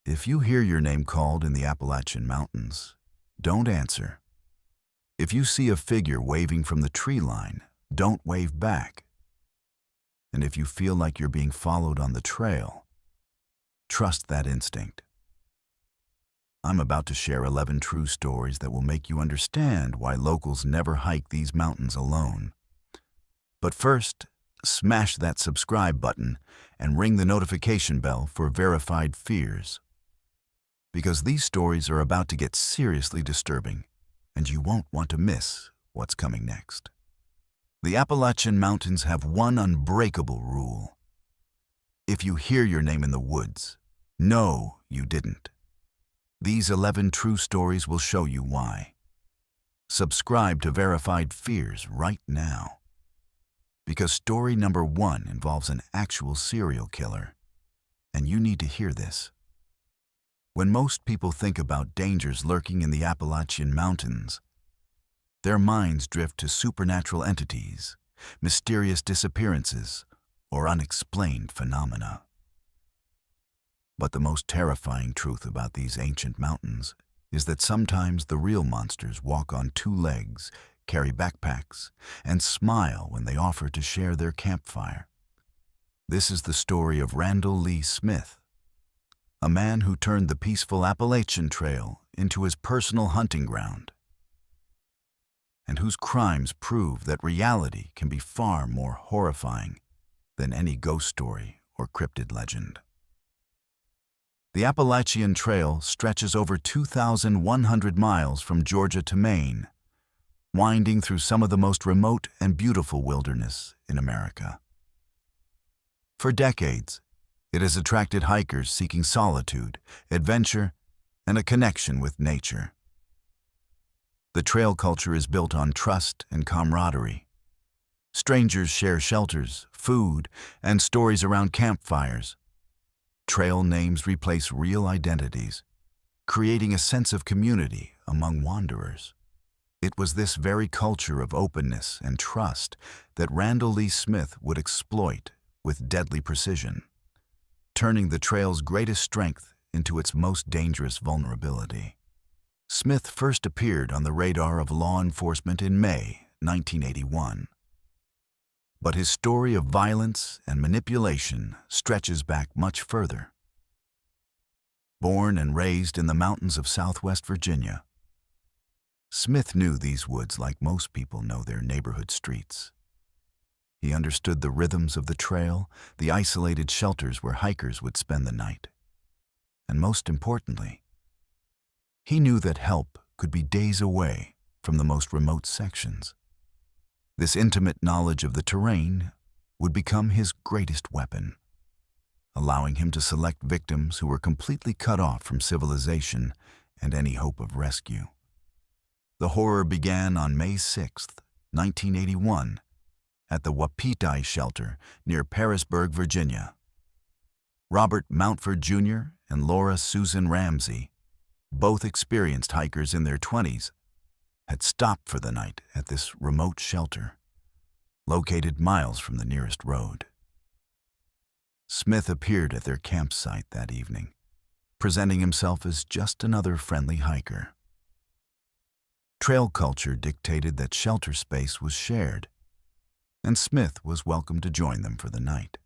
If you hear your name called in the Appalachian Mountains, don't answer. If you see a figure waving from the tree line, don't wave back. And if you feel like you're being followed on the trail, trust that instinct. I'm about to share 11 true stories that will make you understand why locals never hike these mountains alone. But first, smash that subscribe button and ring the notification bell for Verified Fears. Because these stories are about to get seriously disturbing, and you won't want to miss what's coming next. The Appalachian Mountains have one unbreakable rule. If you hear your name in the woods, know you didn't. These 11 true stories will show you why. Subscribe to Verified Fears right now. Because story number 1 involves an actual serial killer, and you need to hear this. When most people think about dangers lurking in the Appalachian Mountains, their minds drift to supernatural entities, mysterious disappearances, or unexplained phenomena. But the most terrifying truth about these ancient mountains is that sometimes the real monsters walk on 2 legs, carry backpacks, and smile when they offer to share their campfire. This is the story of Randall Lee Smith, a man who turned the peaceful Appalachian Trail into his personal hunting ground, and whose crimes prove that reality can be far more horrifying than any ghost story or cryptid legend. The Appalachian Trail stretches over 2,100 miles from Georgia to Maine, winding through some of the most remote and beautiful wilderness in America. For decades, it has attracted hikers seeking solitude, adventure, and a connection with nature. The trail culture is built on trust and camaraderie. Strangers share shelters, food, and stories around campfires. Trail names replace real identities, creating a sense of community among wanderers. It was this very culture of openness and trust that Randall Lee Smith would exploit with deadly precision, turning the trail's greatest strength into its most dangerous vulnerability. Smith first appeared on the radar of law enforcement in May 1981. But his story of violence and manipulation stretches back much further. Born and raised in the mountains of Southwest Virginia, Smith knew these woods like most people know their neighborhood streets. He understood the rhythms of the trail, the isolated shelters where hikers would spend the night. And most importantly, he knew that help could be days away from the most remote sections. This intimate knowledge of the terrain would become his greatest weapon, allowing him to select victims who were completely cut off from civilization and any hope of rescue. The horror began on May 6, 1981, at the Wapiti shelter near Parisburg, Virginia. Robert Mountford Jr. and Laura Susan Ramsey, both experienced hikers in their 20s, had stopped for the night at this remote shelter, located miles from the nearest road. Smith appeared at their campsite that evening, presenting himself as just another friendly hiker. Trail culture dictated that shelter space was shared, and Smith was welcome to join them for the night.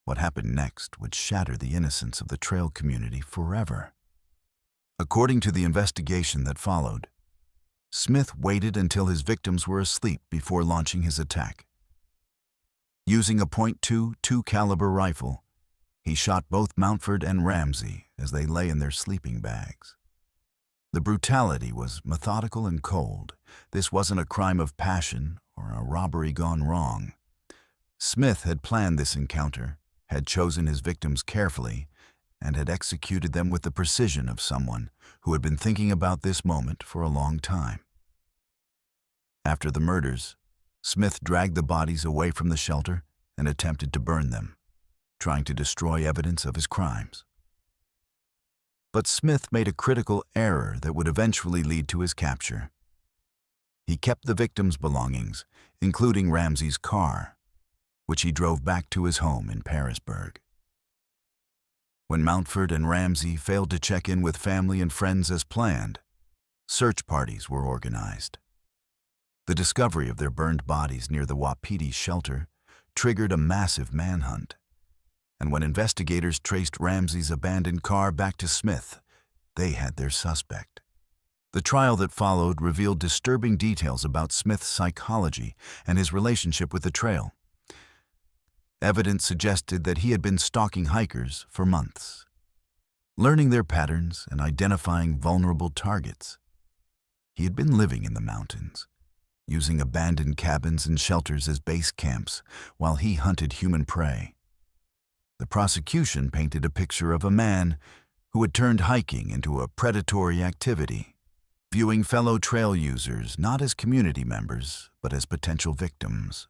What happened next would shatter the innocence of the trail community forever. According to the investigation that followed, Smith waited until his victims were asleep before launching his attack. Using a .22 caliber rifle, he shot both Mountford and Ramsey as they lay in their sleeping bags. The brutality was methodical and cold. This wasn't a crime of passion or a robbery gone wrong. Smith had planned this encounter, had chosen his victims carefully, and had executed them with the precision of someone who had been thinking about this moment for a long time. After the murders, Smith dragged the bodies away from the shelter and attempted to burn them, trying to destroy evidence of his crimes. But Smith made a critical error that would eventually lead to his capture. He kept the victims' belongings, including Ramsey's car, which he drove back to his home in Parisburg. When Mountford and Ramsey failed to check in with family and friends as planned, search parties were organized. The discovery of their burned bodies near the Wapiti shelter triggered a massive manhunt, and when investigators traced Ramsey's abandoned car back to Smith, they had their suspect. The trial that followed revealed disturbing details about Smith's psychology and his relationship with the trail. Evidence suggested that he had been stalking hikers for months, learning their patterns and identifying vulnerable targets. He had been living in the mountains, using abandoned cabins and shelters as base camps while he hunted human prey. The prosecution painted a picture of a man who had turned hiking into a predatory activity, viewing fellow trail users not as community members but as potential victims.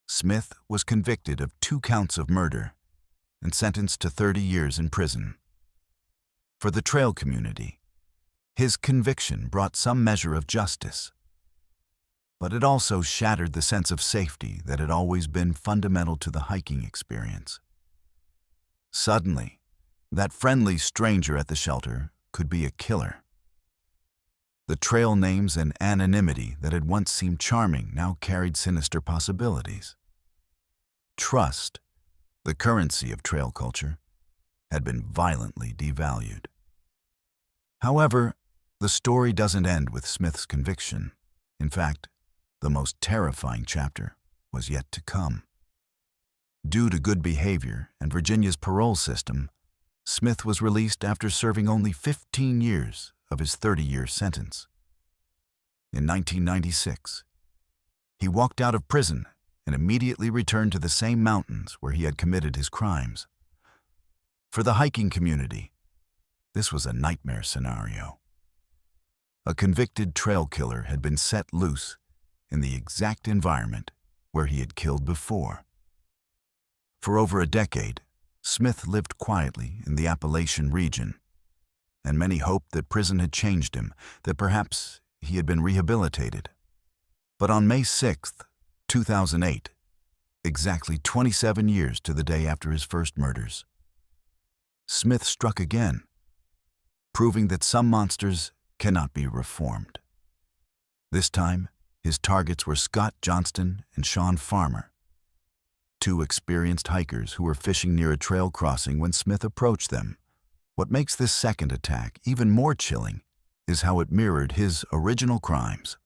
Smith was convicted of 2 counts of murder and sentenced to 30 years in prison. For the trail community, his conviction brought some measure of justice, but it also shattered the sense of safety that had always been fundamental to the hiking experience. Suddenly, that friendly stranger at the shelter could be a killer. The trail names and anonymity that had once seemed charming now carried sinister possibilities. Trust, the currency of trail culture, had been violently devalued. However, the story doesn't end with Smith's conviction. In fact, the most terrifying chapter was yet to come. Due to good behavior and Virginia's parole system, Smith was released after serving only 15 years of his 30-year sentence. In 1996, he walked out of prison and immediately returned to the same mountains where he had committed his crimes. For the hiking community, this was a nightmare scenario. A convicted trail killer had been set loose in the exact environment where he had killed before. For over a decade, Smith lived quietly in the Appalachian region, and many hoped that prison had changed him, that perhaps he had been rehabilitated. But on May 6, 2008, exactly 27 years to the day after his first murders, Smith struck again, proving that some monsters cannot be reformed. This time, his targets were Scott Johnston and Sean Farmer, 2 experienced hikers who were fishing near a trail crossing when Smith approached them. What makes this second attack even more chilling is how it mirrored his original crimes.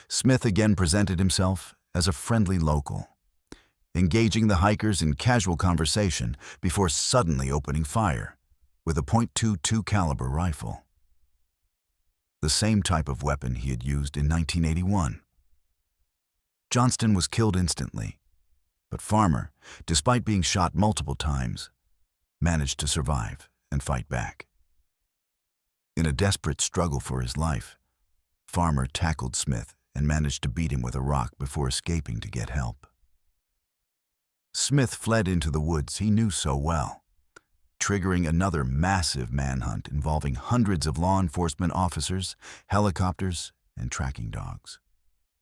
Smith again presented himself as a friendly local, engaging the hikers in casual conversation before suddenly opening fire with a .22 caliber rifle, the same type of weapon he had used in 1981. Johnston was killed instantly, but Farmer, despite being shot multiple times, managed to survive and fight back. In a desperate struggle for his life, Farmer tackled Smith and managed to beat him with a rock before escaping to get help. Smith fled into the woods he knew so well, triggering another massive manhunt involving hundreds of law enforcement officers, helicopters, and tracking dogs.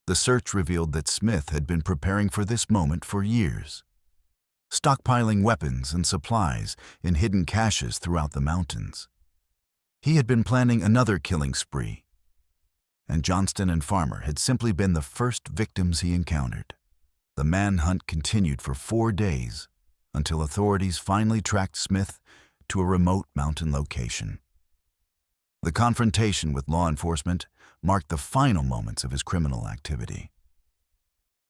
The search revealed that Smith had been preparing for this moment for years, stockpiling weapons and supplies in hidden caches throughout the mountains. He had been planning another killing spree, and Johnston and Farmer had simply been the first victims he encountered. The manhunt continued for 4 days until authorities finally tracked Smith to a remote mountain location. The confrontation with law enforcement marked the final moments of his criminal activity.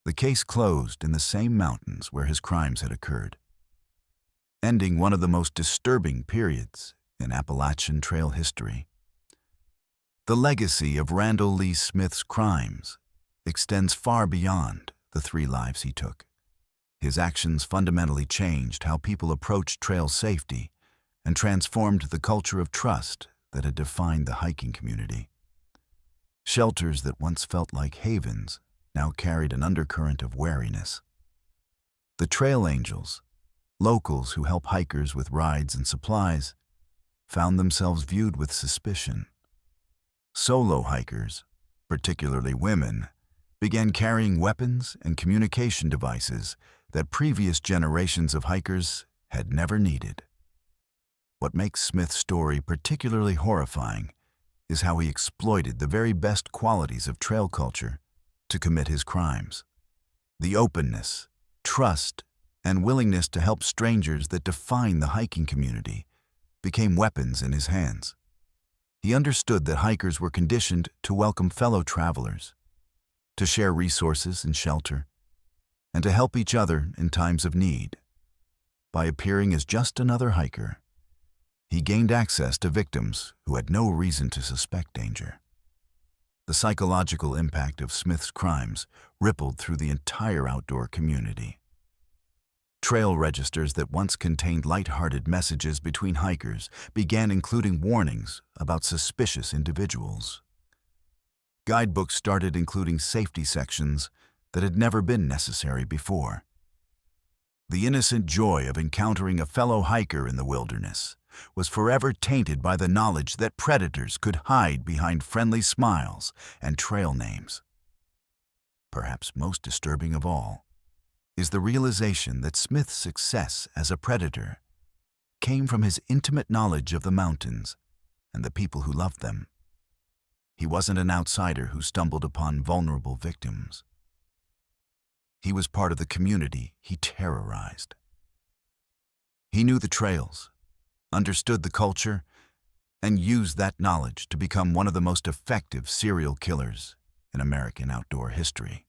The case closed in the same mountains where his crimes had occurred, ending one of the most disturbing periods in Appalachian Trail history. The legacy of Randall Lee Smith's crimes extends far beyond the 3 lives he took. His actions fundamentally changed how people approached trail safety and transformed the culture of trust that had defined the hiking community. Shelters that once felt like havens now carried an undercurrent of wariness. The trail angels, locals who help hikers with rides and supplies, found themselves viewed with suspicion. Solo hikers, particularly women, began carrying weapons and communication devices that previous generations of hikers had never needed. What makes Smith's story particularly horrifying is how he exploited the very best qualities of trail culture to commit his crimes. The openness, trust, and willingness to help strangers that define the hiking community became weapons in his hands. He understood that hikers were conditioned to welcome fellow travelers, to share resources and shelter, and to help each other in times of need. By appearing as just another hiker, he gained access to victims who had no reason to suspect danger. The psychological impact of Smith's crimes rippled through the entire outdoor community. Trail registers that once contained light-hearted messages between hikers began including warnings about suspicious individuals. Guidebooks started including safety sections that had never been necessary before. The innocent joy of encountering a fellow hiker in the wilderness was forever tainted by the knowledge that predators could hide behind friendly smiles and trail names. Perhaps most disturbing of all is the realization that Smith's success as a predator came from his intimate knowledge of the mountains and the people who loved them. He wasn't an outsider who stumbled upon vulnerable victims. He was part of the community he terrorized. He knew the trails, understood the culture, and used that knowledge to become one of the most effective serial killers in American outdoor history.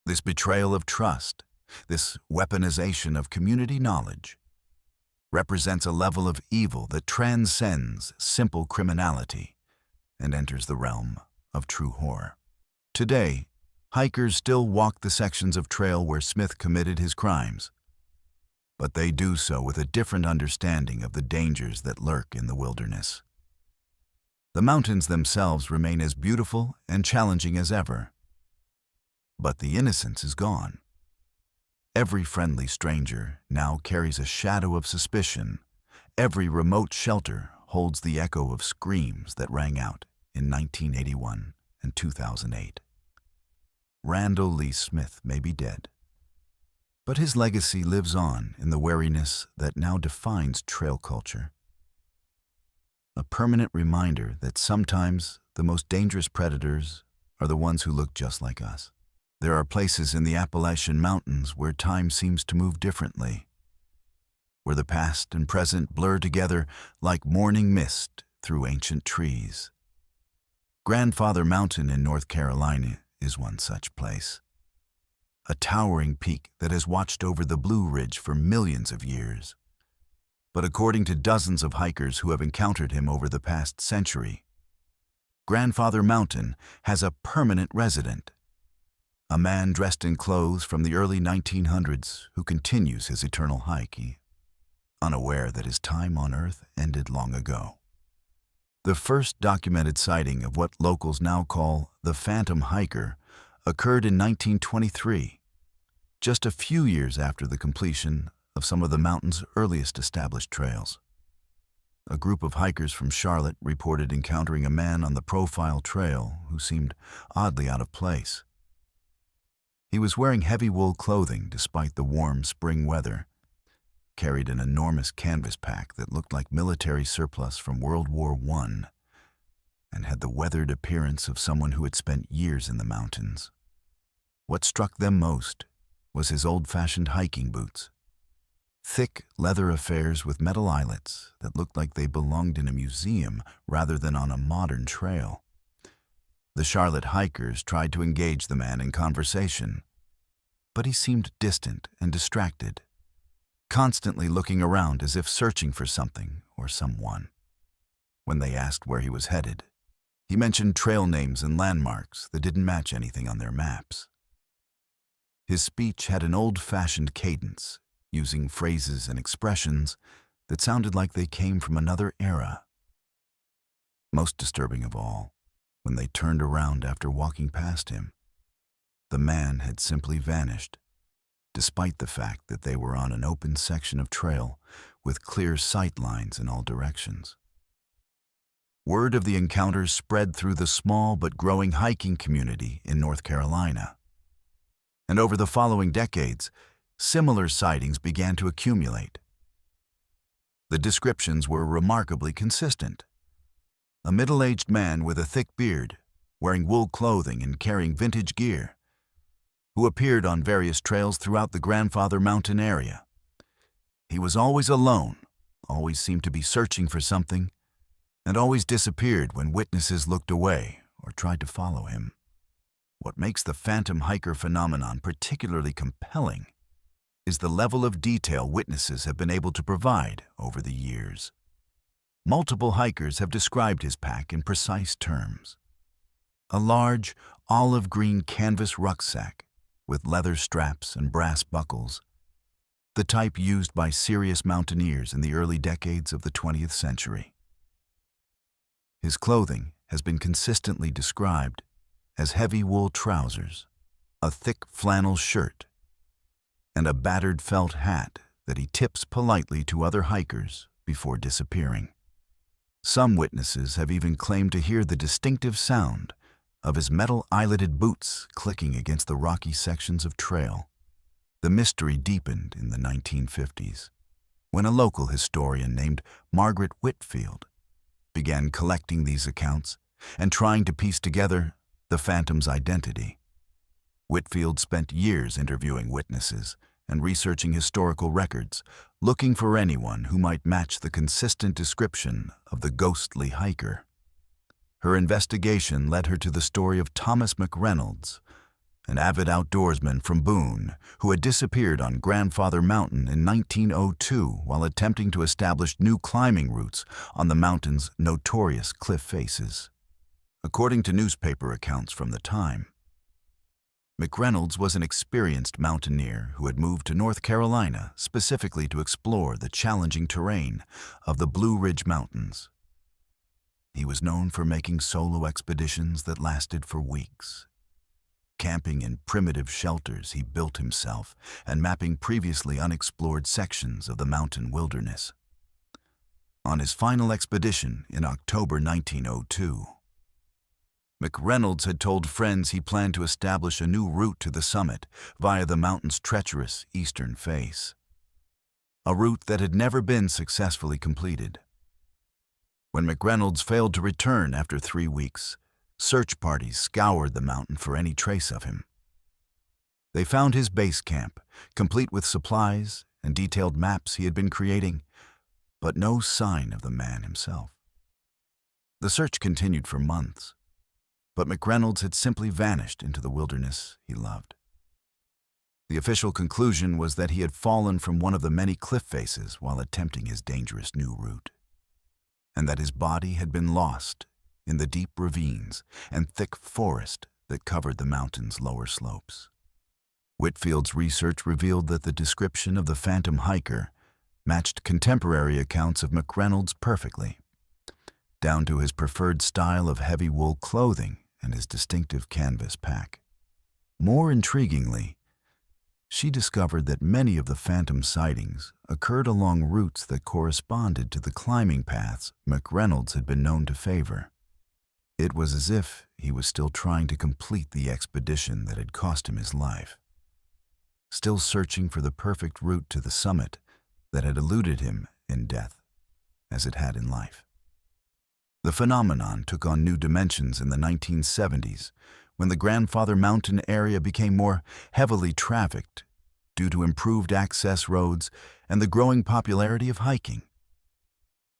This betrayal of trust, this weaponization of community knowledge, represents a level of evil that transcends simple criminality and enters the realm of true horror. Today, hikers still walk the sections of trail where Smith committed his crimes, but they do so with a different understanding of the dangers that lurk in the wilderness. The mountains themselves remain as beautiful and challenging as ever, but the innocence is gone. Every friendly stranger now carries a shadow of suspicion. Every remote shelter holds the echo of screams that rang out in 1981 and 2008. Randall Lee Smith may be dead, but his legacy lives on in the wariness that now defines trail culture. A permanent reminder that sometimes the most dangerous predators are the ones who look just like us. There are places in the Appalachian Mountains where time seems to move differently, where the past and present blur together like morning mist through ancient trees. Grandfather Mountain in North Carolina is one such place, a towering peak that has watched over the Blue Ridge for millions of years. But according to dozens of hikers who have encountered him over the past century, Grandfather Mountain has a permanent resident, a man dressed in clothes from the early 1900s who continues his eternal hike, unaware that his time on Earth ended long ago. The first documented sighting of what locals now call the Phantom Hiker occurred in 1923, just a few years after the completion of some of the mountain's earliest established trails. A group of hikers from Charlotte reported encountering a man on the Profile Trail who seemed oddly out of place. He was wearing heavy wool clothing despite the warm spring weather, carried an enormous canvas pack that looked like military surplus from World War I, and had the weathered appearance of someone who had spent years in the mountains. What struck them most was his old-fashioned hiking boots, thick leather affairs with metal eyelets that looked like they belonged in a museum rather than on a modern trail. The Charlotte hikers tried to engage the man in conversation, but he seemed distant and distracted, constantly looking around as if searching for something or someone. When they asked where he was headed, he mentioned trail names and landmarks that didn't match anything on their maps. His speech had an old-fashioned cadence, using phrases and expressions that sounded like they came from another era. Most disturbing of all, when they turned around after walking past him, the man had simply vanished, despite the fact that they were on an open section of trail with clear sight lines in all directions. Word of the encounter spread through the small but growing hiking community in North Carolina. And over the following decades, similar sightings began to accumulate. The descriptions were remarkably consistent. A middle-aged man with a thick beard, wearing wool clothing and carrying vintage gear, who appeared on various trails throughout the Grandfather Mountain area. He was always alone, always seemed to be searching for something, and always disappeared when witnesses looked away or tried to follow him. What makes the phantom hiker phenomenon particularly compelling is the level of detail witnesses have been able to provide over the years. Multiple hikers have described his pack in precise terms. A large, olive-green canvas rucksack with leather straps and brass buckles, the type used by serious mountaineers in the early decades of the 20th century. His clothing has been consistently described as heavy wool trousers, a thick flannel shirt, and a battered felt hat that he tips politely to other hikers before disappearing. Some witnesses have even claimed to hear the distinctive sound of his metal eyeleted boots clicking against the rocky sections of trail. The mystery deepened in the 1950s, when a local historian named Margaret Whitfield began collecting these accounts and trying to piece together the phantom's identity. Whitfield spent years interviewing witnesses and researching historical records, looking for anyone who might match the consistent description of the ghostly hiker. Her investigation led her to the story of Thomas McReynolds, an avid outdoorsman from Boone who had disappeared on Grandfather Mountain in 1902 while attempting to establish new climbing routes on the mountain's notorious cliff faces. According to newspaper accounts from the time, McReynolds was an experienced mountaineer who had moved to North Carolina specifically to explore the challenging terrain of the Blue Ridge Mountains. He was known for making solo expeditions that lasted for weeks, camping in primitive shelters he built himself and mapping previously unexplored sections of the mountain wilderness. On his final expedition in October 1902, McReynolds had told friends he planned to establish a new route to the summit via the mountain's treacherous eastern face, a route that had never been successfully completed. When McReynolds failed to return after 3 weeks, search parties scoured the mountain for any trace of him. They found his base camp, complete with supplies and detailed maps he had been creating, but no sign of the man himself. The search continued for months, but McReynolds had simply vanished into the wilderness he loved. The official conclusion was that he had fallen from one of the many cliff faces while attempting his dangerous new route, and that his body had been lost in the deep ravines and thick forest that covered the mountain's lower slopes. Whitfield's research revealed that the description of the phantom hiker matched contemporary accounts of McReynolds perfectly, down to his preferred style of heavy wool clothing and his distinctive canvas pack. More intriguingly, she discovered that many of the phantom sightings occurred along routes that corresponded to the climbing paths McReynolds had been known to favor. It was as if he was still trying to complete the expedition that had cost him his life, still searching for the perfect route to the summit that had eluded him in death as it had in life. The phenomenon took on new dimensions in the 1970s when the Grandfather Mountain area became more heavily trafficked due to improved access roads and the growing popularity of hiking.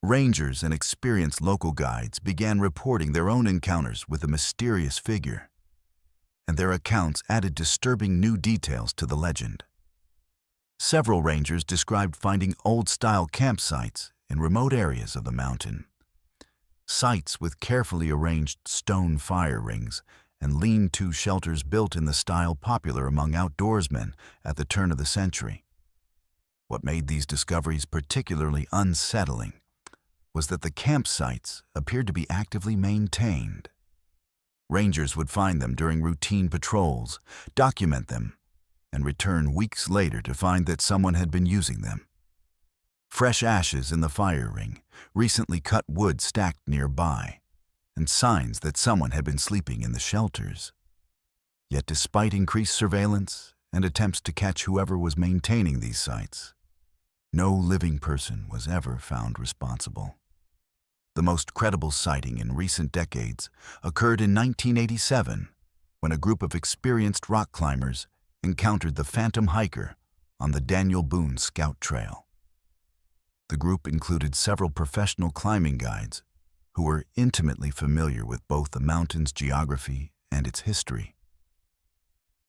Rangers and experienced local guides began reporting their own encounters with a mysterious figure, and their accounts added disturbing new details to the legend. Several rangers described finding old-style campsites in remote areas of the mountain, sites with carefully arranged stone fire rings and lean-to shelters built in the style popular among outdoorsmen at the turn of the century. What made these discoveries particularly unsettling was that the campsites appeared to be actively maintained. Rangers would find them during routine patrols, document them, and return weeks later to find that someone had been using them. Fresh ashes in the fire ring, recently cut wood stacked nearby, and signs that someone had been sleeping in the shelters. Yet despite increased surveillance and attempts to catch whoever was maintaining these sites, No living person was ever found responsible. The most credible sighting in recent decades occurred in 1987 when a group of experienced rock climbers encountered the phantom hiker on the Daniel Boone Scout Trail. The group included several professional climbing guides who were intimately familiar with both the mountain's geography and its history.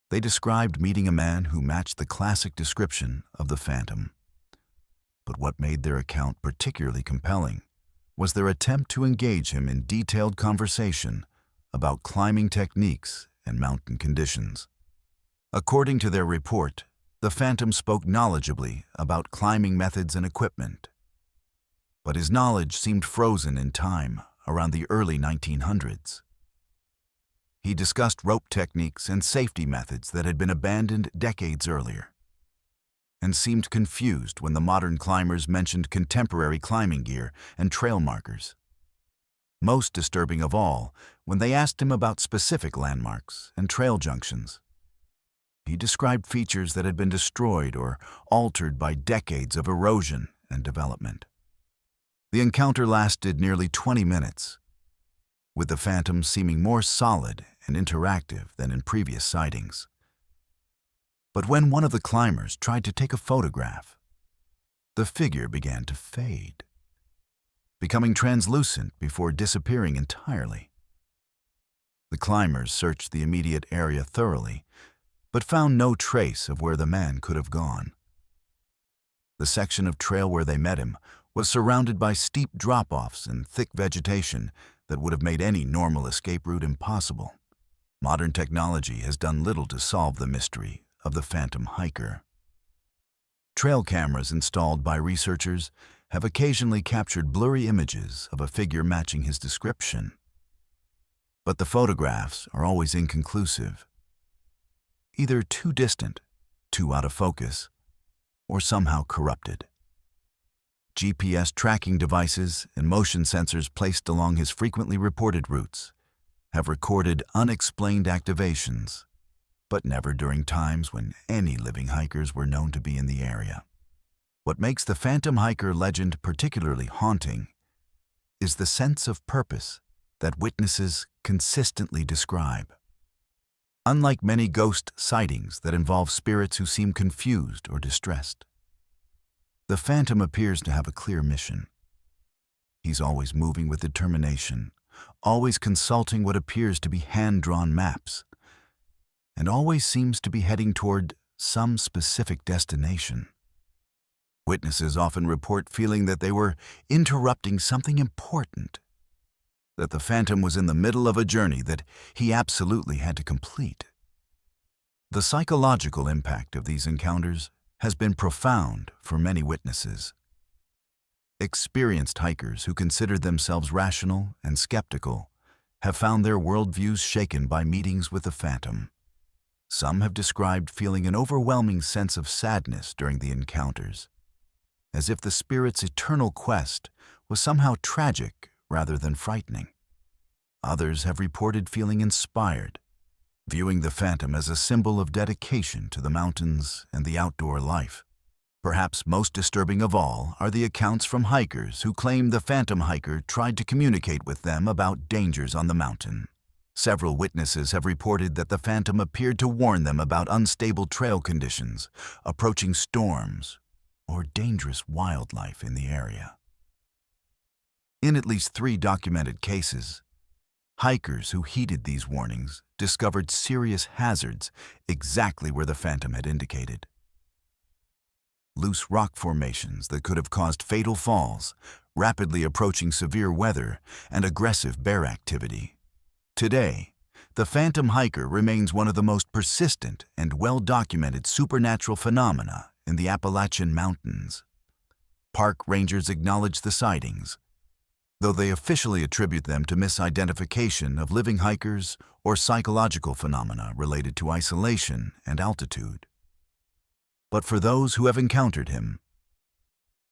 They described meeting a man who matched the classic description of the phantom. But what made their account particularly compelling was their attempt to engage him in detailed conversation about climbing techniques and mountain conditions. According to their report, the phantom spoke knowledgeably about climbing methods and equipment. But his knowledge seemed frozen in time around the early 1900s. He discussed rope techniques and safety methods that had been abandoned decades earlier, and seemed confused when the modern climbers mentioned contemporary climbing gear and trail markers. Most disturbing of all, when they asked him about specific landmarks and trail junctions. He described features that had been destroyed or altered by decades of erosion and development. The encounter lasted nearly 20 minutes, with the phantom seeming more solid and interactive than in previous sightings. But when one of the climbers tried to take a photograph, the figure began to fade, becoming translucent before disappearing entirely. The climbers searched the immediate area thoroughly, but found no trace of where the man could have gone. The section of trail where they met him was surrounded by steep drop-offs and thick vegetation that would have made any normal escape route impossible. Modern technology has done little to solve the mystery of the phantom hiker. Trail cameras installed by researchers have occasionally captured blurry images of a figure matching his description. But the photographs are always inconclusive, either too distant, too out of focus, or somehow corrupted. GPS tracking devices and motion sensors placed along his frequently reported routes have recorded unexplained activations, but never during times when any living hikers were known to be in the area. What makes the phantom hiker legend particularly haunting is the sense of purpose that witnesses consistently describe. Unlike many ghost sightings that involve spirits who seem confused or distressed, the phantom appears to have a clear mission. He's always moving with determination, always consulting what appears to be hand-drawn maps, and always seems to be heading toward some specific destination. Witnesses often report feeling that they were interrupting something important, that the phantom was in the middle of a journey that he absolutely had to complete. The psychological impact of these encounters has been profound for many witnesses. Experienced hikers who considered themselves rational and skeptical have found their worldviews shaken by meetings with the phantom. Some have described feeling an overwhelming sense of sadness during the encounters, as if the spirit's eternal quest was somehow tragic rather than frightening. Others have reported feeling inspired, viewing the phantom as a symbol of dedication to the mountains and the outdoor life. Perhaps most disturbing of all are the accounts from hikers who claim the phantom hiker tried to communicate with them about dangers on the mountain. Several witnesses have reported that the phantom appeared to warn them about unstable trail conditions, approaching storms, or dangerous wildlife in the area. In at least 3 documented cases, hikers who heeded these warnings discovered serious hazards exactly where the phantom had indicated. Loose rock formations that could have caused fatal falls, rapidly approaching severe weather, and aggressive bear activity. Today, the phantom hiker remains one of the most persistent and well-documented supernatural phenomena in the Appalachian Mountains. Park rangers acknowledge the sightings, though they officially attribute them to misidentification of living hikers or psychological phenomena related to isolation and altitude. But for those who have encountered him,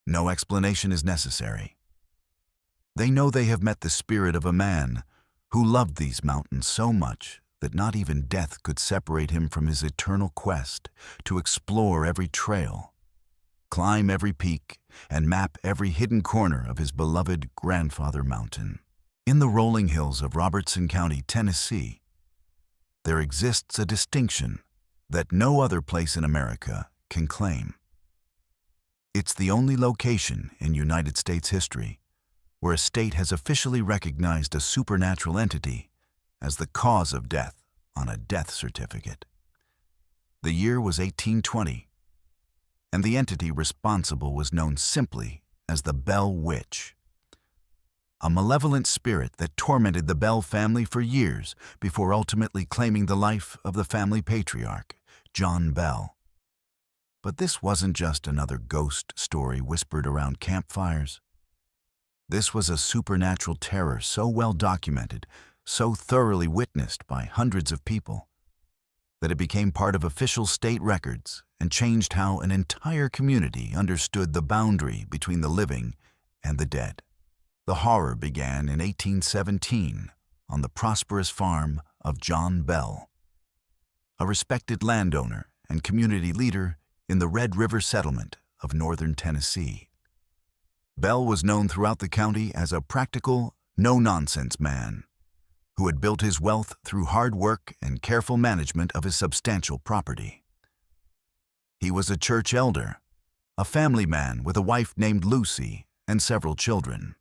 no explanation is necessary. They know they have met the spirit of a man who loved these mountains so much that not even death could separate him from his eternal quest to explore every trail, climb every peak, and map every hidden corner of his beloved Grandfather Mountain. In the rolling hills of Robertson County, Tennessee, there exists a distinction that no other place in America can claim. It's the only location in United States history where a state has officially recognized a supernatural entity as the cause of death on a death certificate. The year was 1820, and the entity responsible was known simply as the Bell Witch, a malevolent spirit that tormented the Bell family for years before ultimately claiming the life of the family patriarch, John Bell. But this wasn't just another ghost story whispered around campfires. This was a supernatural terror so well documented, so thoroughly witnessed by hundreds of people, that it became part of official state records and changed how an entire community understood the boundary between the living and the dead. The horror began in 1817 on the prosperous farm of John Bell, a respected landowner and community leader in the Red River settlement of northern Tennessee. Bell was known throughout the county as a practical, no-nonsense man who had built his wealth through hard work and careful management of his substantial property. He was a church elder, a family man with a wife named Lucy and several children,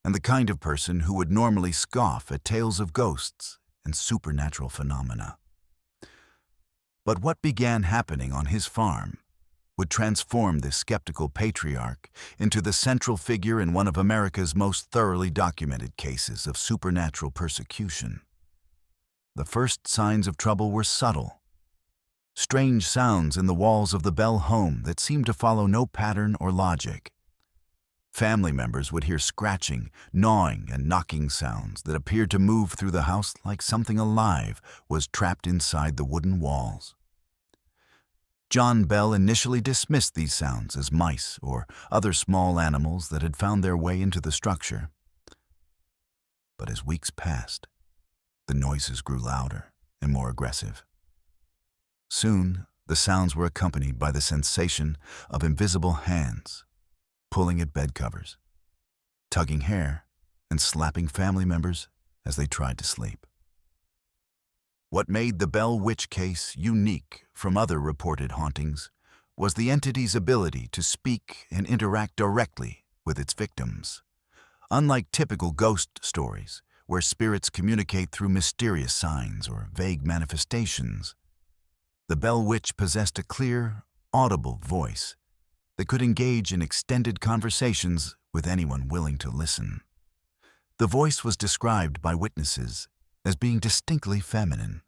and the kind of person who would normally scoff at tales of ghosts and supernatural phenomena. But what began happening on his farm would transform this skeptical patriarch into the central figure in one of America's most thoroughly documented cases of supernatural persecution. The first signs of trouble were subtle. Strange sounds in the walls of the Bell home that seemed to follow no pattern or logic. Family members would hear scratching, gnawing, and knocking sounds that appeared to move through the house like something alive was trapped inside the wooden walls. John Bell initially dismissed these sounds as mice or other small animals that had found their way into the structure. But as weeks passed, the noises grew louder and more aggressive. Soon, the sounds were accompanied by the sensation of invisible hands pulling at bed covers, tugging hair, and slapping family members as they tried to sleep. What made the Bell Witch case unique from other reported hauntings was the entity's ability to speak and interact directly with its victims. Unlike typical ghost stories, where spirits communicate through mysterious signs or vague manifestations, the Bell Witch possessed a clear, audible voice that could engage in extended conversations with anyone willing to listen. The voice was described by witnesses as being distinctly feminine,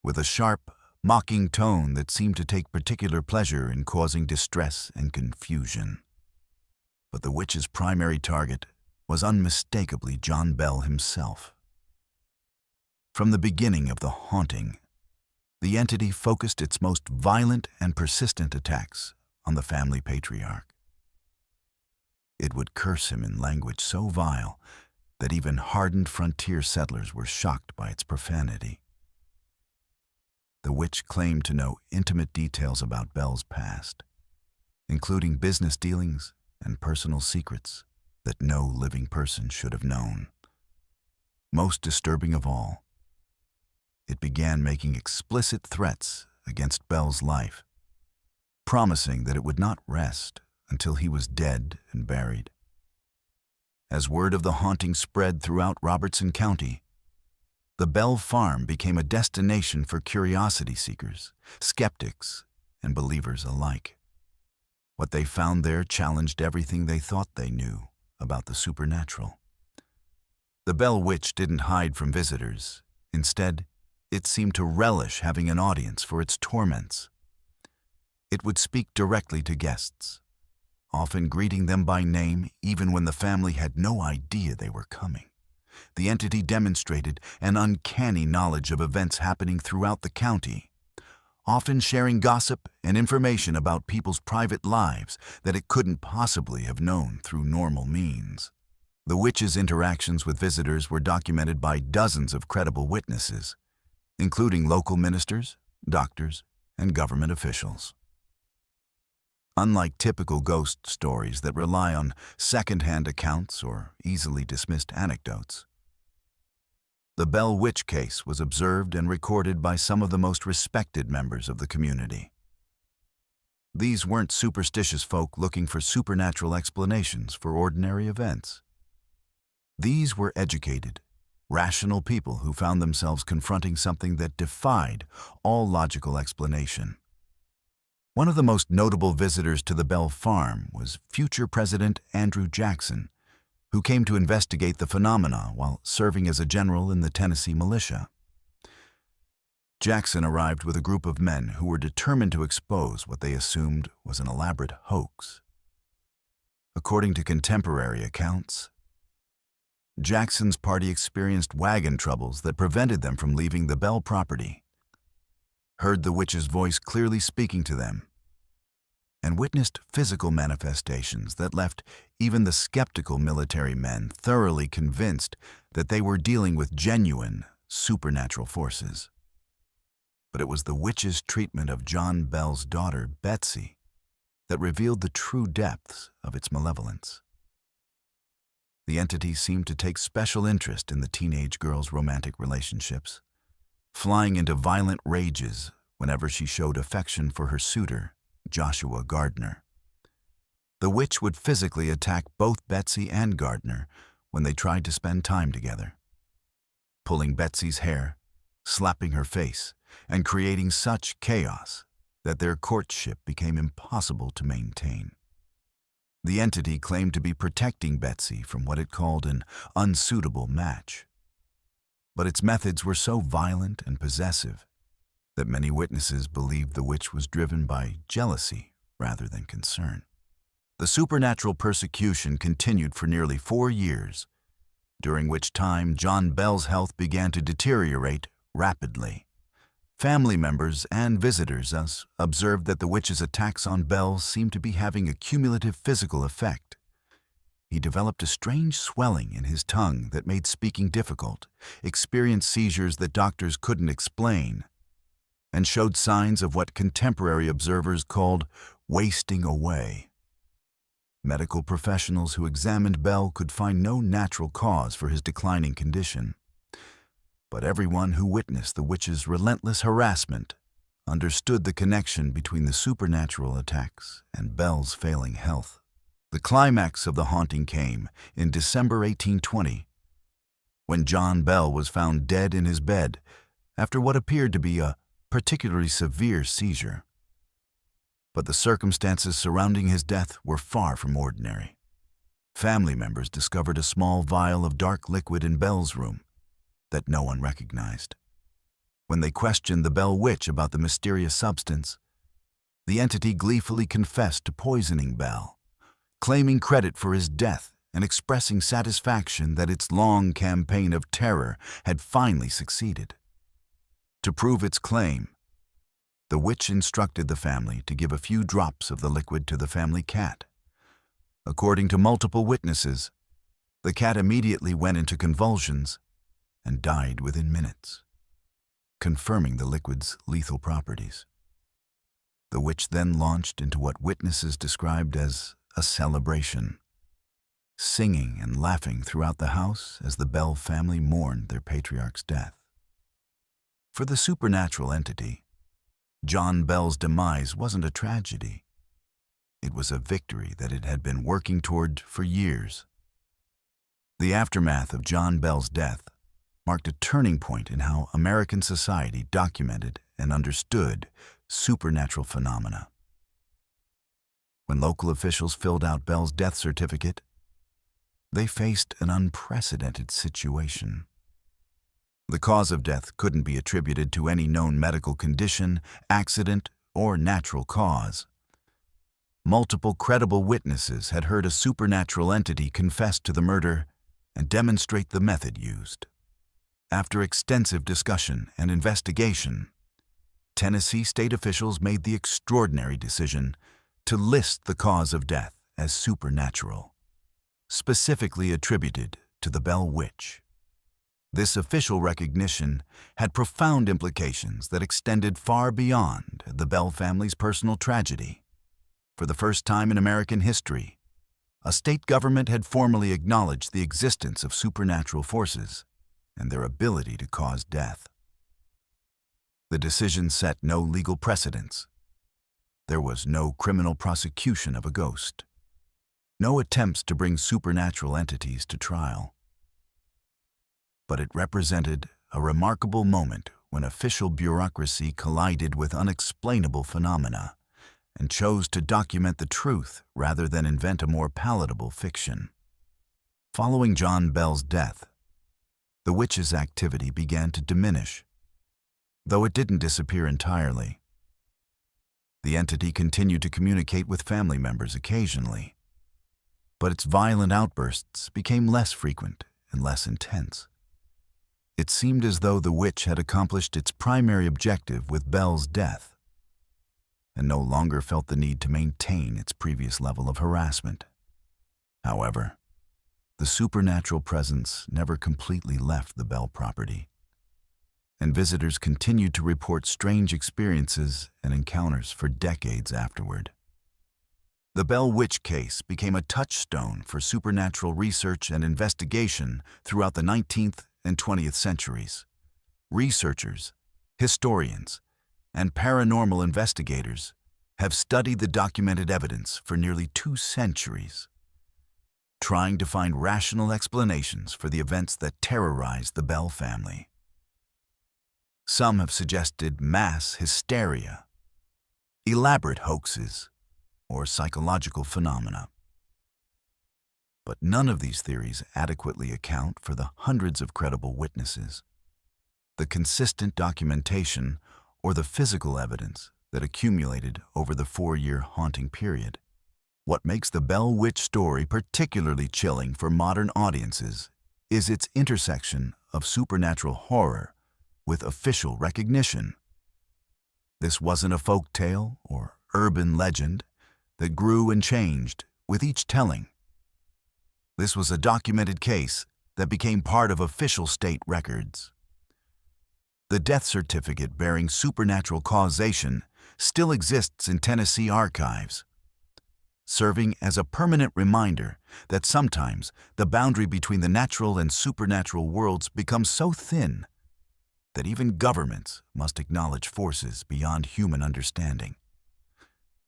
with a sharp, mocking tone that seemed to take particular pleasure in causing distress and confusion. But the witch's primary target was unmistakably John Bell himself. From the beginning of the haunting, the entity focused its most violent and persistent attacks on the family patriarch. It would curse him in language so vile that even hardened frontier settlers were shocked by its profanity. The witch claimed to know intimate details about Bell's past, including business dealings and personal secrets that no living person should have known. Most disturbing of all, it began making explicit threats against Bell's life, promising that it would not rest until he was dead and buried. As word of the haunting spread throughout Robertson County, the Bell farm became a destination for curiosity seekers, skeptics, and believers alike. What they found there challenged everything they thought they knew about the supernatural. The Bell Witch didn't hide from visitors. Instead, it seemed to relish having an audience for its torments. It would speak directly to guests, often greeting them by name even when the family had no idea they were coming. The entity demonstrated an uncanny knowledge of events happening throughout the county, often sharing gossip and information about people's private lives that it couldn't possibly have known through normal means. The witch's interactions with visitors were documented by dozens of credible witnesses, including local ministers, doctors, and government officials. Unlike typical ghost stories that rely on second-hand accounts or easily dismissed anecdotes, the Bell Witch case was observed and recorded by some of the most respected members of the community. These weren't superstitious folk looking for supernatural explanations for ordinary events. These were educated, rational people who found themselves confronting something that defied all logical explanation. One of the most notable visitors to the Bell farm was future President Andrew Jackson, who came to investigate the phenomena while serving as a general in the Tennessee militia. Jackson arrived with a group of men who were determined to expose what they assumed was an elaborate hoax. According to contemporary accounts, Jackson's party experienced wagon troubles that prevented them from leaving the Bell property, heard the witch's voice clearly speaking to them, and witnessed physical manifestations that left even the skeptical military men thoroughly convinced that they were dealing with genuine supernatural forces. But it was the witch's treatment of John Bell's daughter, Betsy, that revealed the true depths of its malevolence. The entity seemed to take special interest in the teenage girl's romantic relationships, flying into violent rages whenever she showed affection for her suitor, Joshua Gardner. The witch would physically attack both Betsy and Gardner when they tried to spend time together, pulling Betsy's hair, slapping her face, and creating such chaos that their courtship became impossible to maintain. The entity claimed to be protecting Betsy from what it called an unsuitable match. But its methods were so violent and possessive that many witnesses believed the witch was driven by jealousy rather than concern. The supernatural persecution continued for nearly 4 years, during which time John Bell's health began to deteriorate rapidly. Family members and visitors observed that the witch's attacks on Bell seemed to be having a cumulative physical effect. He developed a strange swelling in his tongue that made speaking difficult, experienced seizures that doctors couldn't explain, and showed signs of what contemporary observers called wasting away. Medical professionals who examined Bell could find no natural cause for his declining condition. But everyone who witnessed the witch's relentless harassment understood the connection between the supernatural attacks and Bell's failing health. The climax of the haunting came in December 1820, when John Bell was found dead in his bed after what appeared to be a particularly severe seizure. But the circumstances surrounding his death were far from ordinary. Family members discovered a small vial of dark liquid in Bell's room that no one recognized. When they questioned the Bell Witch about the mysterious substance, the entity gleefully confessed to poisoning Bell, claiming credit for his death and expressing satisfaction that its long campaign of terror had finally succeeded. To prove its claim, the witch instructed the family to give a few drops of the liquid to the family cat. According to multiple witnesses, the cat immediately went into convulsions and died within minutes, confirming the liquid's lethal properties. The witch then launched into what witnesses described as a celebration, singing and laughing throughout the house as the Bell family mourned their patriarch's death. For the supernatural entity, John Bell's demise wasn't a tragedy. It was a victory that it had been working toward for years. The aftermath of John Bell's death marked a turning point in how American society documented and understood supernatural phenomena. When local officials filled out Bell's death certificate, they faced an unprecedented situation. The cause of death couldn't be attributed to any known medical condition, accident, or natural cause. Multiple credible witnesses had heard a supernatural entity confess to the murder and demonstrate the method used. After extensive discussion and investigation, Tennessee state officials made the extraordinary decision to list the cause of death as supernatural, specifically attributed to the Bell Witch. This official recognition had profound implications that extended far beyond the Bell family's personal tragedy. for the first time in American history, a state government had formally acknowledged the existence of supernatural forces and their ability to cause death. The decision set no legal precedents. There was no criminal prosecution of a ghost, no attempts to bring supernatural entities to trial. But it represented a remarkable moment when official bureaucracy collided with unexplainable phenomena and chose to document the truth rather than invent a more palatable fiction. Following John Bell's death, the witch's activity began to diminish, though it didn't disappear entirely. The entity continued to communicate with family members occasionally, but its violent outbursts became less frequent and less intense. It seemed as though the witch had accomplished its primary objective with Bell's death and no longer felt the need to maintain its previous level of harassment. However, the supernatural presence never completely left the Bell property, and visitors continued to report strange experiences and encounters for decades afterward. The Bell Witch case became a touchstone for supernatural research and investigation throughout the 19th and 20th centuries. Researchers, historians, and paranormal investigators have studied the documented evidence for nearly 2 centuries, trying to find rational explanations for the events that terrorized the Bell family. Some have suggested mass hysteria, elaborate hoaxes, or psychological phenomena. But none of these theories adequately account for the hundreds of credible witnesses, the consistent documentation, or the physical evidence that accumulated over the 4-year haunting period. What makes the Bell Witch story particularly chilling for modern audiences is its intersection of supernatural horror with official recognition. This wasn't a folk tale or urban legend that grew and changed with each telling. This was a documented case that became part of official state records. The death certificate bearing supernatural causation still exists in Tennessee archives, serving as a permanent reminder that sometimes the boundary between the natural and supernatural worlds becomes so thin that even governments must acknowledge forces beyond human understanding.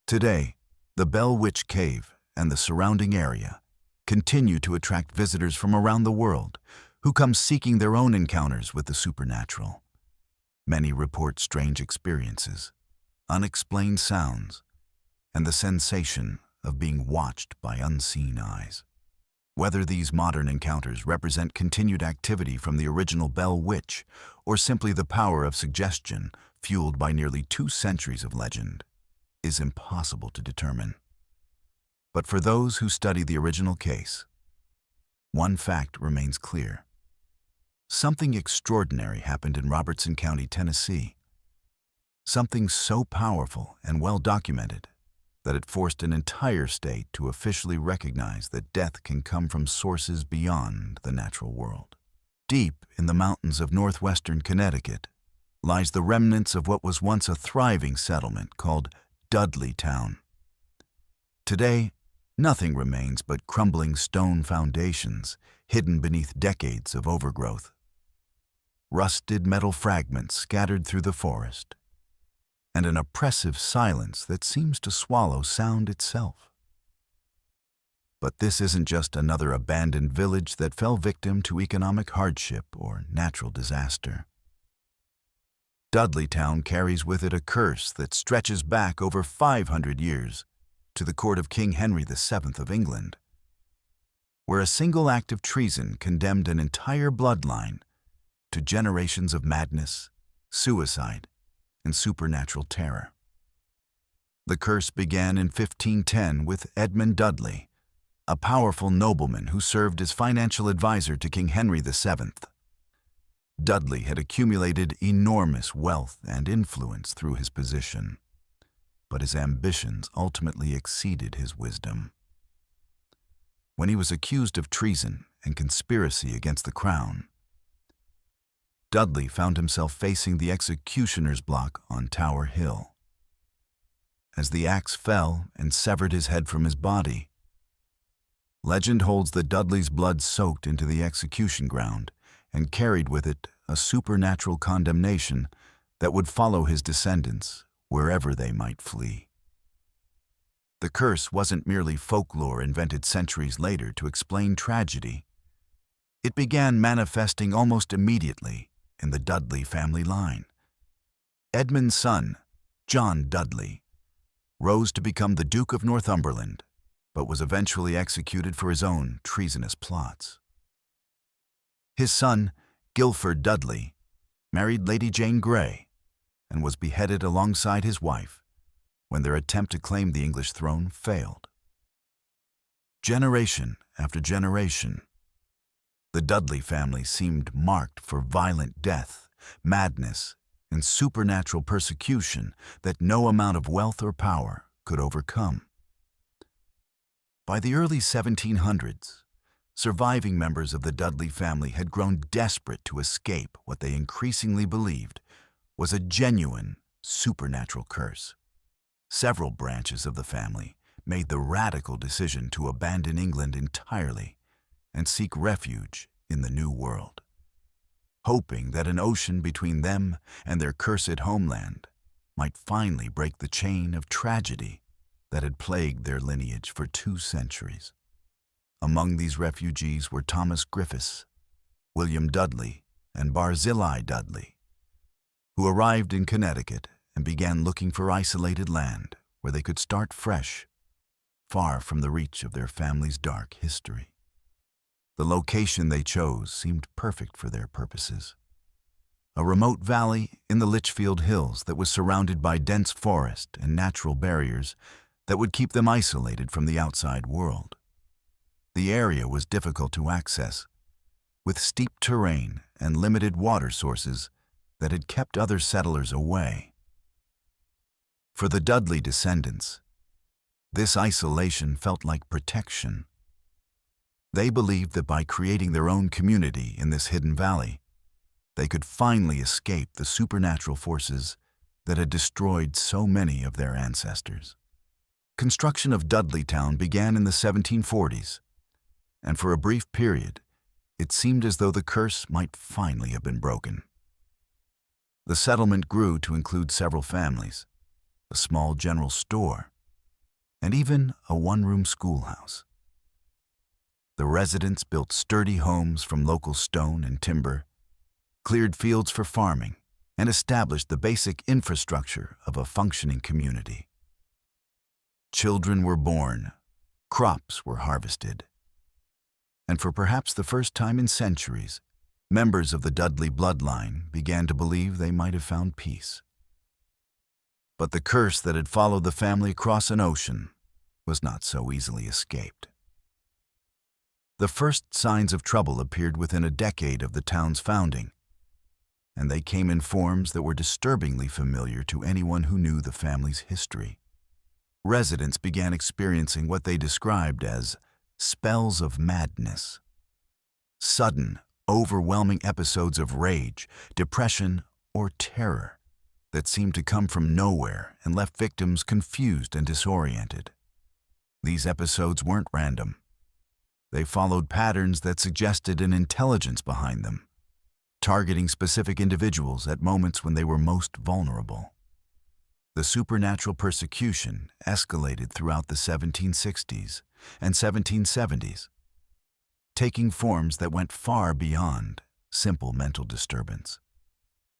Today, the Bell Witch Cave and the surrounding area continue to attract visitors from around the world who come seeking their own encounters with the supernatural. Many report strange experiences, unexplained sounds, and the sensation of being watched by unseen eyes. Whether these modern encounters represent continued activity from the original Bell Witch or simply the power of suggestion fueled by nearly 2 centuries of legend is impossible to determine. But for those who study the original case, one fact remains clear. Something extraordinary happened in Robertson County, Tennessee. Something so powerful and well documented that it forced an entire state to officially recognize that death can come from sources beyond the natural world. Deep in the mountains of northwestern Connecticut lies the remnants of what was once a thriving settlement called Dudleytown. Today, nothing remains but crumbling stone foundations hidden beneath decades of overgrowth. Rusted metal fragments scattered through the forest, and an oppressive silence that seems to swallow sound itself. But this isn't just another abandoned village that fell victim to economic hardship or natural disaster. Dudleytown carries with it a curse that stretches back over 500 years to the court of King Henry VII of England, where a single act of treason condemned an entire bloodline to generations of madness, suicide, and supernatural terror. The curse began in 1510 with Edmund Dudley, a powerful nobleman who served as financial advisor to King Henry VII. Dudley had accumulated enormous wealth and influence through his position, but his ambitions ultimately exceeded his wisdom. When he was accused of treason and conspiracy against the crown, Dudley found himself facing the executioner's block on Tower Hill. as the axe fell and severed his head from his body. Legend holds that Dudley's blood soaked into the execution ground and carried with it a supernatural condemnation that would follow his descendants wherever they might flee. The curse wasn't merely folklore invented centuries later to explain tragedy. It began manifesting almost immediately in the Dudley family line. Edmund's son, John Dudley, rose to become the Duke of Northumberland, but was eventually executed for his own treasonous plots. His son, Guilford Dudley, married Lady Jane Grey and was beheaded alongside his wife when their attempt to claim the English throne failed. Generation after generation, the Dudley family seemed marked for violent death, madness, and supernatural persecution that no amount of wealth or power could overcome. By the early 1700s, surviving members of the Dudley family had grown desperate to escape what they increasingly believed was a genuine supernatural curse. Several branches of the family made the radical decision to abandon England entirely and seek refuge in the New World, hoping that an ocean between them and their cursed homeland might finally break the chain of tragedy that had plagued their lineage for 2 centuries. Among these refugees were Thomas Griffiths, William Dudley, and Barzillai Dudley, who arrived in Connecticut and began looking for isolated land where they could start fresh, far from the reach of their family's dark history. The location they chose seemed perfect for their purposes. A remote valley in the Litchfield Hills that was surrounded by dense forest and natural barriers that would keep them isolated from the outside world. The area was difficult to access, with steep terrain and limited water sources that had kept other settlers away. For the Dudley descendants, this isolation felt like protection. They believed that by creating their own community in this hidden valley, they could finally escape the supernatural forces that had destroyed so many of their ancestors. Construction of Dudleytown began in the 1740s, and for a brief period, it seemed as though the curse might finally have been broken. The settlement grew to include several families, a small general store, and even a one-room schoolhouse. The residents built sturdy homes from local stone and timber, cleared fields for farming, and established the basic infrastructure of a functioning community. Children were born, crops were harvested, and for perhaps the first time in centuries, members of the Dudley bloodline began to believe they might have found peace. But the curse that had followed the family across an ocean was not so easily escaped. The first signs of trouble appeared within a decade of the town's founding, and they came in forms that were disturbingly familiar to anyone who knew the family's history. Residents began experiencing what they described as spells of madness. Sudden, overwhelming episodes of rage, depression, or terror that seemed to come from nowhere and left victims confused and disoriented. These episodes weren't random. They followed patterns that suggested an intelligence behind them, targeting specific individuals at moments when they were most vulnerable. The supernatural persecution escalated throughout the 1760s and 1770s, taking forms that went far beyond simple mental disturbance.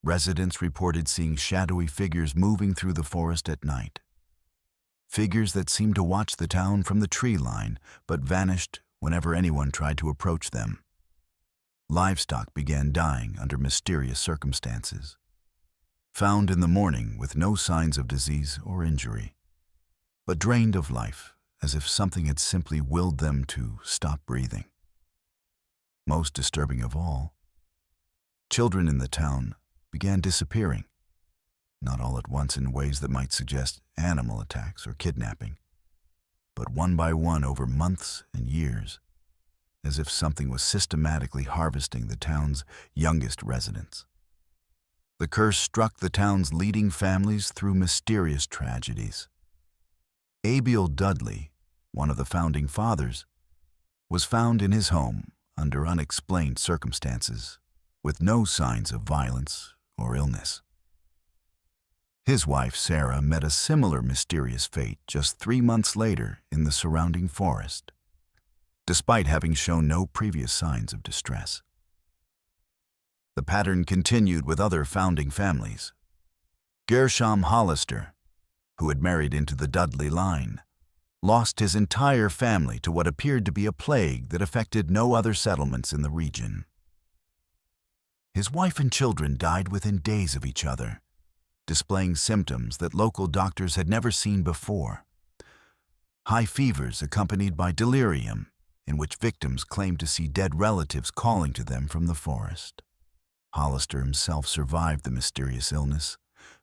Residents reported seeing shadowy figures moving through the forest at night, figures that seemed to watch the town from the tree line but vanished whenever anyone tried to approach them. Livestock began dying under mysterious circumstances, found in the morning with no signs of disease or injury, but drained of life as if something had simply willed them to stop breathing. Most disturbing of all, children in the town began disappearing, not all at once in ways that might suggest animal attacks or kidnapping, but one by one over months and years, as if something was systematically harvesting the town's youngest residents. The curse struck the town's leading families through mysterious tragedies, Abiel Dudley, one of the founding fathers, was found in his home under unexplained circumstances, with no signs of violence or illness. His wife, Sarah, met a similar mysterious fate just 3 months later in the surrounding forest, despite having shown no previous signs of distress. The pattern continued with other founding families. Gershom Hollister, who had married into the Dudley line, lost his entire family to what appeared to be a plague that affected no other settlements in the region. His wife and children died within days of each other, displaying symptoms that local doctors had never seen before. High fevers accompanied by delirium, in which victims claimed to see dead relatives calling to them from the forest. Hollister himself survived the mysterious illness,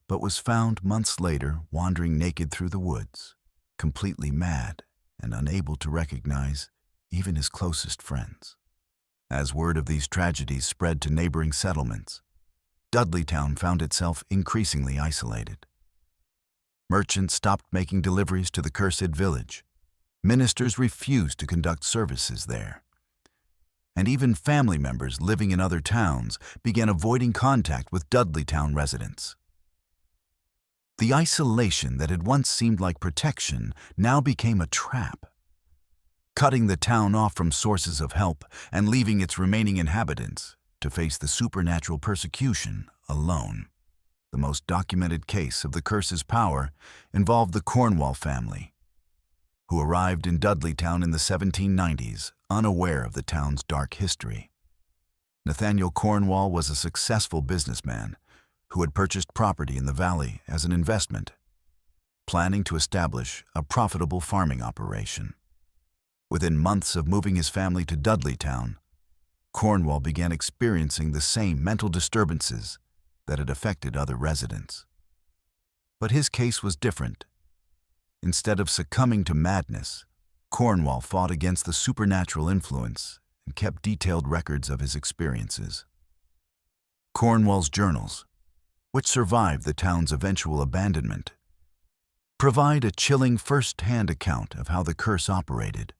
but was found months later wandering naked through the woods, completely mad and unable to recognize even his closest friends. As word of these tragedies spread to neighboring settlements, Dudleytown found itself increasingly isolated. Merchants stopped making deliveries to the cursed village. Ministers refused to conduct services there. And even family members living in other towns began avoiding contact with Dudleytown residents. The isolation that had once seemed like protection now became a trap, cutting the town off from sources of help and leaving its remaining inhabitants to face the supernatural persecution alone. The most documented case of the curse's power involved the Cornwall family, who arrived in Dudleytown in the 1790s, unaware of the town's dark history. Nathaniel Cornwall was a successful businessman who had purchased property in the valley as an investment, planning to establish a profitable farming operation. Within months of moving his family to Dudleytown, Cornwall began experiencing the same mental disturbances that had affected other residents. But his case was different. Instead of succumbing to madness, Cornwall fought against the supernatural influence and kept detailed records of his experiences. Cornwall's journals, which survived the town's eventual abandonment, provide a chilling first-hand account of how the curse operated.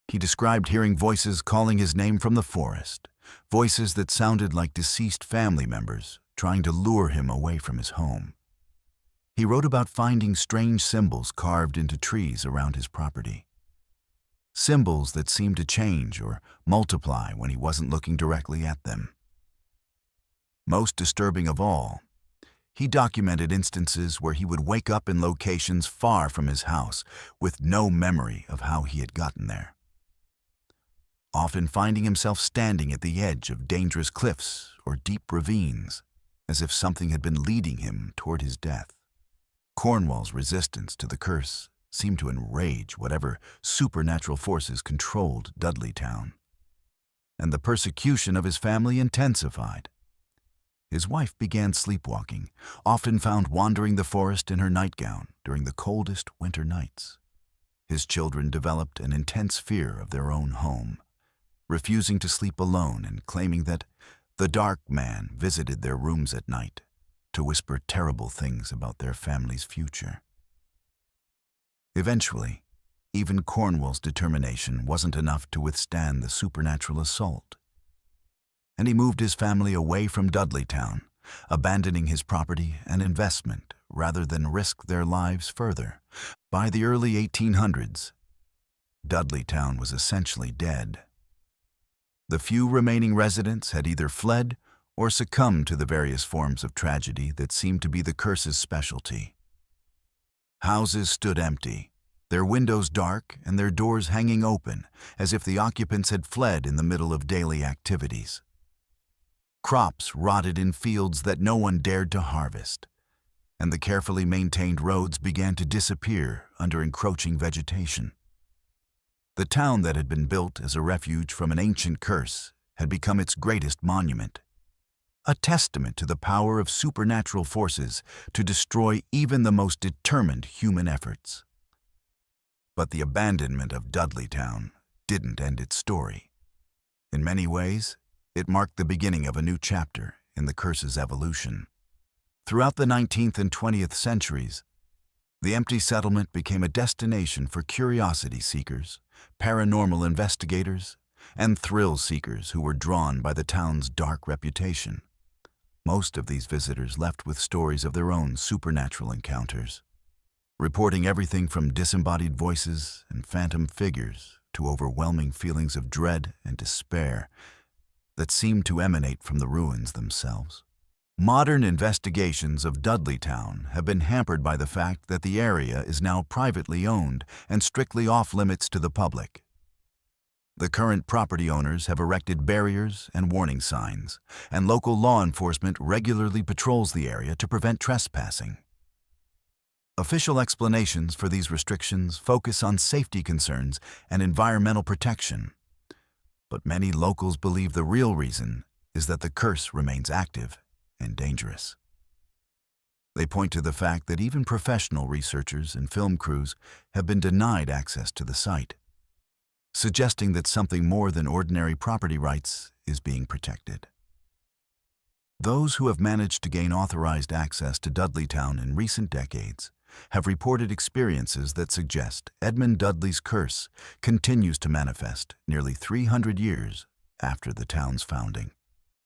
He described hearing voices calling his name from the forest, voices that sounded like deceased family members trying to lure him away from his home. He wrote about finding strange symbols carved into trees around his property, symbols that seemed to change or multiply when he wasn't looking directly at them. Most disturbing of all, he documented instances where he would wake up in locations far from his house with no memory of how he had gotten there, often finding himself standing at the edge of dangerous cliffs or deep ravines, as if something had been leading him toward his death. Cornwall's resistance to the curse seemed to enrage whatever supernatural forces controlled Dudleytown, and the persecution of his family intensified. His wife began sleepwalking, often found wandering the forest in her nightgown during the coldest winter nights. His children developed an intense fear of their own home, refusing to sleep alone and claiming that the dark man visited their rooms at night to whisper terrible things about their family's future. Eventually, even Cornwall's determination wasn't enough to withstand the supernatural assault, and he moved his family away from Dudleytown, abandoning his property and investment rather than risk their lives further. By the early 1800s, Dudleytown was essentially dead. The few remaining residents had either fled or succumbed to the various forms of tragedy that seemed to be the curse's specialty. Houses stood empty, their windows dark and their doors hanging open, as if the occupants had fled in the middle of daily activities. Crops rotted in fields that no one dared to harvest, and the carefully maintained roads began to disappear under encroaching vegetation. The town that had been built as a refuge from an ancient curse had become its greatest monument, a testament to the power of supernatural forces to destroy even the most determined human efforts. But the abandonment of Dudleytown didn't end its story. In many ways, it marked the beginning of a new chapter in the curse's evolution. Throughout the 19th and 20th centuries, The empty settlement became a destination for curiosity seekers, paranormal investigators, and thrill seekers who were drawn by the town's dark reputation. Most of these visitors left with stories of their own supernatural encounters, reporting everything from disembodied voices and phantom figures to overwhelming feelings of dread and despair that seemed to emanate from the ruins themselves. Modern investigations of Dudleytown have been hampered by the fact that the area is now privately owned and strictly off-limits to the public. The current property owners have erected barriers and warning signs, and local law enforcement regularly patrols the area to prevent trespassing. Official explanations for these restrictions focus on safety concerns and environmental protection, but many locals believe the real reason is that the curse remains active and dangerous. They point to the fact that even professional researchers and film crews have been denied access to the site, suggesting that something more than ordinary property rights is being protected. Those who have managed to gain authorized access to Dudleytown in recent decades have reported experiences that suggest Edmund Dudley's curse continues to manifest nearly 300 years after the town's founding.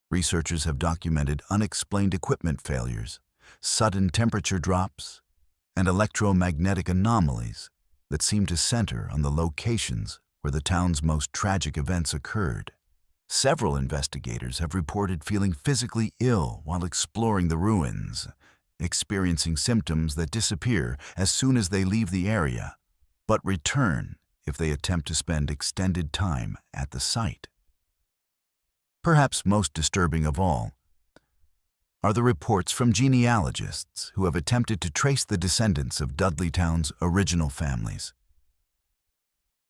Researchers have documented unexplained equipment failures, sudden temperature drops, and electromagnetic anomalies that seem to center on the locations where the town's most tragic events occurred. Several investigators have reported feeling physically ill while exploring the ruins, experiencing symptoms that disappear as soon as they leave the area, but return if they attempt to spend extended time at the site. Perhaps most disturbing of all are the reports from genealogists who have attempted to trace the descendants of Dudleytown's original families.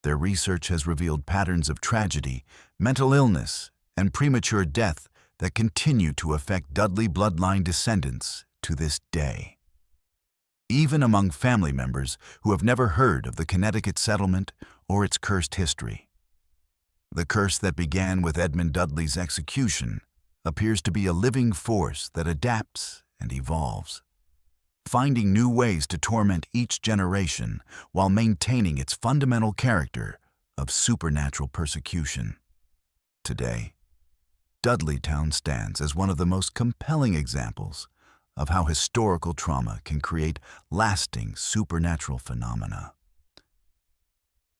Their research has revealed patterns of tragedy, mental illness, and premature death that continue to affect Dudley bloodline descendants to this day. Even among family members who have never heard of the Connecticut settlement or its cursed history. The curse that began with Edmund Dudley's execution appears to be a living force that adapts and evolves, finding new ways to torment each generation while maintaining its fundamental character of supernatural persecution. Today, Dudleytown stands as one of the most compelling examples of how historical trauma can create lasting supernatural phenomena.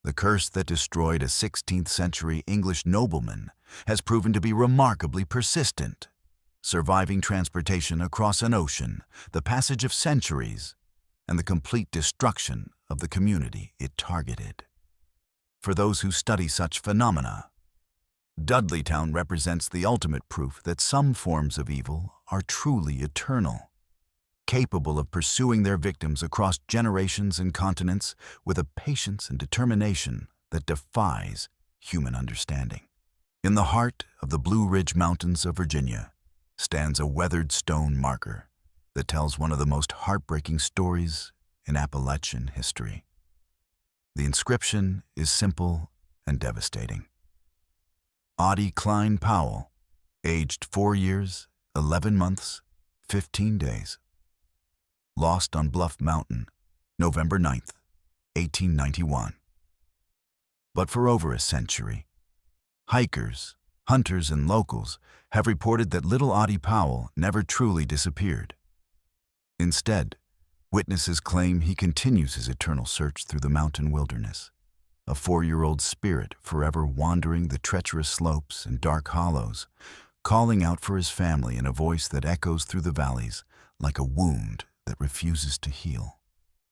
The curse that destroyed a 16th-century English nobleman has proven to be remarkably persistent, surviving transportation across an ocean, the passage of centuries, and the complete destruction of the community it targeted. For those who study such phenomena, Dudleytown represents the ultimate proof that some forms of evil are truly eternal, capable of pursuing their victims across generations and continents with a patience and determination that defies human understanding. In the heart of the Blue Ridge Mountains of Virginia stands a weathered stone marker that tells one of the most heartbreaking stories in Appalachian history. The inscription is simple and devastating. Audie Klein Powell, aged 4 years, 11 months, 15 days. Lost on Bluff Mountain, November 9th, 1891. But for over a century, hikers, hunters, and locals have reported that little Audie Powell never truly disappeared. Instead, witnesses claim he continues his eternal search through the mountain wilderness, a 4-year-old spirit forever wandering the treacherous slopes and dark hollows, calling out for his family in a voice that echoes through the valleys like a wound that refuses to heal.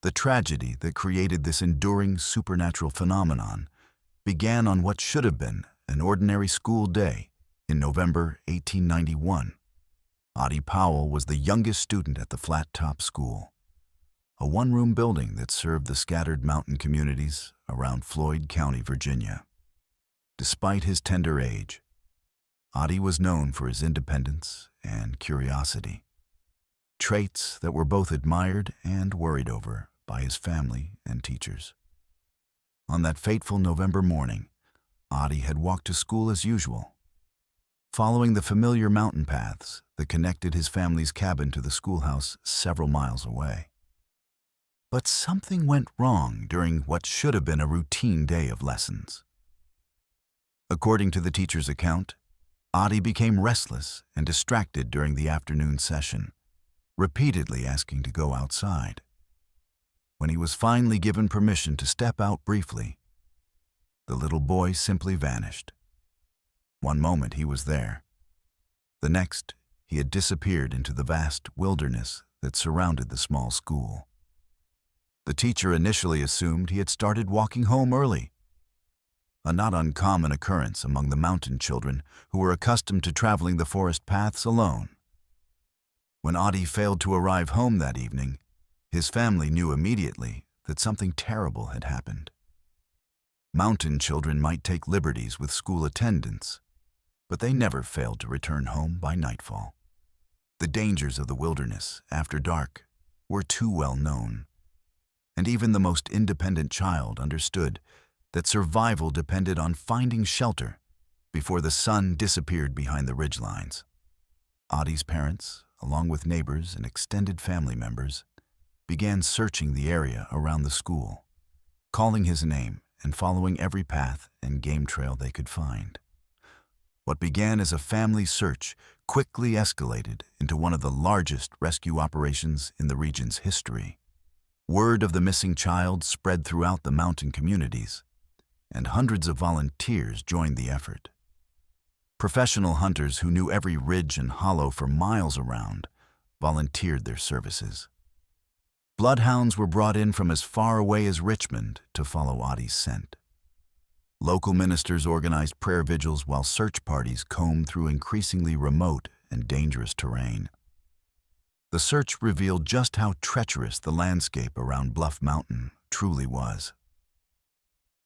The tragedy that created this enduring supernatural phenomenon began on what should have been an ordinary school day in November 1891. Audie Powell was the youngest student at the Flat Top School, a one-room building that served the scattered mountain communities around Floyd County, Virginia. Despite his tender age, Audie was known for his independence and curiosity, traits that were both admired and worried over by his family and teachers. On that fateful November morning, Audie had walked to school as usual, following the familiar mountain paths that connected his family's cabin to the schoolhouse several miles away. But something went wrong during what should have been a routine day of lessons. According to the teacher's account, Adi became restless and distracted during the afternoon session, repeatedly asking to go outside. When he was finally given permission to step out briefly, the little boy simply vanished. One moment he was there. The next, he had disappeared into the vast wilderness that surrounded the small school. The teacher initially assumed he had started walking home early, a not uncommon occurrence among the mountain children who were accustomed to traveling the forest paths alone. When Adi failed to arrive home that evening, his family knew immediately that something terrible had happened. Mountain children might take liberties with school attendance, but they never failed to return home by nightfall. The dangers of the wilderness after dark were too well known, and even the most independent child understood that survival depended on finding shelter before the sun disappeared behind the ridgelines. Adi's parents, along with neighbors and extended family members, began searching the area around the school, calling his name and following every path and game trail they could find. What began as a family search quickly escalated into one of the largest rescue operations in the region's history. Word of the missing child spread throughout the mountain communities, and hundreds of volunteers joined the effort. Professional hunters who knew every ridge and hollow for miles around volunteered their services. Bloodhounds were brought in from as far away as Richmond to follow Adi's scent. Local ministers organized prayer vigils while search parties combed through increasingly remote and dangerous terrain. The search revealed just how treacherous the landscape around Bluff Mountain truly was.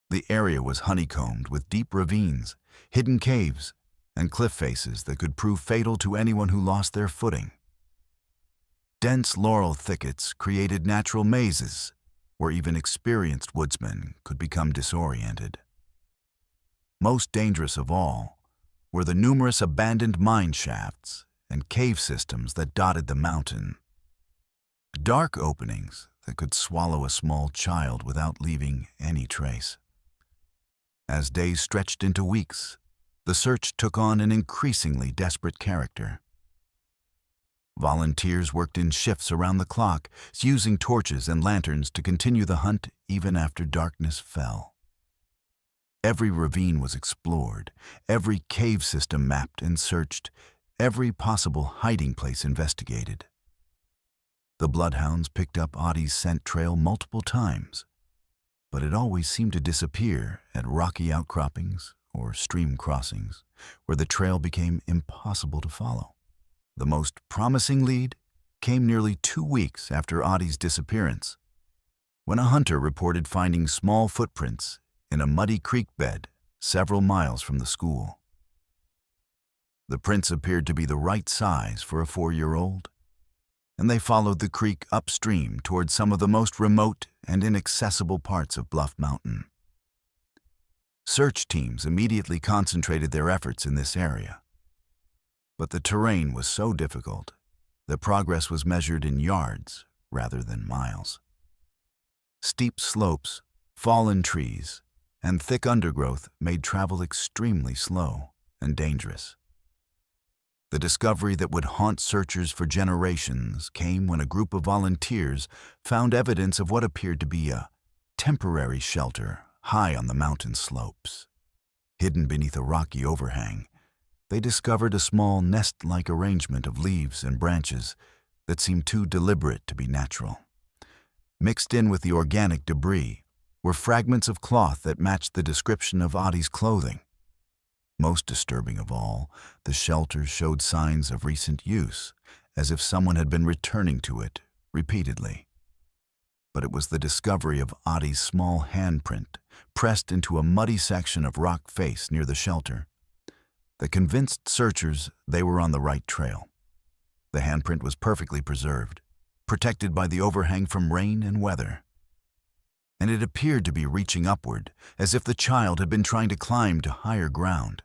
The area was honeycombed with deep ravines, hidden caves, and cliff faces that could prove fatal to anyone who lost their footing. Dense laurel thickets created natural mazes where even experienced woodsmen could become disoriented. Most dangerous of all were the numerous abandoned mine shafts and cave systems that dotted the mountain. Dark openings that could swallow a small child without leaving any trace. As days stretched into weeks, the search took on an increasingly desperate character. Volunteers worked in shifts around the clock, using torches and lanterns to continue the hunt even after darkness fell. Every ravine was explored, every cave system mapped and searched, every possible hiding place investigated. The bloodhounds picked up Adi's scent trail multiple times, but it always seemed to disappear at rocky outcroppings or stream crossings, where the trail became impossible to follow. The most promising lead came nearly 2 weeks after Adi's disappearance, when a hunter reported finding small footprints in a muddy creek bed several miles from the school. The prints appeared to be the right size for a 4-year-old, and they followed the creek upstream toward some of the most remote and inaccessible parts of Bluff Mountain. Search teams immediately concentrated their efforts in this area, but the terrain was so difficult that progress was measured in yards rather than miles. Steep slopes, fallen trees, and thick undergrowth made travel extremely slow and dangerous. The discovery that would haunt searchers for generations came when a group of volunteers found evidence of what appeared to be a temporary shelter high on the mountain slopes. Hidden beneath a rocky overhang, they discovered a small nest-like arrangement of leaves and branches that seemed too deliberate to be natural. Mixed in with the organic debris were fragments of cloth that matched the description of Adi's clothing. Most disturbing of all, the shelter showed signs of recent use, as if someone had been returning to it repeatedly. But it was the discovery of Adi's small handprint pressed into a muddy section of rock face near the shelter that convinced searchers they were on the right trail. The handprint was perfectly preserved, protected by the overhang from rain and weather. And it appeared to be reaching upward, as if the child had been trying to climb to higher ground.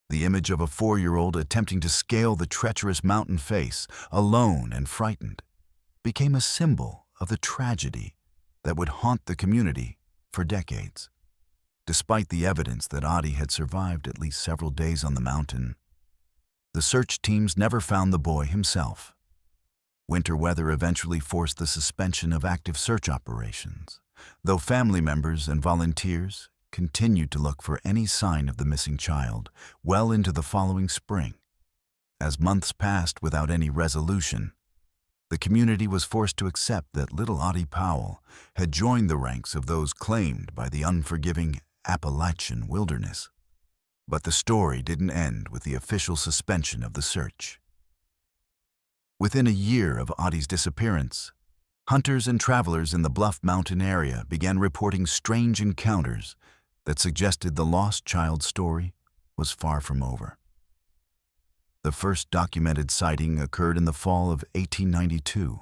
The image of a 4-year-old attempting to scale the treacherous mountain face, alone and frightened, became a symbol of the tragedy that would haunt the community for decades. Despite the evidence that Audie had survived at least several days on the mountain, the search teams never found the boy himself. Winter weather eventually forced the suspension of active search operations, though family members and volunteers continued to look for any sign of the missing child well into the following spring. As months passed without any resolution, the community was forced to accept that little Audie Powell had joined the ranks of those claimed by the unforgiving Appalachian wilderness. But the story didn't end with the official suspension of the search. Within a year of Audie's disappearance, hunters and travelers in the Bluff Mountain area began reporting strange encounters that suggested the lost child's story was far from over. The first documented sighting occurred in the fall of 1892,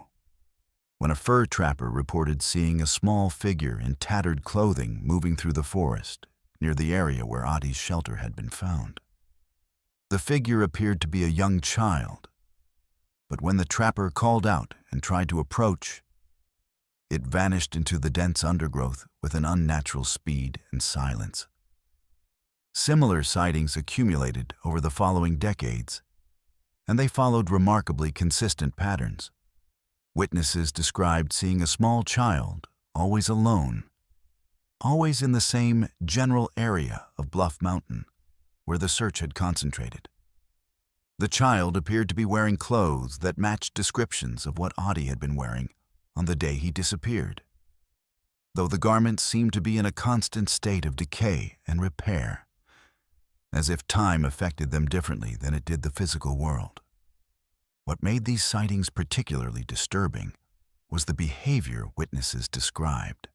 when a fur trapper reported seeing a small figure in tattered clothing moving through the forest near the area where Audie's shelter had been found. The figure appeared to be a young child, but when the trapper called out and tried to approach, it vanished into the dense undergrowth with an unnatural speed and silence. Similar sightings accumulated over the following decades, and they followed remarkably consistent patterns. Witnesses described seeing a small child, always alone, always in the same general area of Bluff Mountain, where the search had concentrated. The child appeared to be wearing clothes that matched descriptions of what Audie had been wearing on the day he disappeared, though the garments seemed to be in a constant state of decay and repair, as if time affected them differently than it did the physical world. What made these sightings particularly disturbing was the behavior witnesses described.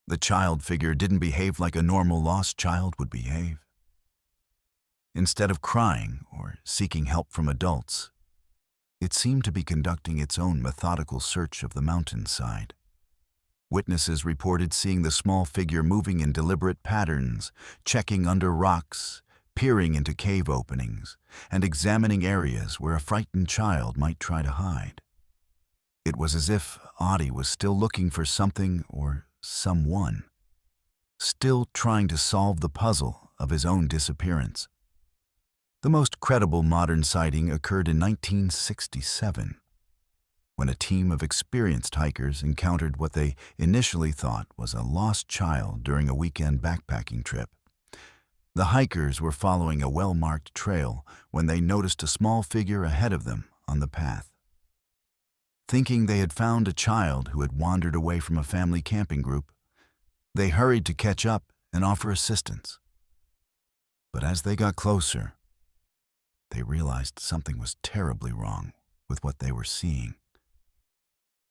The child figure didn't behave like a normal lost child would behave. Instead of crying or seeking help from adults, it seemed to be conducting its own methodical search of the mountainside. Witnesses reported seeing the small figure moving in deliberate patterns, checking under rocks, peering into cave openings, and examining areas where a frightened child might try to hide. It was as if Audie was still looking for something or someone, still trying to solve the puzzle of his own disappearance. The most credible modern sighting occurred in 1967, when a team of experienced hikers encountered what they initially thought was a lost child during a weekend backpacking trip. The hikers were following a well-marked trail when they noticed a small figure ahead of them on the path. Thinking they had found a child who had wandered away from a family camping group, they hurried to catch up and offer assistance. But as they got closer, they realized something was terribly wrong with what they were seeing.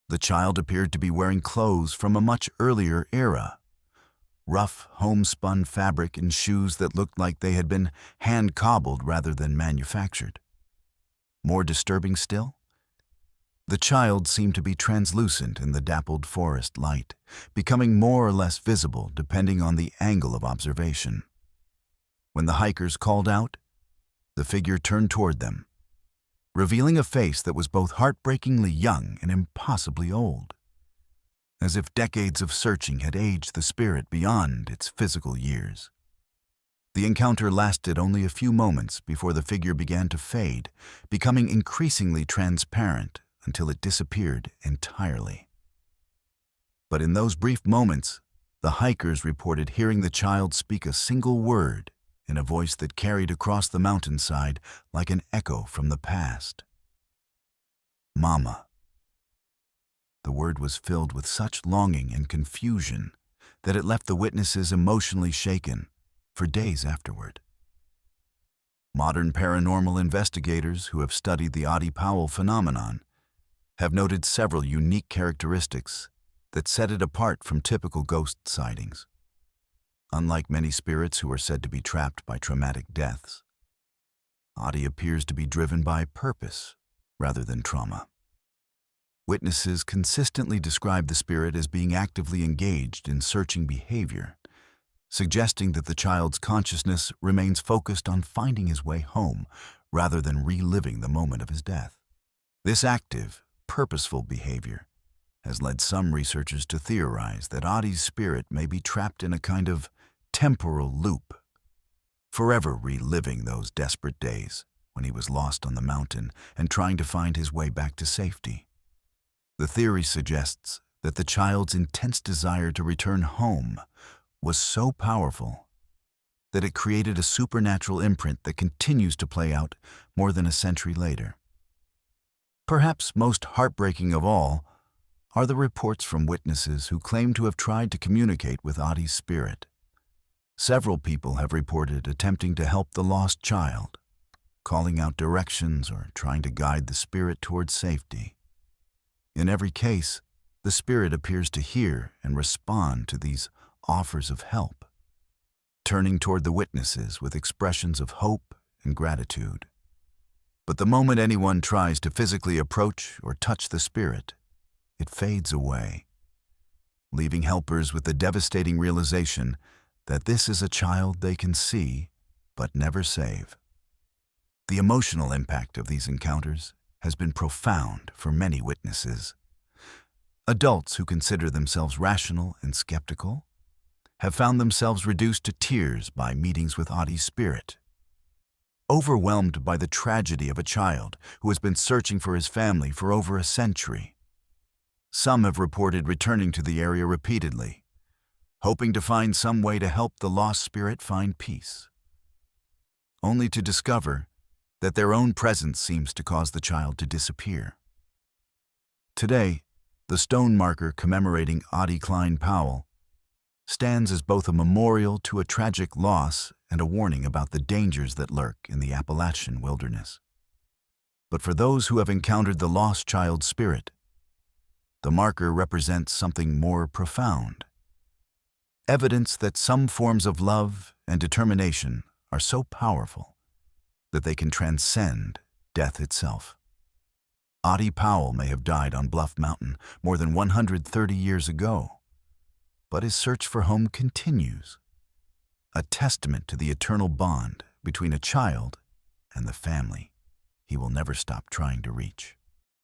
The child appeared to be wearing clothes from a much earlier era, rough homespun fabric and shoes that looked like they had been hand-cobbled rather than manufactured. More disturbing still, the child seemed to be translucent in the dappled forest light, becoming more or less visible depending on the angle of observation. When the hikers called out, the figure turned toward them, revealing a face that was both heartbreakingly young and impossibly old, as if decades of searching had aged the spirit beyond its physical years. The encounter lasted only a few moments before the figure began to fade, becoming increasingly transparent until it disappeared entirely. But in those brief moments, the hikers reported hearing the child speak a single word in a voice that carried across the mountainside like an echo from the past. Mama. The word was filled with such longing and confusion that it left the witnesses emotionally shaken for days afterward. Modern paranormal investigators who have studied the Audie Powell phenomenon have noted several unique characteristics that set it apart from typical ghost sightings. Unlike many spirits who are said to be trapped by traumatic deaths, Audie appears to be driven by purpose rather than trauma. Witnesses consistently describe the spirit as being actively engaged in searching behavior, suggesting that the child's consciousness remains focused on finding his way home rather than reliving the moment of his death. This active, purposeful behavior has led some researchers to theorize that Adi's spirit may be trapped in a kind of temporal loop, forever reliving those desperate days when he was lost on the mountain and trying to find his way back to safety. The theory suggests that the child's intense desire to return home was so powerful that it created a supernatural imprint that continues to play out more than a century later. Perhaps most heartbreaking of all are the reports from witnesses who claim to have tried to communicate with Adi's spirit. Several people have reported attempting to help the lost child, calling out directions or trying to guide the spirit towards safety. In every case, the spirit appears to hear and respond to these offers of help, turning toward the witnesses with expressions of hope and gratitude. But the moment anyone tries to physically approach or touch the spirit, it fades away, leaving helpers with the devastating realization that this is a child they can see but never save. The emotional impact of these encounters has been profound for many witnesses. Adults who consider themselves rational and skeptical have found themselves reduced to tears by meetings with Adi's spirit, overwhelmed by the tragedy of a child who has been searching for his family for over a century. Some have reported returning to the area repeatedly, hoping to find some way to help the lost spirit find peace, only to discover that their own presence seems to cause the child to disappear. Today, the stone marker commemorating Adi Klein Powell stands as both a memorial to a tragic loss and a warning about the dangers that lurk in the Appalachian wilderness. But for those who have encountered the lost child's spirit, the marker represents something more profound. Evidence that some forms of love and determination are so powerful that they can transcend death itself. Adi Powell may have died on Bluff Mountain more than 130 years ago, but his search for home continues, a testament to the eternal bond between a child and the family he will never stop trying to reach.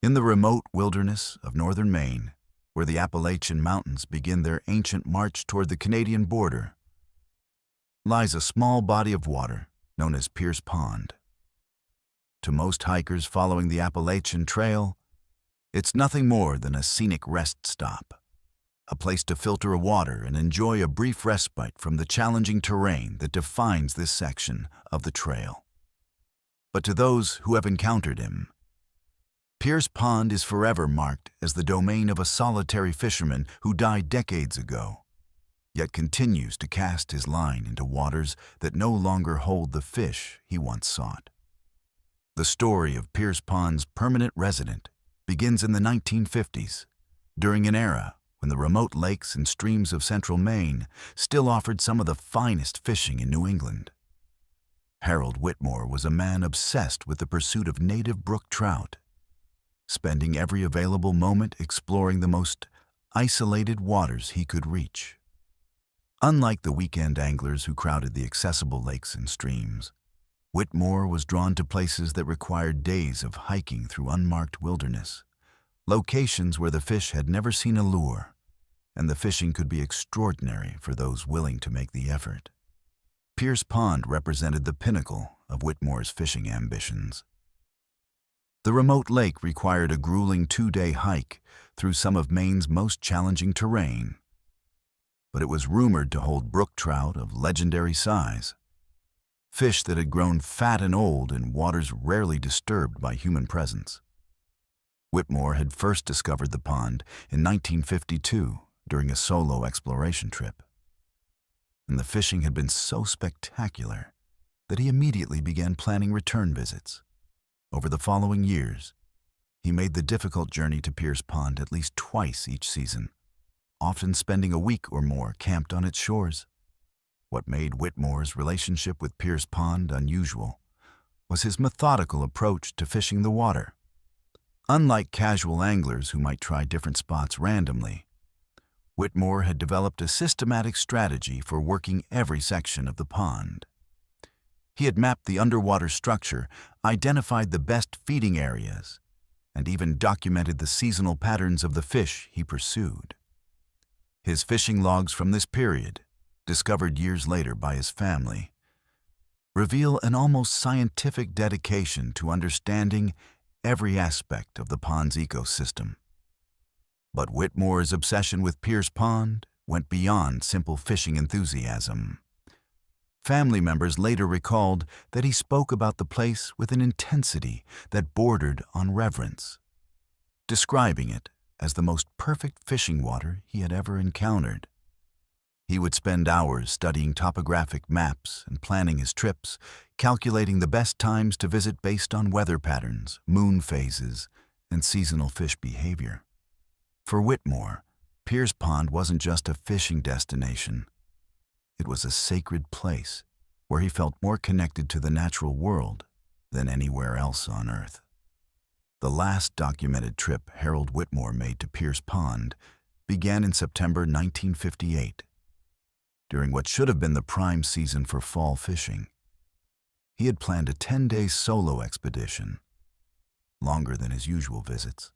In the remote wilderness of northern Maine, where the Appalachian Mountains begin their ancient march toward the Canadian border, lies a small body of water known as Pierce Pond. To most hikers following the Appalachian Trail, it's nothing more than a scenic rest stop, a place to filter water and enjoy a brief respite from the challenging terrain that defines this section of the trail. But to those who have encountered him, Pierce Pond is forever marked as the domain of a solitary fisherman who died decades ago, yet continues to cast his line into waters that no longer hold the fish he once sought. The story of Pierce Pond's permanent resident begins in the 1950s, during an era when the remote lakes and streams of central Maine still offered some of the finest fishing in New England. Harold Whitmore was a man obsessed with the pursuit of native brook trout, spending every available moment exploring the most isolated waters he could reach. Unlike the weekend anglers who crowded the accessible lakes and streams, Whitmore was drawn to places that required days of hiking through unmarked wilderness, locations where the fish had never seen a lure, and the fishing could be extraordinary for those willing to make the effort. Pierce Pond represented the pinnacle of Whitmore's fishing ambitions. The remote lake required a grueling 2-day hike through some of Maine's most challenging terrain, but it was rumored to hold brook trout of legendary size, fish that had grown fat and old in waters rarely disturbed by human presence. Whitmore had first discovered the pond in 1952 during a solo exploration trip, and the fishing had been so spectacular that he immediately began planning return visits. Over the following years, he made the difficult journey to Pierce Pond at least twice each season, often spending a week or more camped on its shores. What made Whitmore's relationship with Pierce Pond unusual was his methodical approach to fishing the water. Unlike casual anglers who might try different spots randomly, Whitmore had developed a systematic strategy for working every section of the pond. He had mapped the underwater structure, identified the best feeding areas, and even documented the seasonal patterns of the fish he pursued. His fishing logs from this period, discovered years later by his family, reveal an almost scientific dedication to understanding every aspect of the pond's ecosystem. But Whitmore's obsession with Pierce Pond went beyond simple fishing enthusiasm. Family members later recalled that he spoke about the place with an intensity that bordered on reverence, describing it as the most perfect fishing water he had ever encountered. He would spend hours studying topographic maps and planning his trips, calculating the best times to visit based on weather patterns, moon phases, and seasonal fish behavior. For Whitmore, Pierce Pond wasn't just a fishing destination. It was a sacred place where he felt more connected to the natural world than anywhere else on Earth. The last documented trip Harold Whitmore made to Pierce Pond began in September 1958, during what should have been the prime season for fall fishing. He had planned a 10-day solo expedition, longer than his usual visits,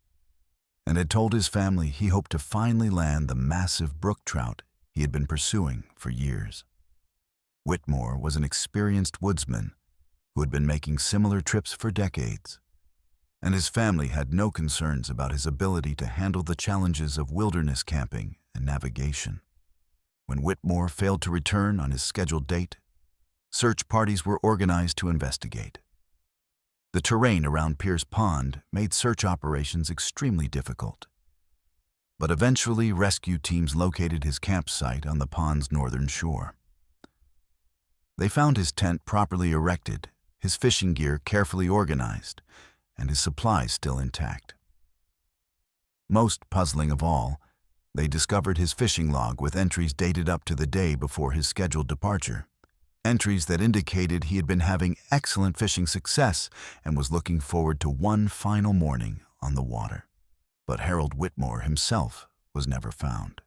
and had told his family he hoped to finally land the massive brook trout he had been pursuing for years. Whitmore was an experienced woodsman who had been making similar trips for decades, and his family had no concerns about his ability to handle the challenges of wilderness camping and navigation. When Whitmore failed to return on his scheduled date, search parties were organized to investigate. The terrain around Pierce Pond made search operations extremely difficult, but eventually rescue teams located his campsite on the pond's northern shore. They found his tent properly erected, his fishing gear carefully organized, and his supplies still intact. Most puzzling of all, they discovered his fishing log with entries dated up to the day before his scheduled departure. Entries that indicated he had been having excellent fishing success and was looking forward to one final morning on the water. But Harold Whitmore himself was never found.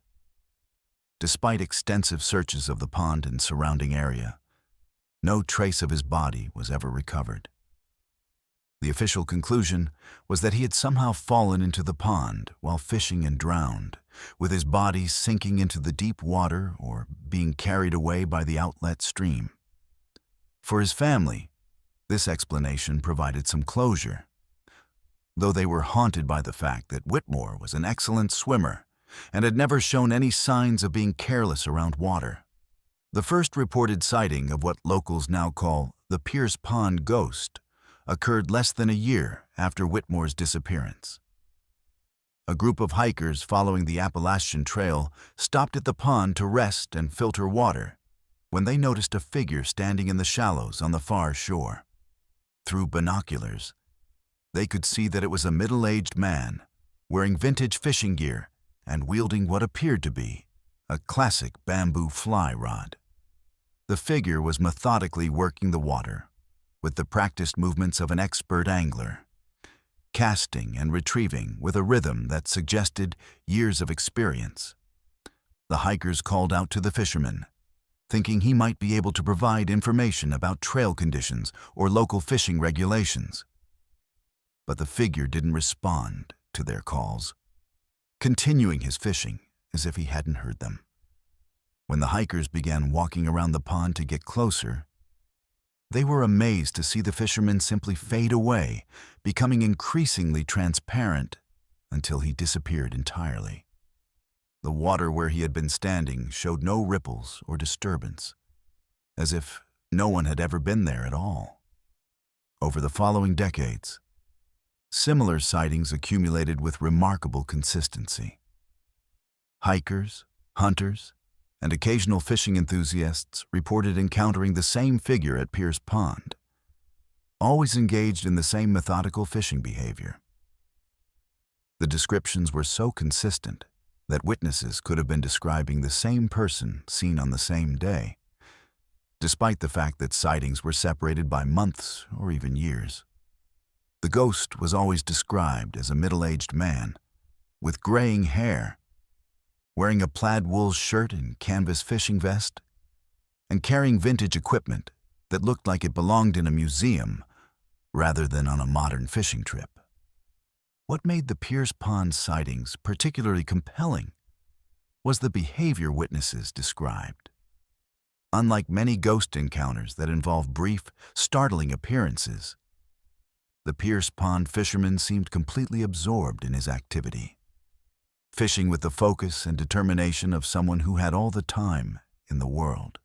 Despite extensive searches of the pond and surrounding area, no trace of his body was ever recovered. The official conclusion was that he had somehow fallen into the pond while fishing and drowned, with his body sinking into the deep water or being carried away by the outlet stream. For his family, this explanation provided some closure, though they were haunted by the fact that Whitmore was an excellent swimmer and had never shown any signs of being careless around water. The first reported sighting of what locals now call the Pierce Pond ghost occurred less than a year after Whitmore's disappearance. A group of hikers following the Appalachian Trail stopped at the pond to rest and filter water when they noticed a figure standing in the shallows on the far shore. Through binoculars, they could see that it was a middle-aged man wearing vintage fishing gear and wielding what appeared to be a classic bamboo fly rod. The figure was methodically working the water with the practiced movements of an expert angler, casting and retrieving with a rhythm that suggested years of experience. The hikers called out to the fisherman, thinking he might be able to provide information about trail conditions or local fishing regulations. But the figure didn't respond to their calls, continuing his fishing as if he hadn't heard them. When the hikers began walking around the pond to get closer, they were amazed to see the fisherman simply fade away, becoming increasingly transparent until he disappeared entirely. The water where he had been standing showed no ripples or disturbance, as if no one had ever been there at all. Over the following decades, similar sightings accumulated with remarkable consistency. Hikers, hunters, and occasional fishing enthusiasts reported encountering the same figure at Pierce Pond, always engaged in the same methodical fishing behavior. The descriptions were so consistent that witnesses could have been describing the same person seen on the same day, despite the fact that sightings were separated by months or even years. The ghost was always described as a middle-aged man with graying hair, wearing a plaid wool shirt and canvas fishing vest, and carrying vintage equipment that looked like it belonged in a museum rather than on a modern fishing trip. What made the Pierce Pond sightings particularly compelling was the behavior witnesses described. Unlike many ghost encounters that involve brief, startling appearances, the Pierce Pond fisherman seemed completely absorbed in his activity, fishing with the focus and determination of someone who had all the time in the world.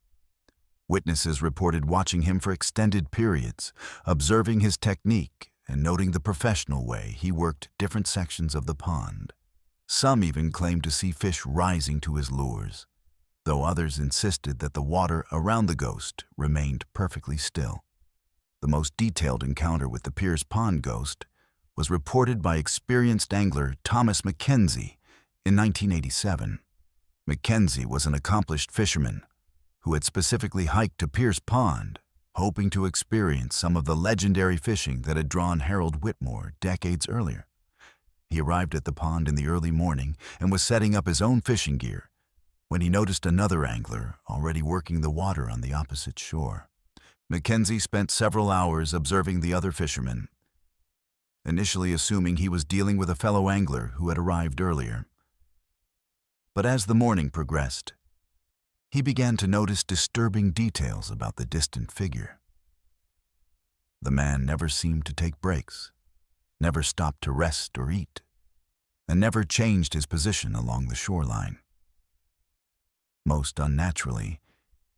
Witnesses reported watching him for extended periods, observing his technique and noting the professional way he worked different sections of the pond. Some even claimed to see fish rising to his lures, though others insisted that the water around the ghost remained perfectly still. The most detailed encounter with the Pierce Pond ghost was reported by experienced angler Thomas Mackenzie in 1987. Mackenzie was an accomplished fisherman who had specifically hiked to Pierce Pond, hoping to experience some of the legendary fishing that had drawn Harold Whitmore decades earlier. He arrived at the pond in the early morning and was setting up his own fishing gear when he noticed another angler already working the water on the opposite shore. Mackenzie spent several hours observing the other fishermen, initially assuming he was dealing with a fellow angler who had arrived earlier. But as the morning progressed, he began to notice disturbing details about the distant figure. The man never seemed to take breaks, never stopped to rest or eat, and never changed his position along the shoreline. Most unnaturally,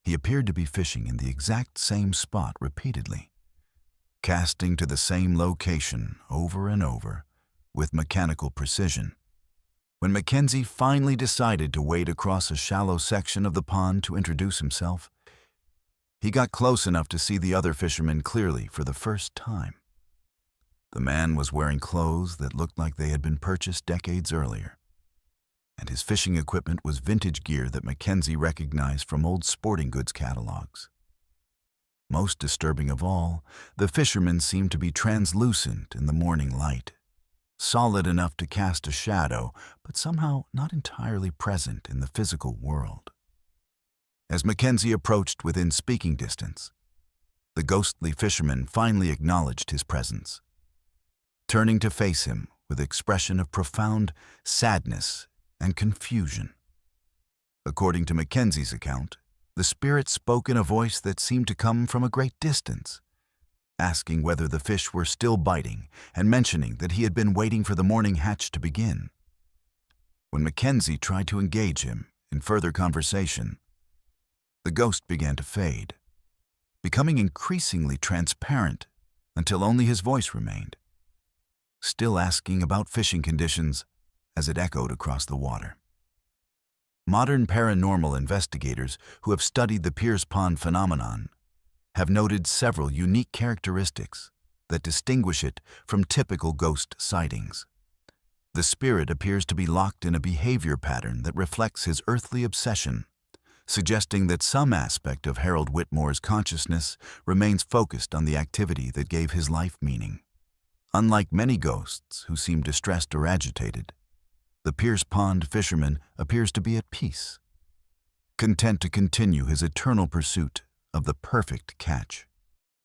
he appeared to be fishing in the exact same spot repeatedly, casting to the same location over and over with mechanical precision. When Mackenzie finally decided to wade across a shallow section of the pond to introduce himself, he got close enough to see the other fishermen clearly for the first time. The man was wearing clothes that looked like they had been purchased decades earlier, and his fishing equipment was vintage gear that Mackenzie recognized from old sporting goods catalogs. Most disturbing of all, the fisherman seemed to be translucent in the morning light, solid enough to cast a shadow, but somehow not entirely present in the physical world. As Mackenzie approached within speaking distance, the ghostly fisherman finally acknowledged his presence, turning to face him with an expression of profound sadness and confusion. According to Mackenzie's account, the spirit spoke in a voice that seemed to come from a great distance, asking whether the fish were still biting and mentioning that he had been waiting for the morning hatch to begin. When Mackenzie tried to engage him in further conversation, the ghost began to fade, becoming increasingly transparent until only his voice remained, still asking about fishing conditions as it echoed across the water. Modern paranormal investigators who have studied the Pierce Pond phenomenon have noted several unique characteristics that distinguish it from typical ghost sightings. The spirit appears to be locked in a behavior pattern that reflects his earthly obsession, suggesting that some aspect of Harold Whitmore's consciousness remains focused on the activity that gave his life meaning. Unlike many ghosts who seem distressed or agitated, the Pierce Pond fisherman appears to be at peace, content to continue his eternal pursuit of the perfect catch.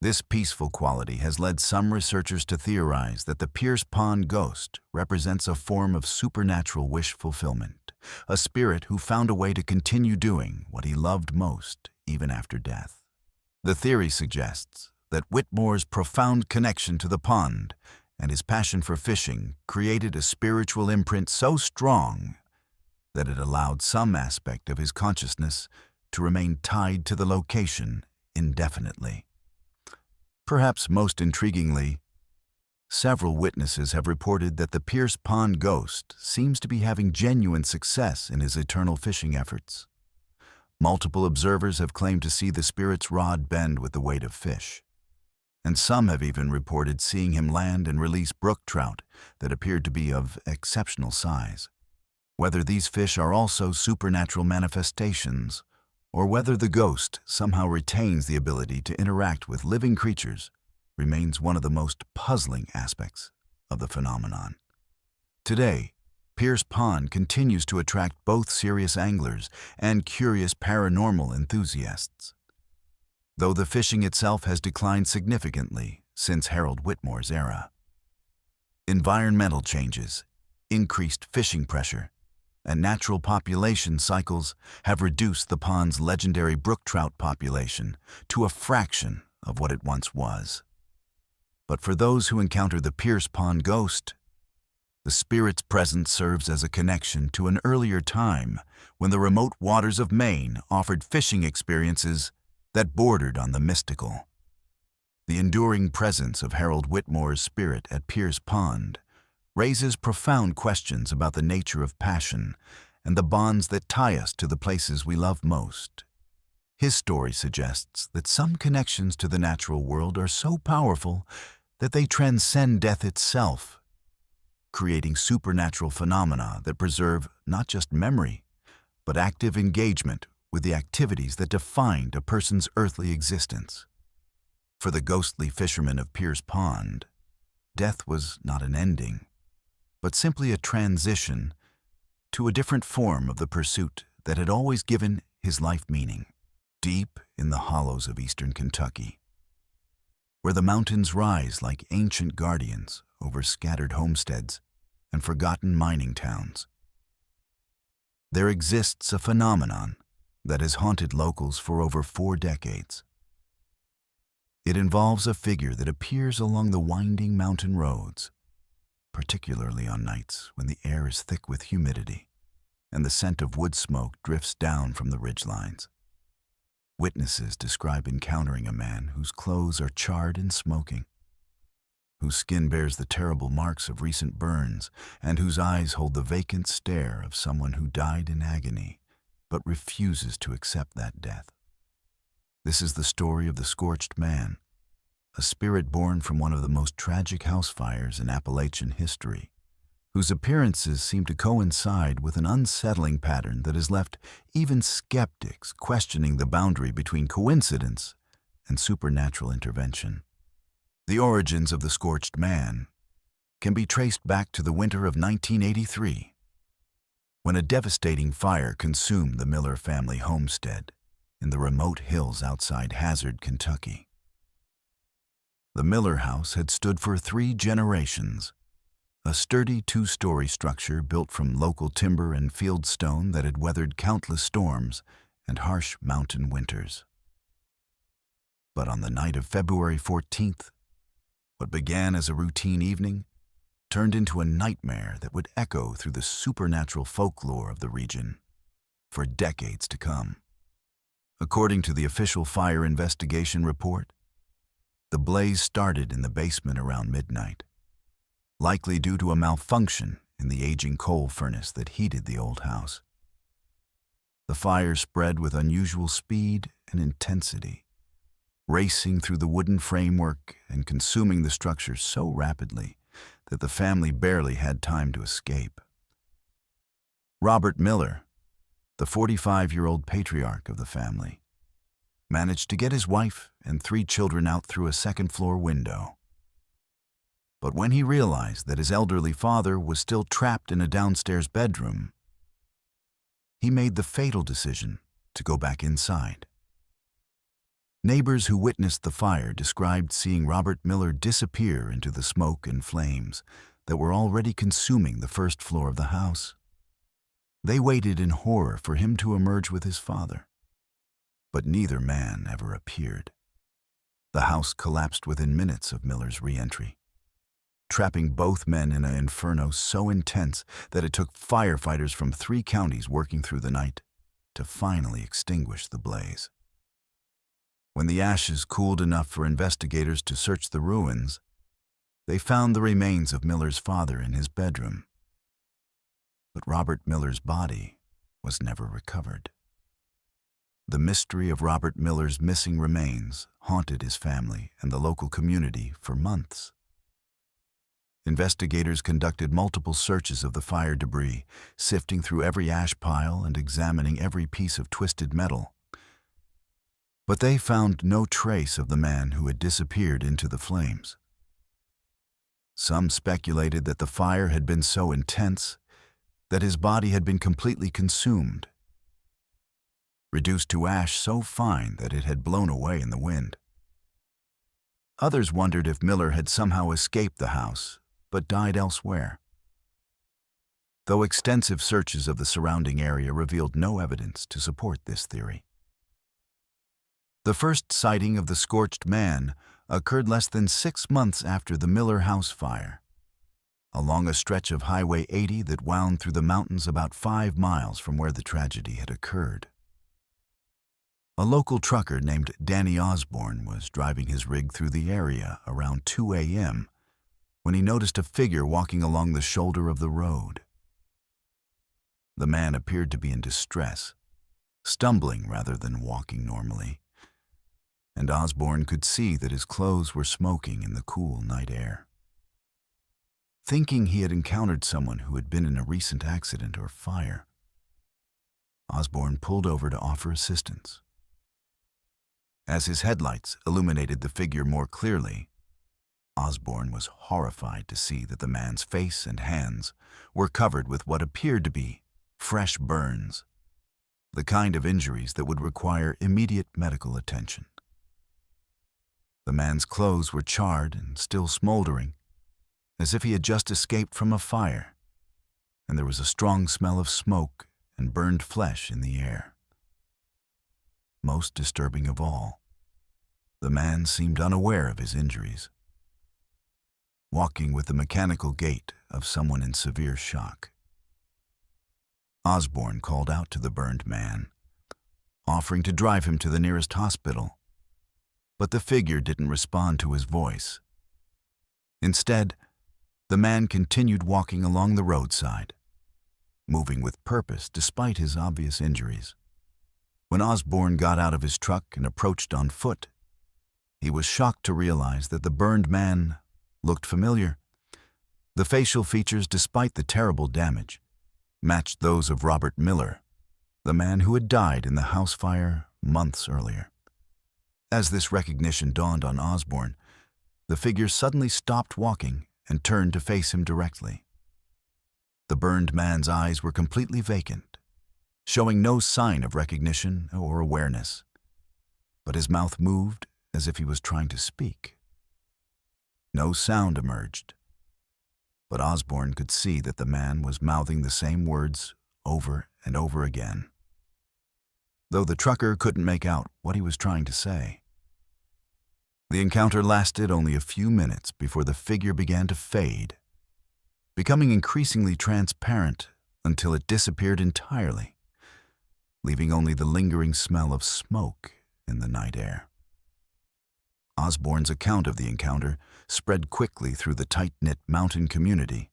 This peaceful quality has led some researchers to theorize that the Pierce Pond ghost represents a form of supernatural wish fulfillment, a spirit who found a way to continue doing what he loved most even after death. The theory suggests that Whitmore's profound connection to the pond and his passion for fishing created a spiritual imprint so strong that it allowed some aspect of his consciousness to remain tied to the location indefinitely. Perhaps most intriguingly, several witnesses have reported that the Pierce Pond ghost seems to be having genuine success in his eternal fishing efforts. Multiple observers have claimed to see the spirit's rod bend with the weight of fish, and some have even reported seeing him land and release brook trout that appeared to be of exceptional size. Whether these fish are also supernatural manifestations, or whether the ghost somehow retains the ability to interact with living creatures, remains one of the most puzzling aspects of the phenomenon. Today, Pierce Pond continues to attract both serious anglers and curious paranormal enthusiasts, though the fishing itself has declined significantly since Harold Whitmore's era. Environmental changes, increased fishing pressure, and natural population cycles have reduced the pond's legendary brook trout population to a fraction of what it once was. But for those who encounter the Pierce Pond ghost, the spirit's presence serves as a connection to an earlier time when the remote waters of Maine offered fishing experiences that bordered on the mystical. The enduring presence of Harold Whitmore's spirit at Pierce Pond raises profound questions about the nature of passion and the bonds that tie us to the places we love most. His story suggests that some connections to the natural world are so powerful that they transcend death itself, creating supernatural phenomena that preserve not just memory, but active engagement with the activities that defined a person's earthly existence. For the ghostly fisherman of Pierce Pond, death was not an ending, but simply a transition to a different form of the pursuit that had always given his life meaning. Deep in the hollows of eastern Kentucky, where the mountains rise like ancient guardians over scattered homesteads and forgotten mining towns, there exists a phenomenon that has haunted locals for over 4 decades. It involves a figure that appears along the winding mountain roads, particularly on nights when the air is thick with humidity and the scent of wood smoke drifts down from the ridgelines. Witnesses describe encountering a man whose clothes are charred and smoking, whose skin bears the terrible marks of recent burns, and whose eyes hold the vacant stare of someone who died in agony but refuses to accept that death. This is the story of the Scorched Man, a spirit born from one of the most tragic house fires in Appalachian history, whose appearances seem to coincide with an unsettling pattern that has left even skeptics questioning the boundary between coincidence and supernatural intervention. The origins of the Scorched Man can be traced back to the winter of 1983, when a devastating fire consumed the Miller family homestead in the remote hills outside Hazard, Kentucky. The Miller house had stood for 3 generations, a sturdy 2-story structure built from local timber and field stone that had weathered countless storms and harsh mountain winters. But on the night of February 14th, what began as a routine evening turned into a nightmare that would echo through the supernatural folklore of the region for decades to come. According to the official fire investigation report, the blaze started in the basement around midnight, likely due to a malfunction in the aging coal furnace that heated the old house. The fire spread with unusual speed and intensity, racing through the wooden framework and consuming the structure so rapidly that the family barely had time to escape. Robert Miller, the 45-year-old patriarch of the family, managed to get his wife and 3 children out through a second-floor window. But when he realized that his elderly father was still trapped in a downstairs bedroom, he made the fatal decision to go back inside. Neighbors who witnessed the fire described seeing Robert Miller disappear into the smoke and flames that were already consuming the first floor of the house. They waited in horror for him to emerge with his father, but neither man ever appeared. The house collapsed within minutes of Miller's re-entry, trapping both men in an inferno so intense that it took firefighters from 3 counties working through the night to finally extinguish the blaze. When the ashes cooled enough for investigators to search the ruins, they found the remains of Miller's father in his bedroom. But Robert Miller's body was never recovered. The mystery of Robert Miller's missing remains haunted his family and the local community for months. Investigators conducted multiple searches of the fire debris, sifting through every ash pile and examining every piece of twisted metal. But they found no trace of the man who had disappeared into the flames. Some speculated that the fire had been so intense that his body had been completely consumed, reduced to ash so fine that it had blown away in the wind. Others wondered if Miller had somehow escaped the house, but died elsewhere. Though extensive searches of the surrounding area revealed no evidence to support this theory. The first sighting of the scorched man occurred less than 6 months after the Miller House fire, along a stretch of Highway 80 that wound through the mountains about 5 miles from where the tragedy had occurred. A local trucker named Danny Osborne was driving his rig through the area around 2 a.m. when he noticed a figure walking along the shoulder of the road. The man appeared to be in distress, stumbling rather than walking normally, and Osborne could see that his clothes were smoking in the cool night air. Thinking he had encountered someone who had been in a recent accident or fire, Osborne pulled over to offer assistance. As his headlights illuminated the figure more clearly, Osborne was horrified to see that the man's face and hands were covered with what appeared to be fresh burns, the kind of injuries that would require immediate medical attention. The man's clothes were charred and still smoldering, as if he had just escaped from a fire, and there was a strong smell of smoke and burned flesh in the air. Most disturbing of all, the man seemed unaware of his injuries, walking with the mechanical gait of someone in severe shock. Osborne called out to the burned man, offering to drive him to the nearest hospital, but the figure didn't respond to his voice. Instead, the man continued walking along the roadside, moving with purpose despite his obvious injuries. When Osborne got out of his truck and approached on foot, he was shocked to realize that the burned man looked familiar. The facial features, despite the terrible damage, matched those of Robert Miller, the man who had died in the house fire months earlier. As this recognition dawned on Osborne, the figure suddenly stopped walking and turned to face him directly. The burned man's eyes were completely vacant, showing no sign of recognition or awareness, but his mouth moved as if he was trying to speak. No sound emerged, but Osborne could see that the man was mouthing the same words over and over again, though the trucker couldn't make out what he was trying to say. The encounter lasted only a few minutes before the figure began to fade, becoming increasingly transparent until it disappeared entirely, leaving only the lingering smell of smoke in the night air. Osborne's account of the encounter spread quickly through the tight-knit mountain community,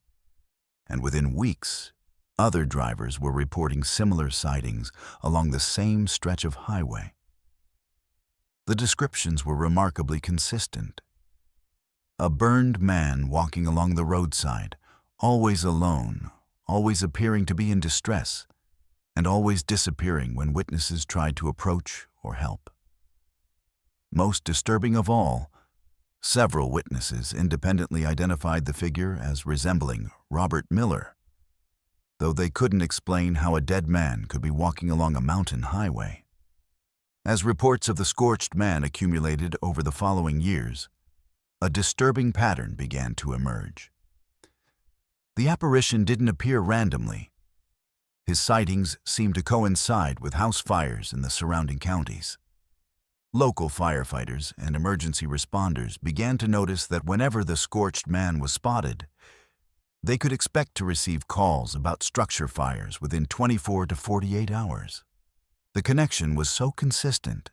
and within weeks, other drivers were reporting similar sightings along the same stretch of highway. The descriptions were remarkably consistent. A burned man walking along the roadside, always alone, always appearing to be in distress, and always disappearing when witnesses tried to approach or help. Most disturbing of all, several witnesses independently identified the figure as resembling Robert Miller, though they couldn't explain how a dead man could be walking along a mountain highway. As reports of the scorched man accumulated over the following years, a disturbing pattern began to emerge. The apparition didn't appear randomly. His sightings seemed to coincide with house fires in the surrounding counties. Local firefighters and emergency responders began to notice that whenever the scorched man was spotted, they could expect to receive calls about structure fires within 24 to 48 hours. The connection was so consistent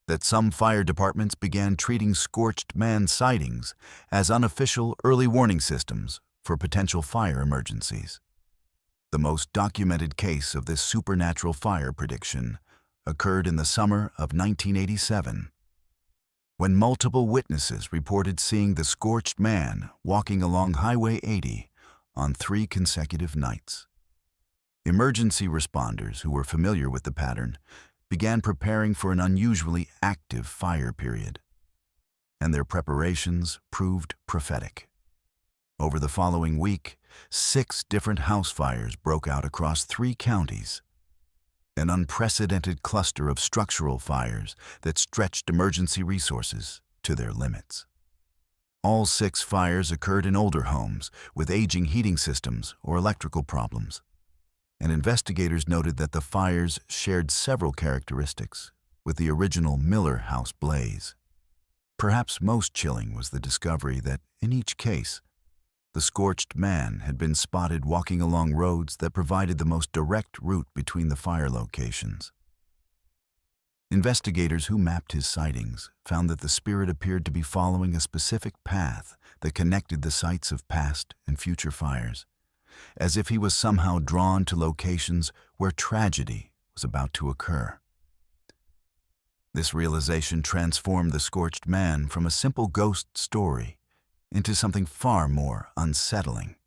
that some fire departments began treating scorched man sightings as unofficial early warning systems for potential fire emergencies. The most documented case of this supernatural fire prediction occurred in the summer of 1987, when multiple witnesses reported seeing the scorched man walking along Highway 80 on 3 consecutive nights. Emergency responders who were familiar with the pattern began preparing for an unusually active fire period, and their preparations proved prophetic. Over the following week, 6 different house fires broke out across 3 counties, an unprecedented cluster of structural fires that stretched emergency resources to their limits. All 6 fires occurred in older homes with aging heating systems or electrical problems, and investigators noted that the fires shared several characteristics with the original Miller house blaze. Perhaps most chilling was the discovery that, in each case, the scorched man had been spotted walking along roads that provided the most direct route between the fire locations. Investigators who mapped his sightings found that the spirit appeared to be following a specific path that connected the sites of past and future fires, as if he was somehow drawn to locations where tragedy was about to occur. This realization transformed the scorched man from a simple ghost story into something far more unsettling.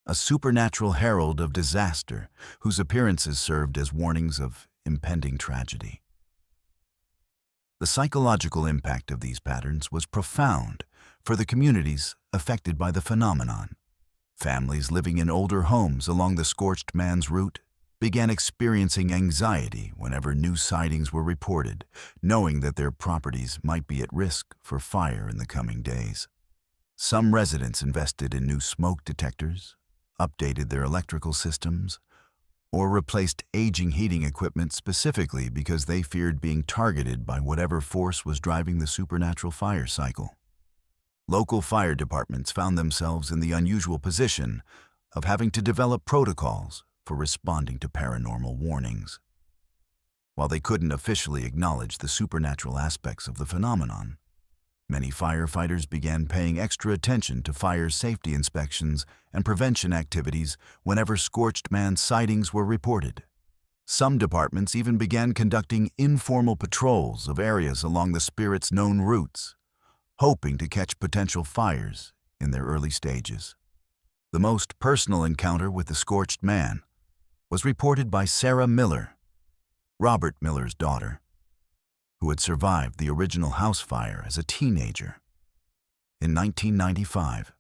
A supernatural herald of disaster whose appearances served as warnings of impending tragedy. The psychological impact of these patterns was profound for the communities affected by the phenomenon. Families living in older homes along the scorched man's route began experiencing anxiety whenever new sightings were reported, knowing that their properties might be at risk for fire in the coming days. Some residents invested in new smoke detectors, updated their electrical systems, or replaced aging heating equipment specifically because they feared being targeted by whatever force was driving the supernatural fire cycle. Local fire departments found themselves in the unusual position of having to develop protocols for responding to paranormal warnings. While they couldn't officially acknowledge the supernatural aspects of the phenomenon, many firefighters began paying extra attention to fire safety inspections and prevention activities whenever scorched man sightings were reported. Some departments even began conducting informal patrols of areas along the spirit's known routes, hoping to catch potential fires in their early stages. The most personal encounter with the scorched man was reported by Sarah Miller, Robert Miller's daughter, who had survived the original house fire as a teenager. In 1995,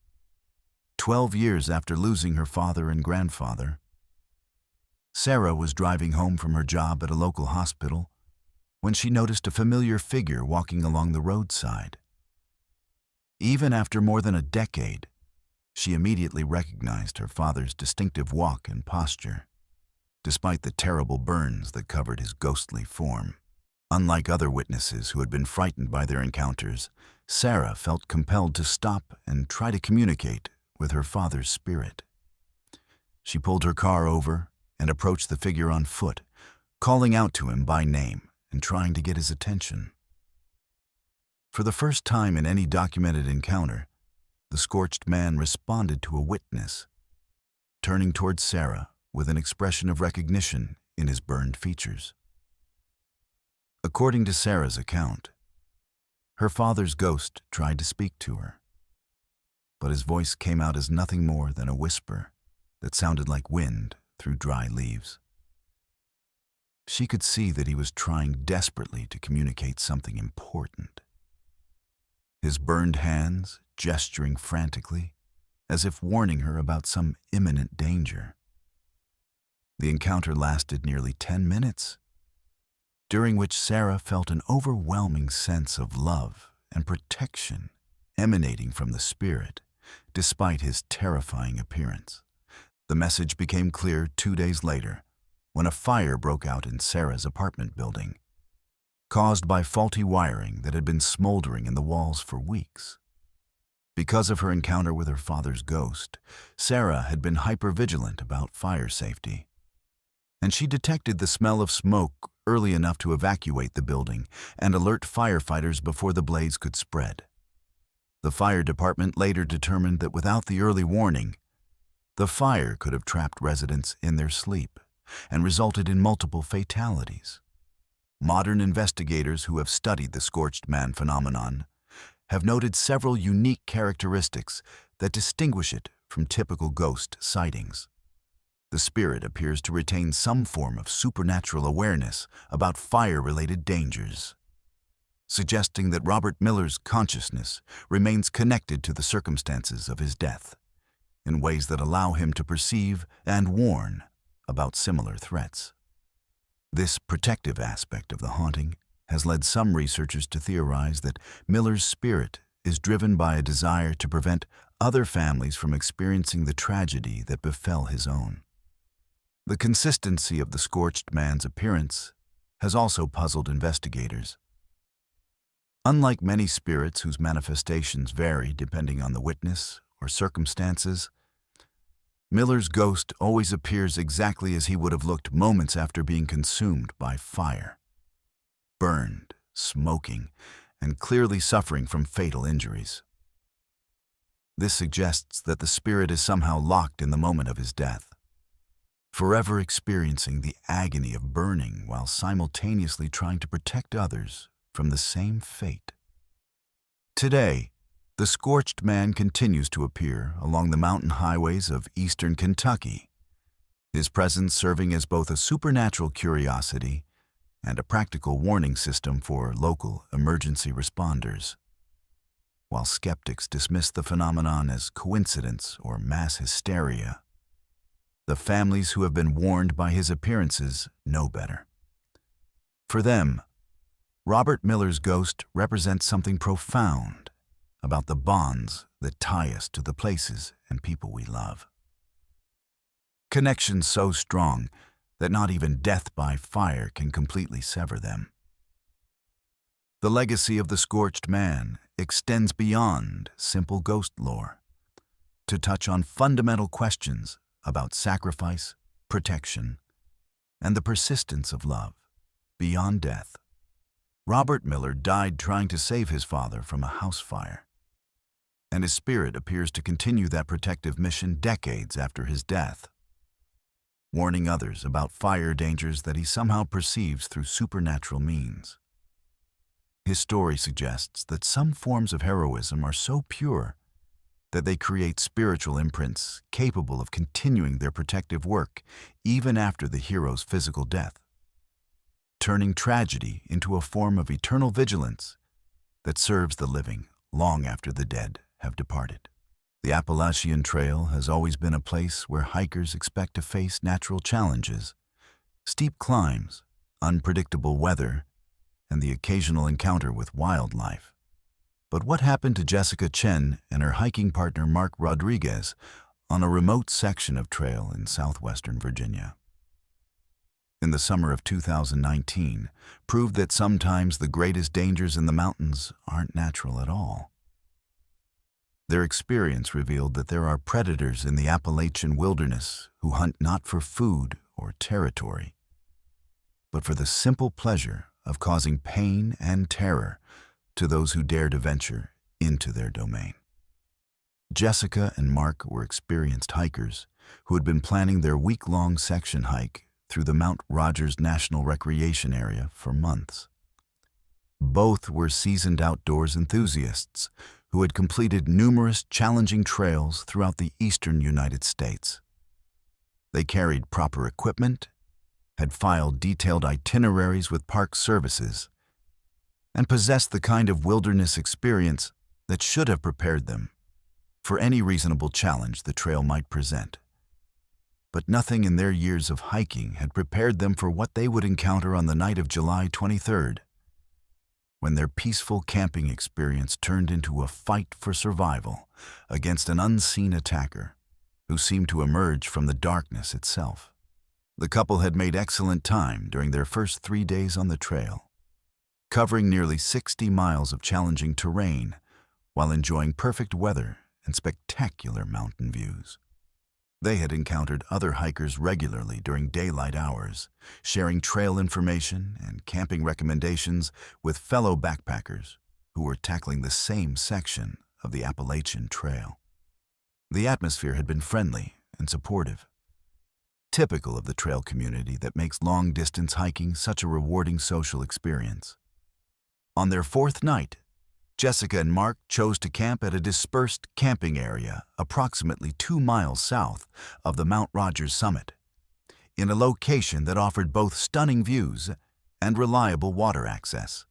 12 years after losing her father and grandfather, Sarah was driving home from her job at a local hospital when she noticed a familiar figure walking along the roadside. Even after more than a decade, she immediately recognized her father's distinctive walk and posture, despite the terrible burns that covered his ghostly form. Unlike other witnesses who had been frightened by their encounters, Sarah felt compelled to stop and try to communicate with her father's spirit. She pulled her car over and approached the figure on foot, calling out to him by name and trying to get his attention. For the first time in any documented encounter, the scorched man responded to a witness, turning towards Sarah with an expression of recognition in his burned features. According to Sarah's account, her father's ghost tried to speak to her, but his voice came out as nothing more than a whisper that sounded like wind through dry leaves. She could see that he was trying desperately to communicate something important. His burned hands gesturing frantically, as if warning her about some imminent danger. The encounter lasted nearly 10 minutes, during which Sarah felt an overwhelming sense of love and protection emanating from the spirit, despite his terrifying appearance. The message became clear 2 days later, when a fire broke out in Sarah's apartment building, caused by faulty wiring that had been smoldering in the walls for weeks. Because of her encounter with her father's ghost, Sarah had been hypervigilant about fire safety, and she detected the smell of smoke early enough to evacuate the building and alert firefighters before the blaze could spread. The fire department later determined that without the early warning, the fire could have trapped residents in their sleep and resulted in multiple fatalities. Modern investigators who have studied the scorched man phenomenon have noted several unique characteristics that distinguish it from typical ghost sightings. The spirit appears to retain some form of supernatural awareness about fire-related dangers, suggesting that Robert Miller's consciousness remains connected to the circumstances of his death in ways that allow him to perceive and warn about similar threats. This protective aspect of the haunting has led some researchers to theorize that Miller's spirit is driven by a desire to prevent other families from experiencing the tragedy that befell his own. The consistency of the scorched man's appearance has also puzzled investigators. Unlike many spirits whose manifestations vary depending on the witness or circumstances, Miller's ghost always appears exactly as he would have looked moments after being consumed by fire. Burned, smoking, and clearly suffering from fatal injuries. This suggests that the spirit is somehow locked in the moment of his death, forever experiencing the agony of burning while simultaneously trying to protect others from the same fate. Today, the scorched man continues to appear along the mountain highways of eastern Kentucky, his presence serving as both a supernatural curiosity and a practical warning system for local emergency responders. While skeptics dismiss the phenomenon as coincidence or mass hysteria, the families who have been warned by his appearances know better. For them, Robert Miller's ghost represents something profound about the bonds that tie us to the places and people we love. Connections so strong that not even death by fire can completely sever them. The legacy of the scorched man extends beyond simple ghost lore to touch on fundamental questions about sacrifice, protection, and the persistence of love beyond death. Robert Miller died trying to save his father from a house fire, and his spirit appears to continue that protective mission decades after his death, warning others about fire dangers that he somehow perceives through supernatural means. His story suggests that some forms of heroism are so pure that they create spiritual imprints capable of continuing their protective work even after the hero's physical death, turning tragedy into a form of eternal vigilance that serves the living long after the dead have departed. The Appalachian Trail has always been a place where hikers expect to face natural challenges, steep climbs, unpredictable weather, and the occasional encounter with wildlife. But what happened to Jessica Chen and her hiking partner Mark Rodriguez on a remote section of trail in southwestern Virginia? In the summer of 2019, proved that sometimes the greatest dangers in the mountains aren't natural at all. Their experience revealed that there are predators in the Appalachian wilderness who hunt not for food or territory, but for the simple pleasure of causing pain and terror to those who dare to venture into their domain. Jessica and Mark were experienced hikers who had been planning their week-long section hike through the Mount Rogers National Recreation Area for months. Both were seasoned outdoors enthusiasts who had completed numerous challenging trails throughout the eastern United States. They carried proper equipment, had filed detailed itineraries with park services, and possessed the kind of wilderness experience that should have prepared them for any reasonable challenge the trail might present. But nothing in their years of hiking had prepared them for what they would encounter on the night of July 23rd, when their peaceful camping experience turned into a fight for survival against an unseen attacker who seemed to emerge from the darkness itself. The couple had made excellent time during their first 3 days on the trail, covering nearly 60 miles of challenging terrain while enjoying perfect weather and spectacular mountain views. They had encountered other hikers regularly during daylight hours, sharing trail information and camping recommendations with fellow backpackers who were tackling the same section of the Appalachian Trail. The atmosphere had been friendly and supportive, typical of the trail community that makes long-distance hiking such a rewarding social experience. On their 4th night, Jessica and Mark chose to camp at a dispersed camping area approximately 2 miles south of the Mount Rogers summit, in a location that offered both stunning views and reliable water access.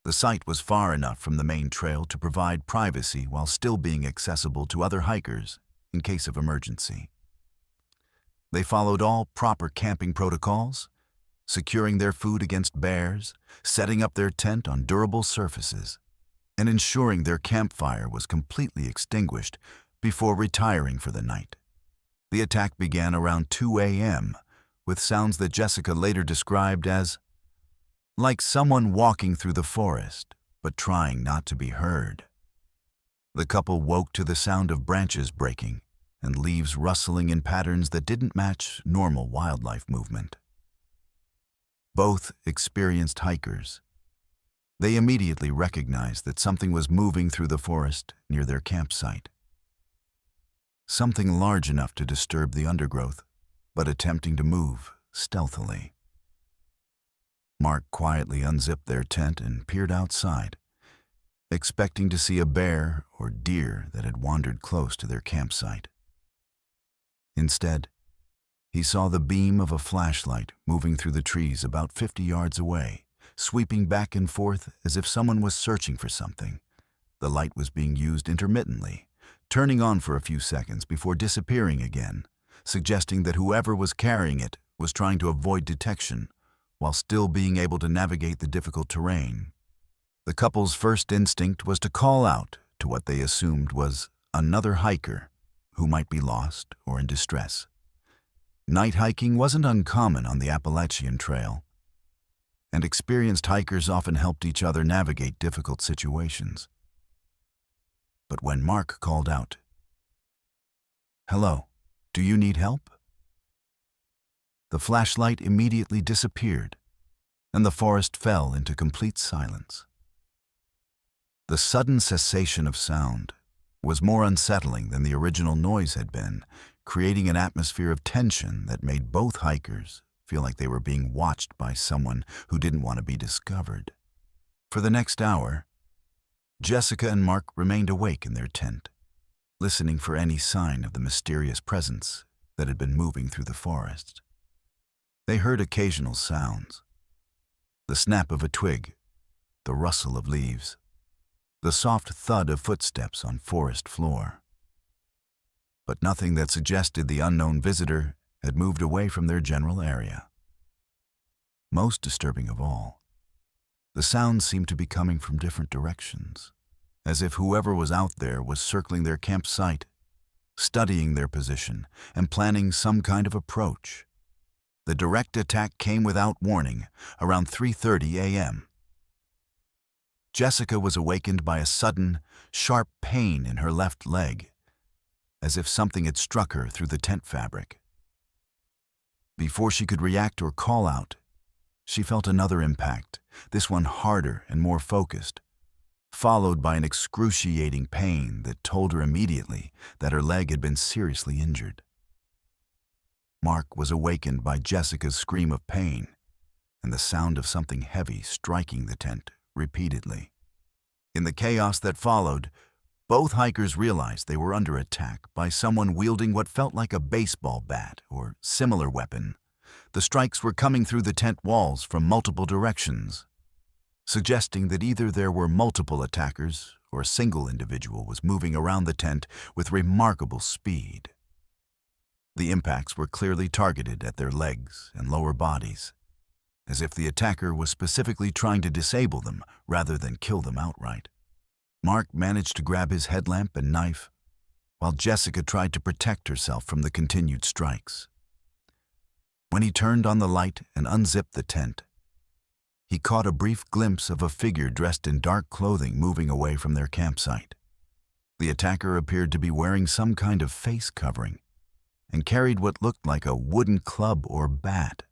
The site was far enough from the main trail to provide privacy while still being accessible to other hikers in case of emergency. They followed all proper camping protocols, securing their food against bears, setting up their tent on durable surfaces, and ensuring their campfire was completely extinguished before retiring for the night. The attack began around 2 a.m., with sounds that Jessica later described as like someone walking through the forest, but trying not to be heard. The couple woke to the sound of branches breaking and leaves rustling in patterns that didn't match normal wildlife movement. Both experienced hikers. They immediately recognized that something was moving through the forest near their campsite. Something large enough to disturb the undergrowth, but attempting to move stealthily. Mark quietly unzipped their tent and peered outside, expecting to see a bear or deer that had wandered close to their campsite. Instead, he saw the beam of a flashlight moving through the trees about 50 yards away, sweeping back and forth as if someone was searching for something. The light was being used intermittently, turning on for a few seconds before disappearing again, suggesting that whoever was carrying it was trying to avoid detection while still being able to navigate the difficult terrain. The couple's first instinct was to call out to what they assumed was another hiker who might be lost or in distress. Night hiking wasn't uncommon on the Appalachian Trail, and experienced hikers often helped each other navigate difficult situations. But when Mark called out, "Hello, do you need help?" the flashlight immediately disappeared, and the forest fell into complete silence. The sudden cessation of sound was more unsettling than the original noise had been, creating an atmosphere of tension that made both hikers feel like they were being watched by someone who didn't want to be discovered. For the next hour, Jessica and Mark remained awake in their tent, listening for any sign of the mysterious presence that had been moving through the forest. They heard occasional sounds: the snap of a twig, the rustle of leaves, the soft thud of footsteps on forest floor. But nothing that suggested the unknown visitor had moved away from their general area. Most disturbing of all, the sounds seemed to be coming from different directions, as if whoever was out there was circling their campsite, studying their position, and planning some kind of approach. The direct attack came without warning, around 3:30 a.m. Jessica was awakened by a sudden, sharp pain in her left leg, as if something had struck her through the tent fabric. Before she could react or call out, she felt another impact, this one harder and more focused, followed by an excruciating pain that told her immediately that her leg had been seriously injured. Mark was awakened by Jessica's scream of pain and the sound of something heavy striking the tent repeatedly. In the chaos that followed, both hikers realized they were under attack by someone wielding what felt like a baseball bat or similar weapon. The strikes were coming through the tent walls from multiple directions, suggesting that either there were multiple attackers or a single individual was moving around the tent with remarkable speed. The impacts were clearly targeted at their legs and lower bodies, as if the attacker was specifically trying to disable them rather than kill them outright. Mark managed to grab his headlamp and knife, while Jessica tried to protect herself from the continued strikes. When he turned on the light and unzipped the tent, he caught a brief glimpse of a figure dressed in dark clothing moving away from their campsite. The attacker appeared to be wearing some kind of face covering and carried what looked like a wooden club or bat.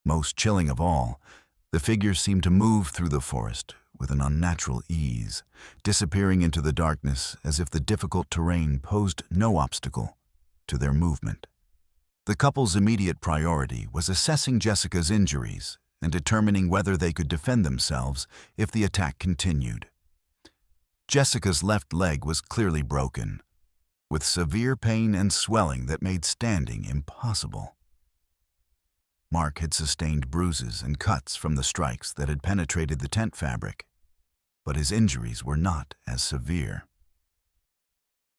Most chilling of all, the figure seemed to move through the forest with an unnatural ease, disappearing into the darkness as if the difficult terrain posed no obstacle to their movement. The couple's immediate priority was assessing Jessica's injuries and determining whether they could defend themselves if the attack continued. Jessica's left leg was clearly broken, with severe pain and swelling that made standing impossible. Mark had sustained bruises and cuts from the strikes that had penetrated the tent fabric, but his injuries were not as severe.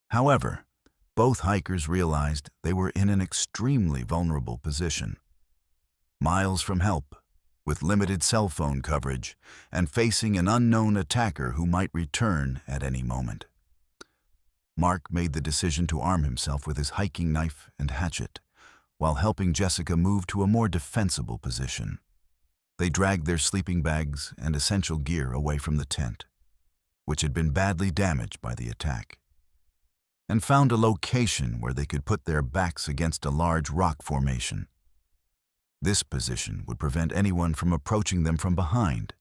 However, both hikers realized they were in an extremely vulnerable position. Miles from help, with limited cell phone coverage and facing an unknown attacker who might return at any moment. Mark made the decision to arm himself with his hiking knife and hatchet, while helping Jessica move to a more defensible position. They dragged their sleeping bags and essential gear away from the tent, which had been badly damaged by the attack, and found a location where they could put their backs against a large rock formation. This position would prevent anyone from approaching them from behind,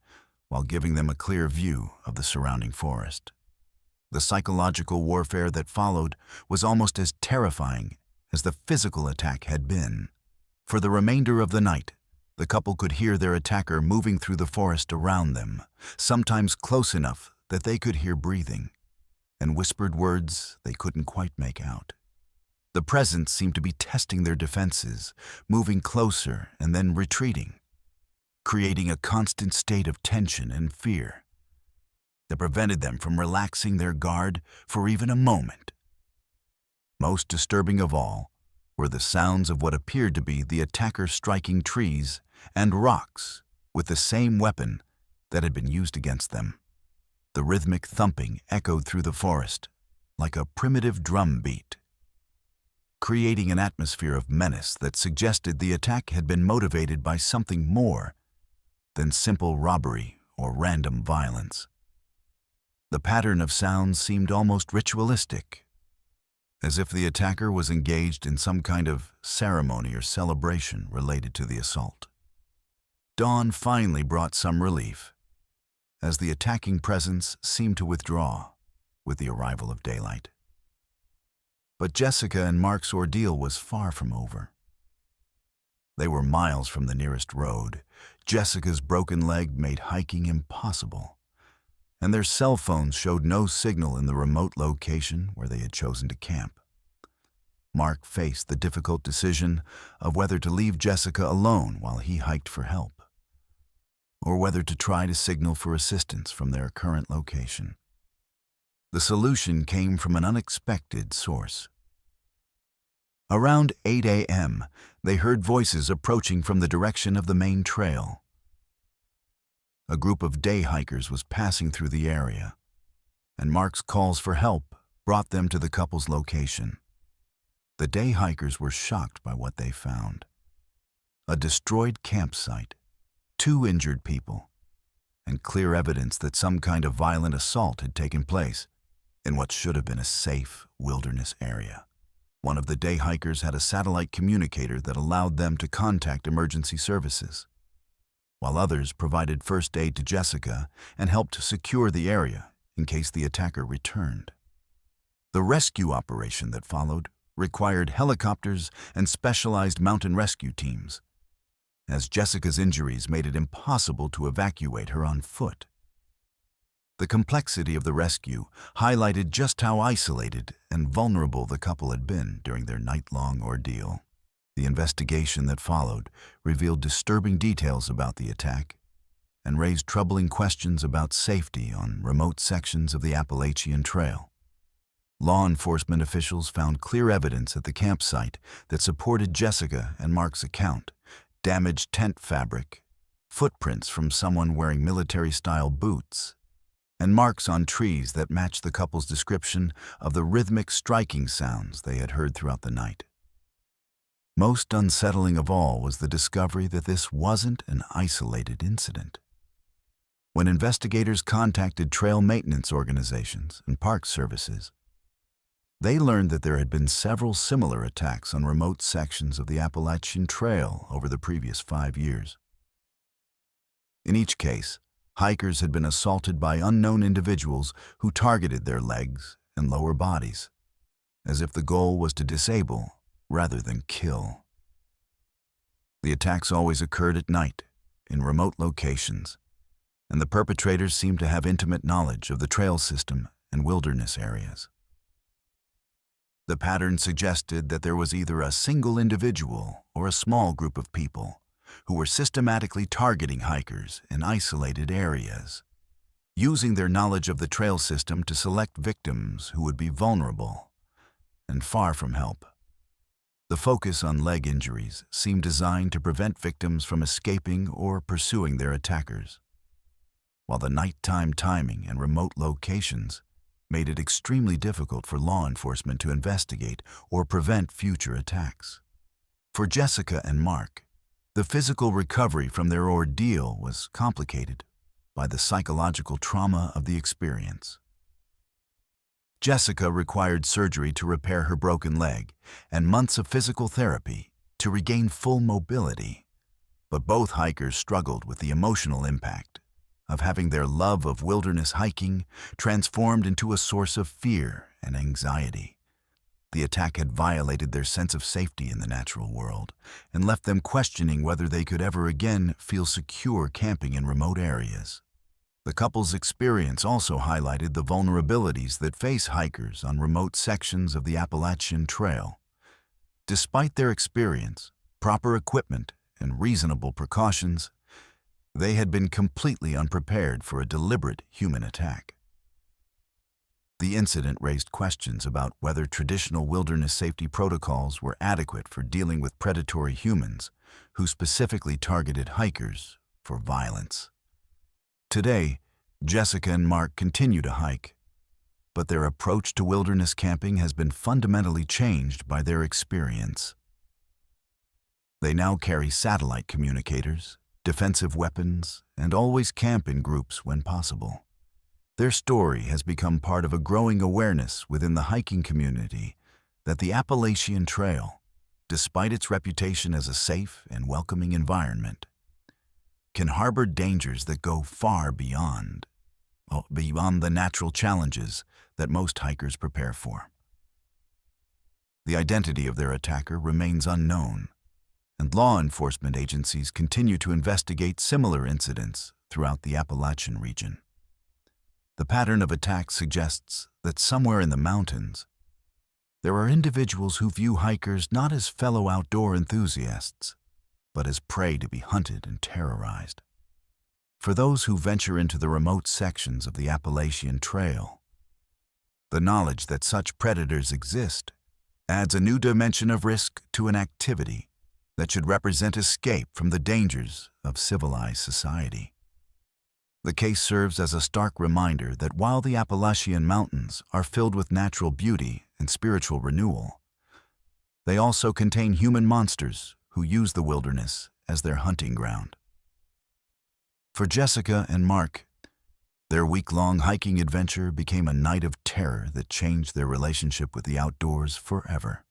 while giving them a clear view of the surrounding forest. The psychological warfare that followed was almost as terrifying as the physical attack had been. For the remainder of the night, the couple could hear their attacker moving through the forest around them, sometimes close enough that they could hear breathing, and whispered words they couldn't quite make out. The presence seemed to be testing their defenses, moving closer and then retreating, creating a constant state of tension and fear that prevented them from relaxing their guard for even a moment. Most disturbing of all were the sounds of what appeared to be the attacker striking trees and rocks with the same weapon that had been used against them. The rhythmic thumping echoed through the forest like a primitive drum beat, creating an atmosphere of menace that suggested the attack had been motivated by something more than simple robbery or random violence. The pattern of sounds seemed almost ritualistic, as if the attacker was engaged in some kind of ceremony or celebration related to the assault. Dawn finally brought some relief, as the attacking presence seemed to withdraw with the arrival of daylight. But Jessica and Mark's ordeal was far from over. They were miles from the nearest road. Jessica's broken leg made hiking impossible, and their cell phones showed no signal in the remote location where they had chosen to camp. Mark faced the difficult decision of whether to leave Jessica alone while he hiked for help, or whether to try to signal for assistance from their current location. The solution came from an unexpected source. Around 8 a.m., they heard voices approaching from the direction of the main trail. A group of day hikers was passing through the area, and Mark's calls for help brought them to the couple's location. The day hikers were shocked by what they found: a destroyed campsite, 2 injured people, and clear evidence that some kind of violent assault had taken place in what should have been a safe wilderness area. One of the day hikers had a satellite communicator that allowed them to contact emergency services, while others provided first aid to Jessica and helped secure the area in case the attacker returned. The rescue operation that followed required helicopters and specialized mountain rescue teams, as Jessica's injuries made it impossible to evacuate her on foot. The complexity of the rescue highlighted just how isolated and vulnerable the couple had been during their night-long ordeal. The investigation that followed revealed disturbing details about the attack and raised troubling questions about safety on remote sections of the Appalachian Trail. Law enforcement officials found clear evidence at the campsite that supported Jessica and Mark's account: damaged tent fabric, footprints from someone wearing military-style boots, and marks on trees that matched the couple's description of the rhythmic striking sounds they had heard throughout the night. Most unsettling of all was the discovery that this wasn't an isolated incident. When investigators contacted trail maintenance organizations and park services, they learned that there had been several similar attacks on remote sections of the Appalachian Trail over the previous 5 years. In each case, hikers had been assaulted by unknown individuals who targeted their legs and lower bodies, as if the goal was to disable rather than kill. The attacks always occurred at night, in remote locations, and the perpetrators seemed to have intimate knowledge of the trail system and wilderness areas. The pattern suggested that there was either a single individual or a small group of people who were systematically targeting hikers in isolated areas, using their knowledge of the trail system to select victims who would be vulnerable and far from help. The focus on leg injuries seemed designed to prevent victims from escaping or pursuing their attackers, while the nighttime timing and remote locations made it extremely difficult for law enforcement to investigate or prevent future attacks. For Jessica and Mark, the physical recovery from their ordeal was complicated by the psychological trauma of the experience. Jessica required surgery to repair her broken leg and months of physical therapy to regain full mobility, but both hikers struggled with the emotional impact of having their love of wilderness hiking transformed into a source of fear and anxiety. The attack had violated their sense of safety in the natural world and left them questioning whether they could ever again feel secure camping in remote areas. The couple's experience also highlighted the vulnerabilities that face hikers on remote sections of the Appalachian Trail. Despite their experience, proper equipment, and reasonable precautions, they had been completely unprepared for a deliberate human attack. The incident raised questions about whether traditional wilderness safety protocols were adequate for dealing with predatory humans who specifically targeted hikers for violence. Today, Jessica and Mark continue to hike, but their approach to wilderness camping has been fundamentally changed by their experience. They now carry satellite communicators, defensive weapons, and always camp in groups when possible. Their story has become part of a growing awareness within the hiking community that the Appalachian Trail, despite its reputation as a safe and welcoming environment, can harbor dangers that go far beyond the natural challenges that most hikers prepare for. The identity of their attacker remains unknown, and law enforcement agencies continue to investigate similar incidents throughout the Appalachian region. The pattern of attacks suggests that somewhere in the mountains, there are individuals who view hikers not as fellow outdoor enthusiasts, but as prey to be hunted and terrorized. For those who venture into the remote sections of the Appalachian Trail, the knowledge that such predators exist adds a new dimension of risk to an activity that should represent escape from the dangers of civilized society. The case serves as a stark reminder that while the Appalachian Mountains are filled with natural beauty and spiritual renewal, they also contain human monsters who use the wilderness as their hunting ground. For Jessica and Mark, their week-long hiking adventure became a night of terror that changed their relationship with the outdoors forever,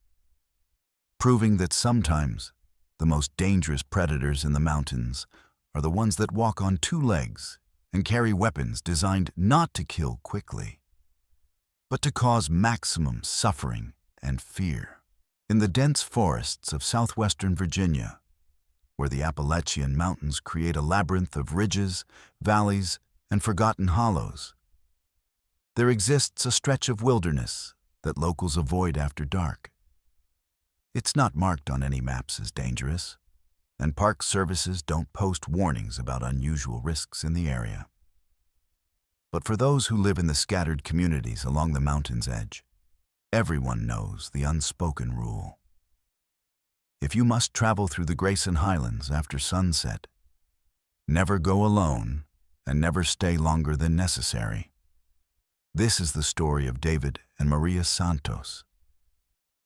proving that sometimes the most dangerous predators in the mountains are the ones that walk on two legs and carry weapons designed not to kill quickly, but to cause maximum suffering and fear. In the dense forests of southwestern Virginia, where the Appalachian Mountains create a labyrinth of ridges, valleys, and forgotten hollows, there exists a stretch of wilderness that locals avoid after dark. It's not marked on any maps as dangerous, and park services don't post warnings about unusual risks in the area. But for those who live in the scattered communities along the mountain's edge, everyone knows the unspoken rule. If you must travel through the Grayson Highlands after sunset, never go alone and never stay longer than necessary. This is the story of David and Maria Santos,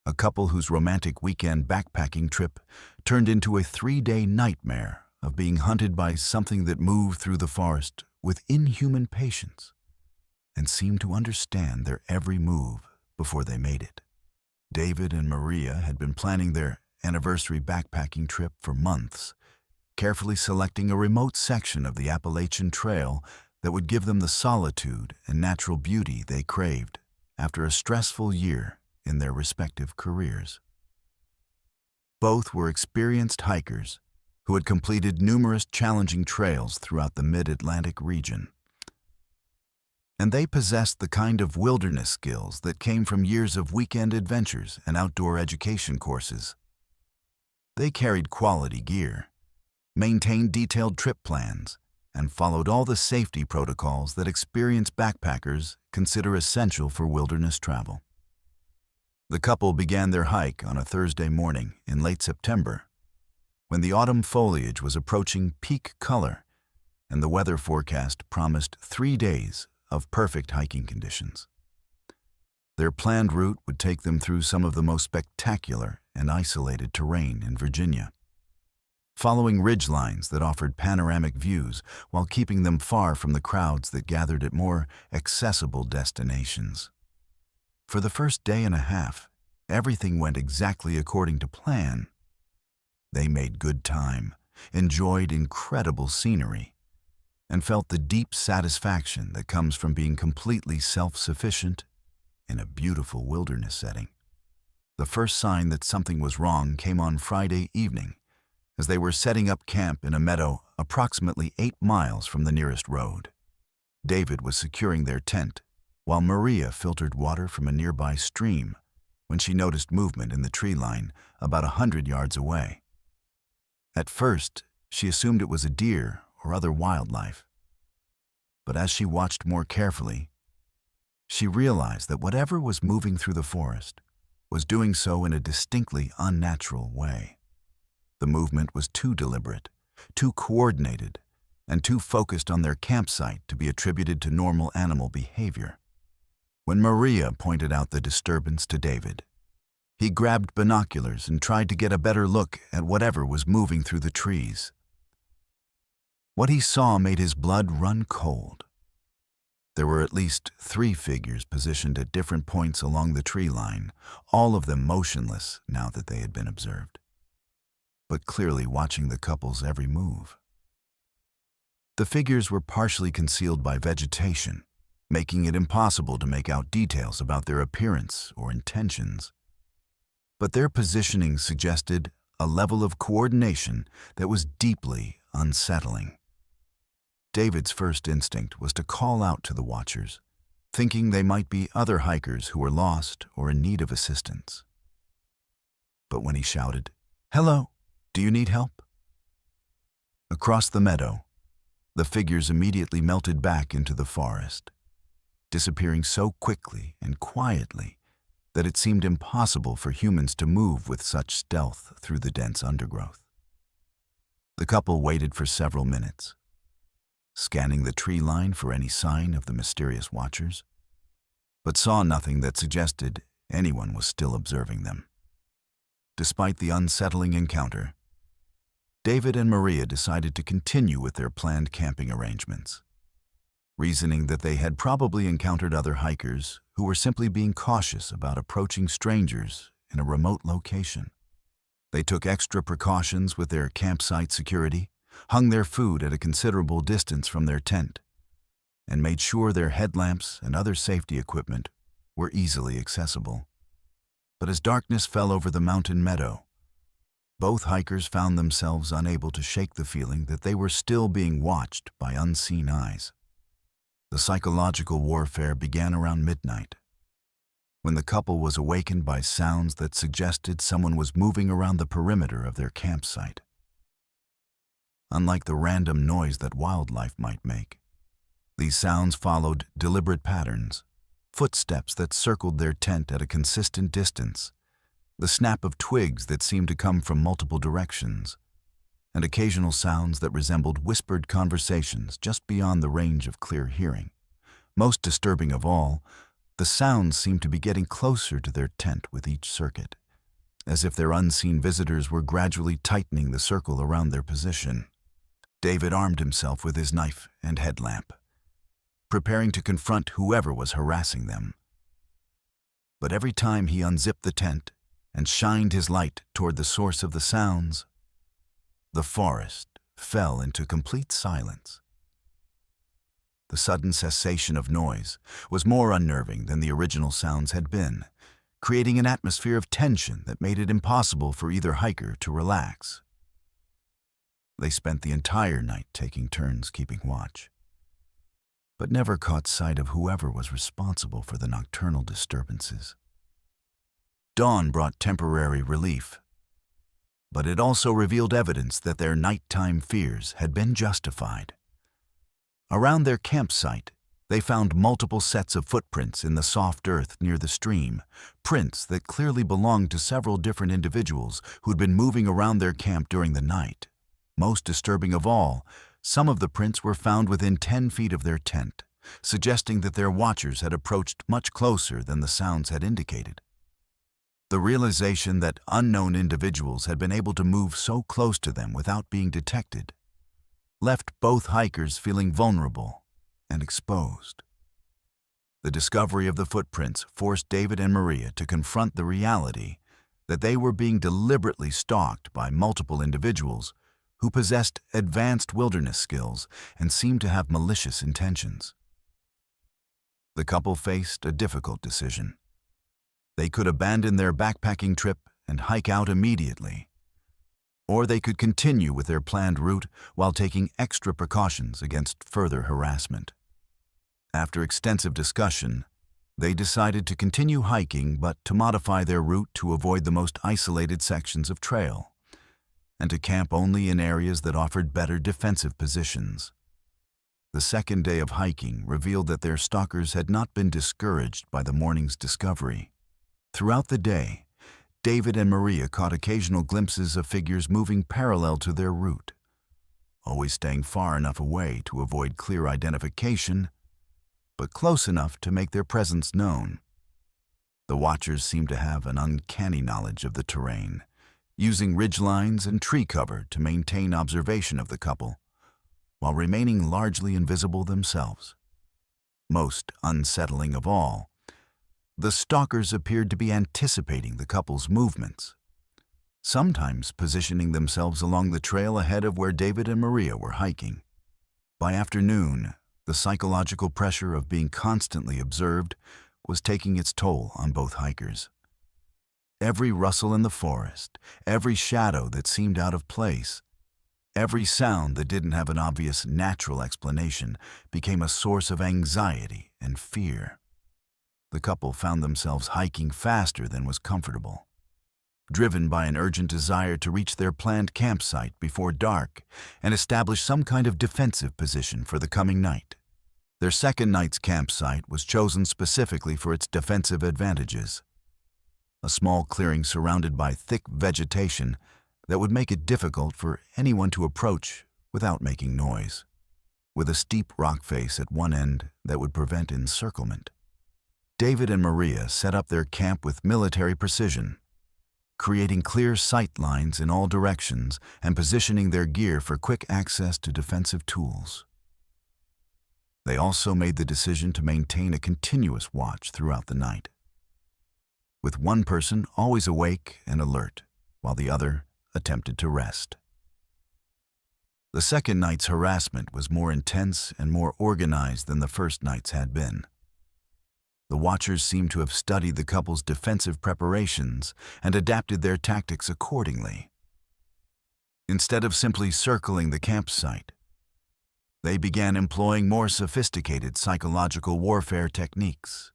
a couple whose romantic weekend backpacking trip turned into a 3-day nightmare of being hunted by something that moved through the forest with inhuman patience and seemed to understand their every move before they made it. David and Maria had been planning their anniversary backpacking trip for months, carefully selecting a remote section of the Appalachian Trail that would give them the solitude and natural beauty they craved after a stressful year in their respective careers. Both were experienced hikers who had completed numerous challenging trails throughout the mid-Atlantic region. And they possessed the kind of wilderness skills that came from years of weekend adventures and outdoor education courses. They carried quality gear, maintained detailed trip plans, and followed all the safety protocols that experienced backpackers consider essential for wilderness travel. The couple began their hike on a Thursday morning in late September, when the autumn foliage was approaching peak color and the weather forecast promised 3 days of perfect hiking conditions. Their planned route would take them through some of the most spectacular and isolated terrain in Virginia, following ridgelines that offered panoramic views while keeping them far from the crowds that gathered at more accessible destinations. For the first day and a half, everything went exactly according to plan. They made good time, enjoyed incredible scenery, and felt the deep satisfaction that comes from being completely self-sufficient in a beautiful wilderness setting. The first sign that something was wrong came on Friday evening, as they were setting up camp in a meadow approximately 8 miles from the nearest road. David was securing their tent, while Maria filtered water from a nearby stream when she noticed movement in the tree line about 100 yards away. At first, she assumed it was a deer or other wildlife. But as she watched more carefully, she realized that whatever was moving through the forest was doing so in a distinctly unnatural way. The movement was too deliberate, too coordinated, and too focused on their campsite to be attributed to normal animal behavior. When Maria pointed out the disturbance to David, he grabbed binoculars and tried to get a better look at whatever was moving through the trees. What he saw made his blood run cold. There were at least 3 figures positioned at different points along the tree line, all of them motionless now that they had been observed, but clearly watching the couple's every move. The figures were partially concealed by vegetation, making it impossible to make out details about their appearance or intentions. But their positioning suggested a level of coordination that was deeply unsettling. David's first instinct was to call out to the watchers, thinking they might be other hikers who were lost or in need of assistance. But when he shouted, "Hello, do you need help?" across the meadow, the figures immediately melted back into the forest, disappearing so quickly and quietly that it seemed impossible for humans to move with such stealth through the dense undergrowth. The couple waited for several minutes, scanning the tree line for any sign of the mysterious watchers, but saw nothing that suggested anyone was still observing them. Despite the unsettling encounter, David and Maria decided to continue with their planned camping arrangements, reasoning that they had probably encountered other hikers who were simply being cautious about approaching strangers in a remote location. They took extra precautions with their campsite security, hung their food at a considerable distance from their tent, and made sure their headlamps and other safety equipment were easily accessible. But as darkness fell over the mountain meadow, both hikers found themselves unable to shake the feeling that they were still being watched by unseen eyes. The psychological warfare began around midnight, when the couple was awakened by sounds that suggested someone was moving around the perimeter of their campsite. Unlike the random noise that wildlife might make, these sounds followed deliberate patterns, footsteps that circled their tent at a consistent distance, the snap of twigs that seemed to come from multiple directions, and occasional sounds that resembled whispered conversations just beyond the range of clear hearing. Most disturbing of all, the sounds seemed to be getting closer to their tent with each circuit, as if their unseen visitors were gradually tightening the circle around their position. David armed himself with his knife and headlamp, preparing to confront whoever was harassing them. But every time he unzipped the tent and shined his light toward the source of the sounds, the forest fell into complete silence. The sudden cessation of noise was more unnerving than the original sounds had been, creating an atmosphere of tension that made it impossible for either hiker to relax. They spent the entire night taking turns keeping watch, but never caught sight of whoever was responsible for the nocturnal disturbances. Dawn brought temporary relief, but it also revealed evidence that their nighttime fears had been justified. Around their campsite, They found multiple sets of footprints in the soft earth near the stream, prints that clearly belonged to several different individuals who'd been moving around their camp during the night. Most disturbing of all, some of the prints were found within 10 feet of their tent, suggesting that their watchers had approached much closer than the sounds had indicated. The realization that unknown individuals had been able to move so close to them without being detected left both hikers feeling vulnerable and exposed. The discovery of the footprints forced David and Maria to confront the reality that they were being deliberately stalked by multiple individuals who possessed advanced wilderness skills and seemed to have malicious intentions. The couple faced a difficult decision. They could abandon their backpacking trip and hike out immediately, or they could continue with their planned route while taking extra precautions against further harassment. After extensive discussion, they decided to continue hiking but to modify their route to avoid the most isolated sections of trail, and to camp only in areas that offered better defensive positions. The second day of hiking revealed that their stalkers had not been discouraged by the morning's discovery. Throughout the day, David and Maria caught occasional glimpses of figures moving parallel to their route, always staying far enough away to avoid clear identification, but close enough to make their presence known. The watchers seemed to have an uncanny knowledge of the terrain, using ridgelines and tree cover to maintain observation of the couple, while remaining largely invisible themselves. Most unsettling of all, the stalkers appeared to be anticipating the couple's movements, sometimes positioning themselves along the trail ahead of where David and Maria were hiking. By afternoon, the psychological pressure of being constantly observed was taking its toll on both hikers. Every rustle in the forest, every shadow that seemed out of place, every sound that didn't have an obvious natural explanation became a source of anxiety and fear. The couple found themselves hiking faster than was comfortable, driven by an urgent desire to reach their planned campsite before dark and establish some kind of defensive position for the coming night. Their second night's campsite was chosen specifically for its defensive advantages. A small clearing surrounded by thick vegetation that would make it difficult for anyone to approach without making noise, with a steep rock face at one end that would prevent encirclement. David and Maria set up their camp with military precision, creating clear sight lines in all directions and positioning their gear for quick access to defensive tools. They also made the decision to maintain a continuous watch throughout the night, with one person always awake and alert, while the other attempted to rest. The second night's harassment was more intense and more organized than the first night's had been. The watchers seemed to have studied the couple's defensive preparations and adapted their tactics accordingly. Instead of simply circling the campsite, they began employing more sophisticated psychological warfare techniques.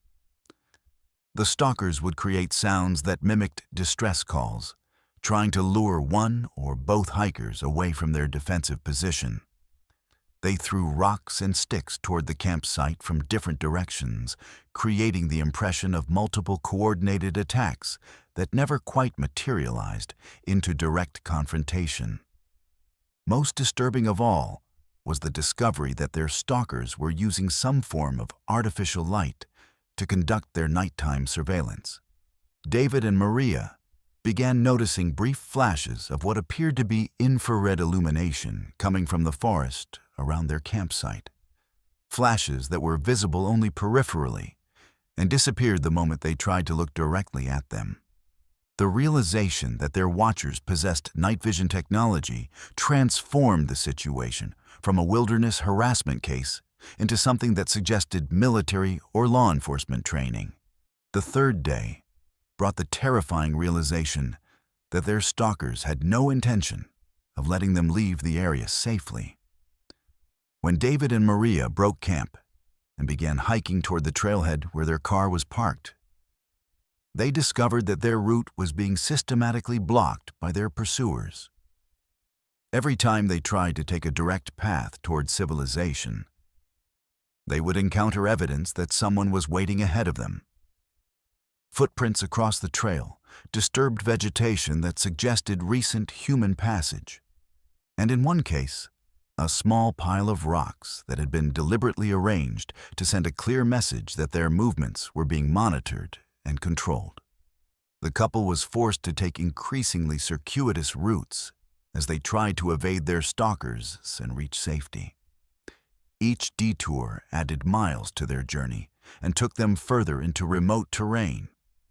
The stalkers would create sounds that mimicked distress calls, trying to lure one or both hikers away from their defensive position. They threw rocks and sticks toward the campsite from different directions, creating the impression of multiple coordinated attacks that never quite materialized into direct confrontation. Most disturbing of all was the discovery that their stalkers were using some form of artificial light to conduct their nighttime surveillance. David and Maria began noticing brief flashes of what appeared to be infrared illumination coming from the forest around their campsite. Flashes that were visible only peripherally and disappeared the moment they tried to look directly at them. The realization that their watchers possessed night vision technology transformed the situation from a wilderness harassment case into something that suggested military or law enforcement training. The third day brought the terrifying realization that their stalkers had no intention of letting them leave the area safely. When David and Maria broke camp and began hiking toward the trailhead where their car was parked, they discovered that their route was being systematically blocked by their pursuers. Every time they tried to take a direct path toward civilization, They would encounter evidence that someone was waiting ahead of them. Footprints across the trail, disturbed vegetation that suggested recent human passage, and in one case, a small pile of rocks that had been deliberately arranged to send a clear message that their movements were being monitored and controlled. The couple was forced to take increasingly circuitous routes as they tried to evade their stalkers and reach safety. Each detour added miles to their journey and took them further into remote terrain,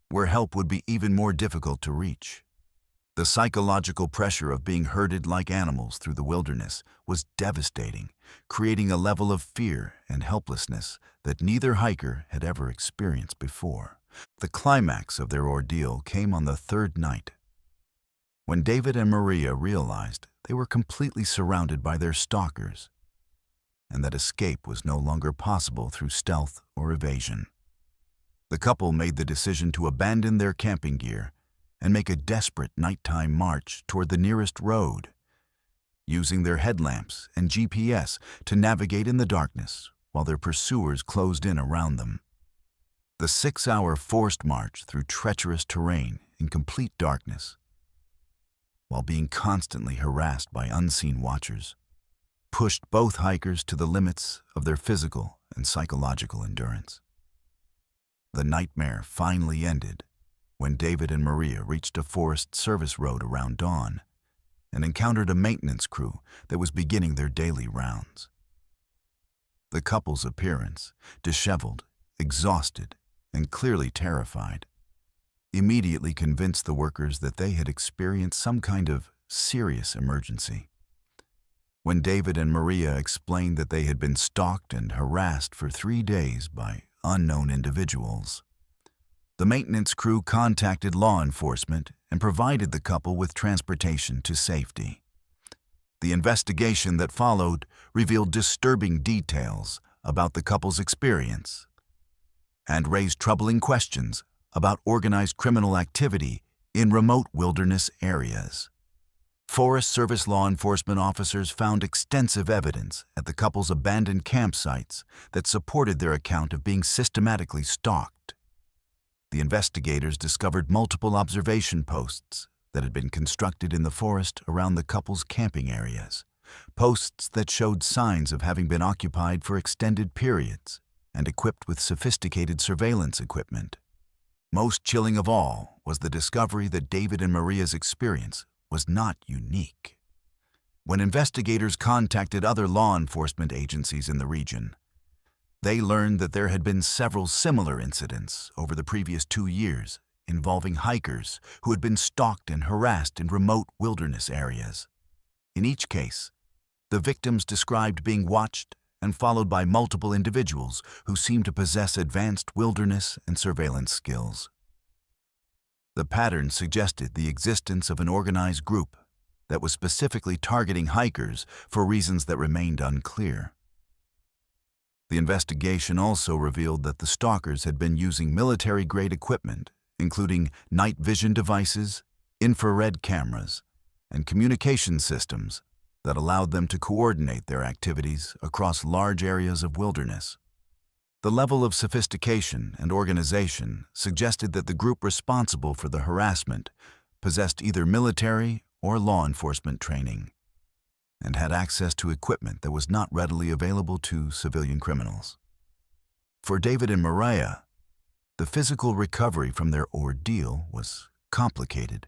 where help would be even more difficult to reach. The psychological pressure of being herded like animals through the wilderness was devastating, creating a level of fear and helplessness that neither hiker had ever experienced before. The climax of their ordeal came on the third night, when David and Maria realized they were completely surrounded by their stalkers, and that escape was no longer possible through stealth or evasion. The couple made the decision to abandon their camping gear and make a desperate nighttime march toward the nearest road, using their headlamps and GPS to navigate in the darkness while their pursuers closed in around them. The 6-hour forced march through treacherous terrain in complete darkness, while being constantly harassed by unseen watchers, pushed both hikers to the limits of their physical and psychological endurance. The nightmare finally ended when David and Maria reached a Forest Service road around dawn and encountered a maintenance crew that was beginning their daily rounds. The couple's appearance, disheveled, exhausted, and clearly terrified, immediately convinced the workers that they had experienced some kind of serious emergency. When David and Maria explained that they had been stalked and harassed for 3 days by unknown individuals, the maintenance crew contacted law enforcement and provided the couple with transportation to safety. The investigation that followed revealed disturbing details about the couple's experience and raised troubling questions about organized criminal activity in remote wilderness areas. Forest Service law enforcement officers found extensive evidence at the couple's abandoned campsites that supported their account of being systematically stalked. The investigators discovered multiple observation posts that had been constructed in the forest around the couple's camping areas, posts that showed signs of having been occupied for extended periods and equipped with sophisticated surveillance equipment. Most chilling of all was the discovery that David and Maria's experience was not unique. When investigators contacted other law enforcement agencies in the region, they learned that there had been several similar incidents over the previous 2 years involving hikers who had been stalked and harassed in remote wilderness areas. In each case, the victims described being watched and followed by multiple individuals who seemed to possess advanced wilderness and surveillance skills. The pattern suggested the existence of an organized group that was specifically targeting hikers for reasons that remained unclear. The investigation also revealed that the stalkers had been using military-grade equipment, including night vision devices, infrared cameras, and communication systems that allowed them to coordinate their activities across large areas of wilderness. The level of sophistication and organization suggested that the group responsible for the harassment possessed either military or law enforcement training and had access to equipment that was not readily available to civilian criminals. For David and Maria, the physical recovery from their ordeal was complicated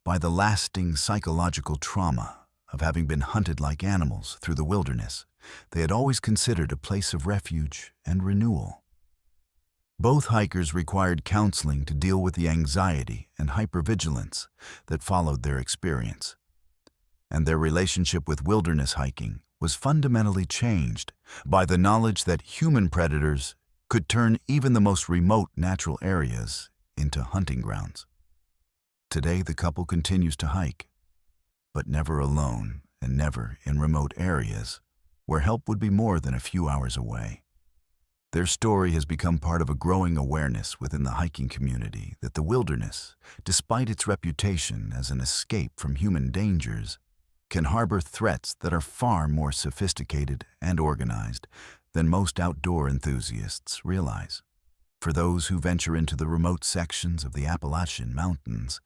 by the lasting psychological trauma of having been hunted like animals through the wilderness they had always considered a place of refuge and renewal. Both hikers required counseling to deal with the anxiety and hypervigilance that followed their experience, and their relationship with wilderness hiking was fundamentally changed by the knowledge that human predators could turn even the most remote natural areas into hunting grounds. Today, the couple continues to hike, but never alone and never in remote areas where help would be more than a few hours away. Their story has become part of a growing awareness within the hiking community that the wilderness, despite its reputation as an escape from human dangers, can harbor threats that are far more sophisticated and organized than most outdoor enthusiasts realize. For those who venture into the remote sections of the Appalachian Mountains,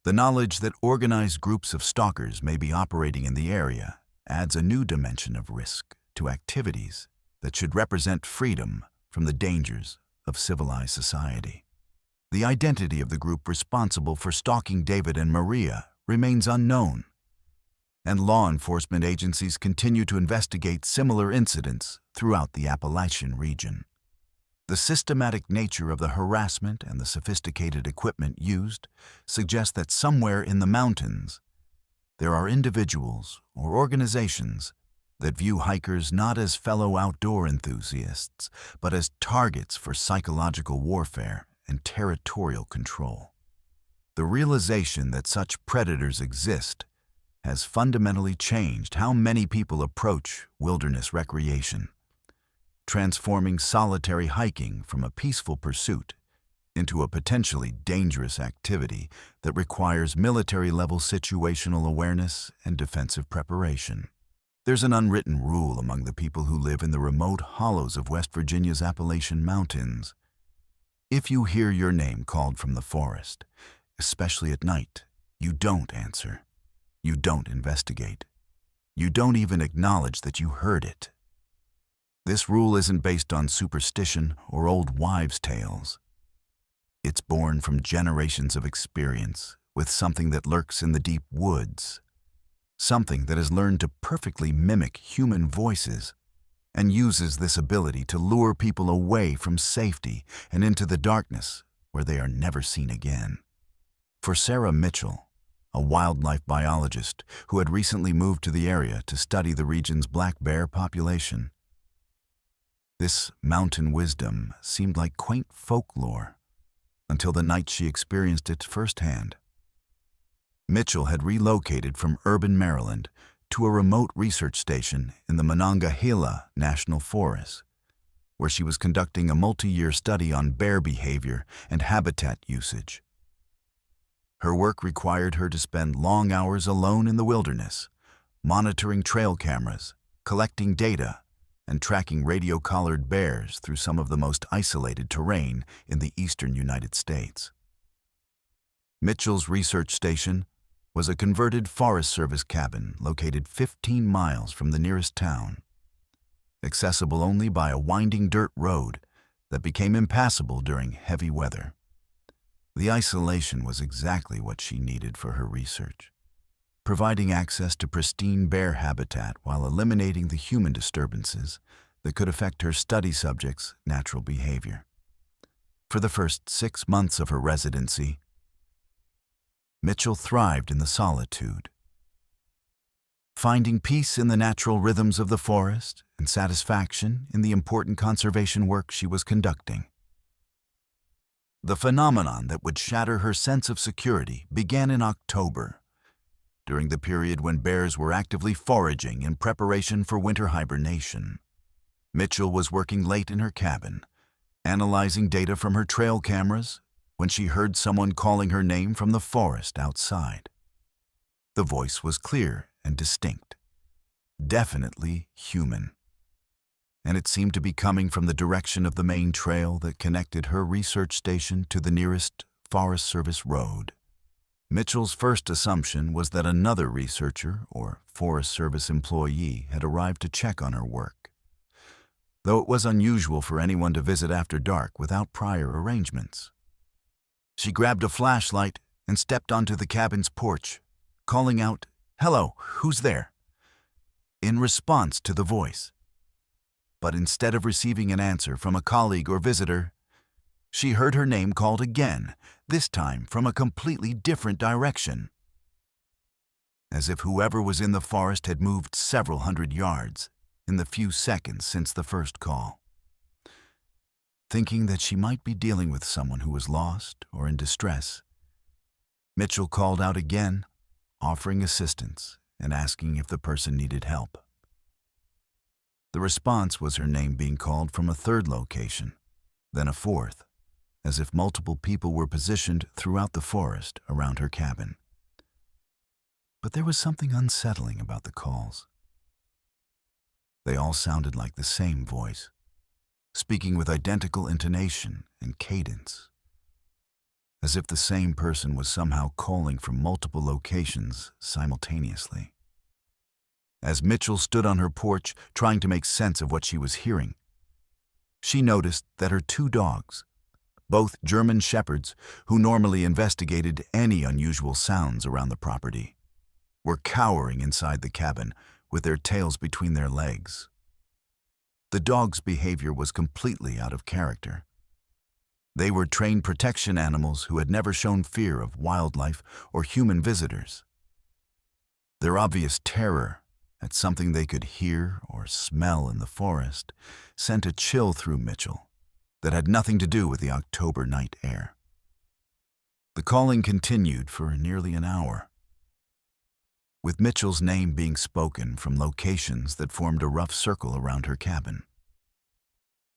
the knowledge that organized groups of stalkers may be operating in the area adds a new dimension of risk to activities that should represent freedom from the dangers of civilized society. The identity of the group responsible for stalking David and Maria remains unknown, and law enforcement agencies continue to investigate similar incidents throughout the Appalachian region. The systematic nature of the harassment and the sophisticated equipment used suggest that somewhere in the mountains, there are individuals or organizations that view hikers not as fellow outdoor enthusiasts, but as targets for psychological warfare and territorial control. The realization that such predators exist has fundamentally changed how many people approach wilderness recreation, transforming solitary hiking from a peaceful pursuit into a potentially dangerous activity that requires military-level situational awareness and defensive preparation. There's an unwritten rule among the people who live in the remote hollows of West Virginia's Appalachian Mountains. If you hear your name called from the forest, especially at night, you don't answer. You don't investigate. You don't even acknowledge that you heard it. This rule isn't based on superstition or old wives' tales. It's born from generations of experience with something that lurks in the deep woods, something that has learned to perfectly mimic human voices and uses this ability to lure people away from safety and into the darkness where they are never seen again. For Sarah Mitchell, a wildlife biologist who had recently moved to the area to study the region's black bear population, this mountain wisdom seemed like quaint folklore until the night she experienced it firsthand. Mitchell had relocated from urban Maryland to a remote research station in the Monongahela National Forest, where she was conducting a multi-year study on bear behavior and habitat usage. Her work required her to spend long hours alone in the wilderness, monitoring trail cameras, collecting data, and tracking radio-collared bears through some of the most isolated terrain in the eastern United States. Mitchell's research station was a converted Forest Service cabin located 15 miles from the nearest town, accessible only by a winding dirt road that became impassable during heavy weather. The isolation was exactly what she needed for her research, providing access to pristine bear habitat while eliminating the human disturbances that could affect her study subjects' natural behavior. For the first 6 months of her residency, Mitchell thrived in the solitude, finding peace in the natural rhythms of the forest and satisfaction in the important conservation work she was conducting. The phenomenon that would shatter her sense of security began in October, during the period when bears were actively foraging in preparation for winter hibernation. Mitchell was working late in her cabin, analyzing data from her trail cameras, when she heard someone calling her name from the forest outside. The voice was clear and distinct, definitely human, and it seemed to be coming from the direction of the main trail that connected her research station to the nearest Forest Service road. Mitchell's first assumption was that another researcher or Forest Service employee had arrived to check on her work, though it was unusual for anyone to visit after dark without prior arrangements. She grabbed a flashlight and stepped onto the cabin's porch, calling out, "Hello, who's there?" in response to the voice. But instead of receiving an answer from a colleague or visitor, she heard her name called again, this time from a completely different direction, as if whoever was in the forest had moved several hundred yards in the few seconds since the first call. Thinking that she might be dealing with someone who was lost or in distress, Mitchell called out again, offering assistance and asking if the person needed help. The response was her name being called from a third location, then a fourth, as if multiple people were positioned throughout the forest around her cabin. But there was something unsettling about the calls. They all sounded like the same voice, speaking with identical intonation and cadence, as if the same person was somehow calling from multiple locations simultaneously. As Mitchell stood on her porch trying to make sense of what she was hearing, she noticed that her two dogs, both German shepherds who normally investigated any unusual sounds around the property, were cowering inside the cabin with their tails between their legs. The dogs' behavior was completely out of character. They were trained protection animals who had never shown fear of wildlife or human visitors. Their obvious terror at something they could hear or smell in the forest sent a chill through Mitchell that had nothing to do with the October night air. The calling continued for nearly an hour, with Mitchell's name being spoken from locations that formed a rough circle around her cabin.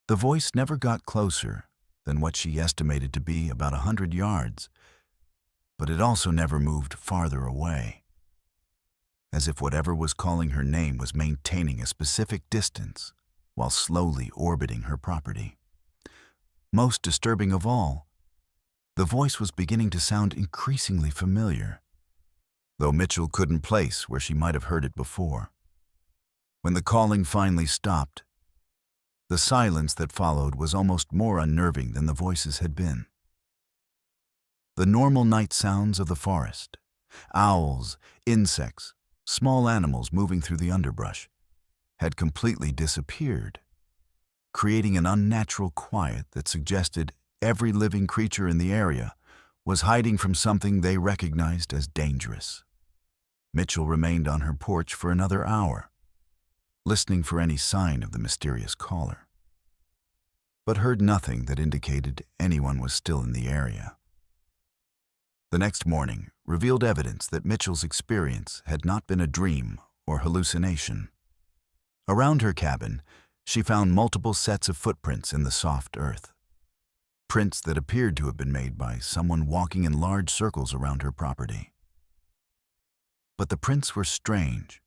The voice never got closer than what she estimated to be about 100 yards, but it also never moved farther away, as if whatever was calling her name was maintaining a specific distance while slowly orbiting her property. Most disturbing of all, the voice was beginning to sound increasingly familiar, though Mitchell couldn't place where she might have heard it before. When the calling finally stopped, the silence that followed was almost more unnerving than the voices had been. The normal night sounds of the forest, owls, insects, small animals moving through the underbrush, had completely disappeared, creating an unnatural quiet that suggested every living creature in the area was hiding from something they recognized as dangerous. Mitchell remained on her porch for another hour, listening for any sign of the mysterious caller, but heard nothing that indicated anyone was still in the area. The next morning revealed evidence that Mitchell's experience had not been a dream or hallucination. Around her cabin, she found multiple sets of footprints in the soft earth, prints that appeared to have been made by someone walking in large circles around her property. But the prints were strange.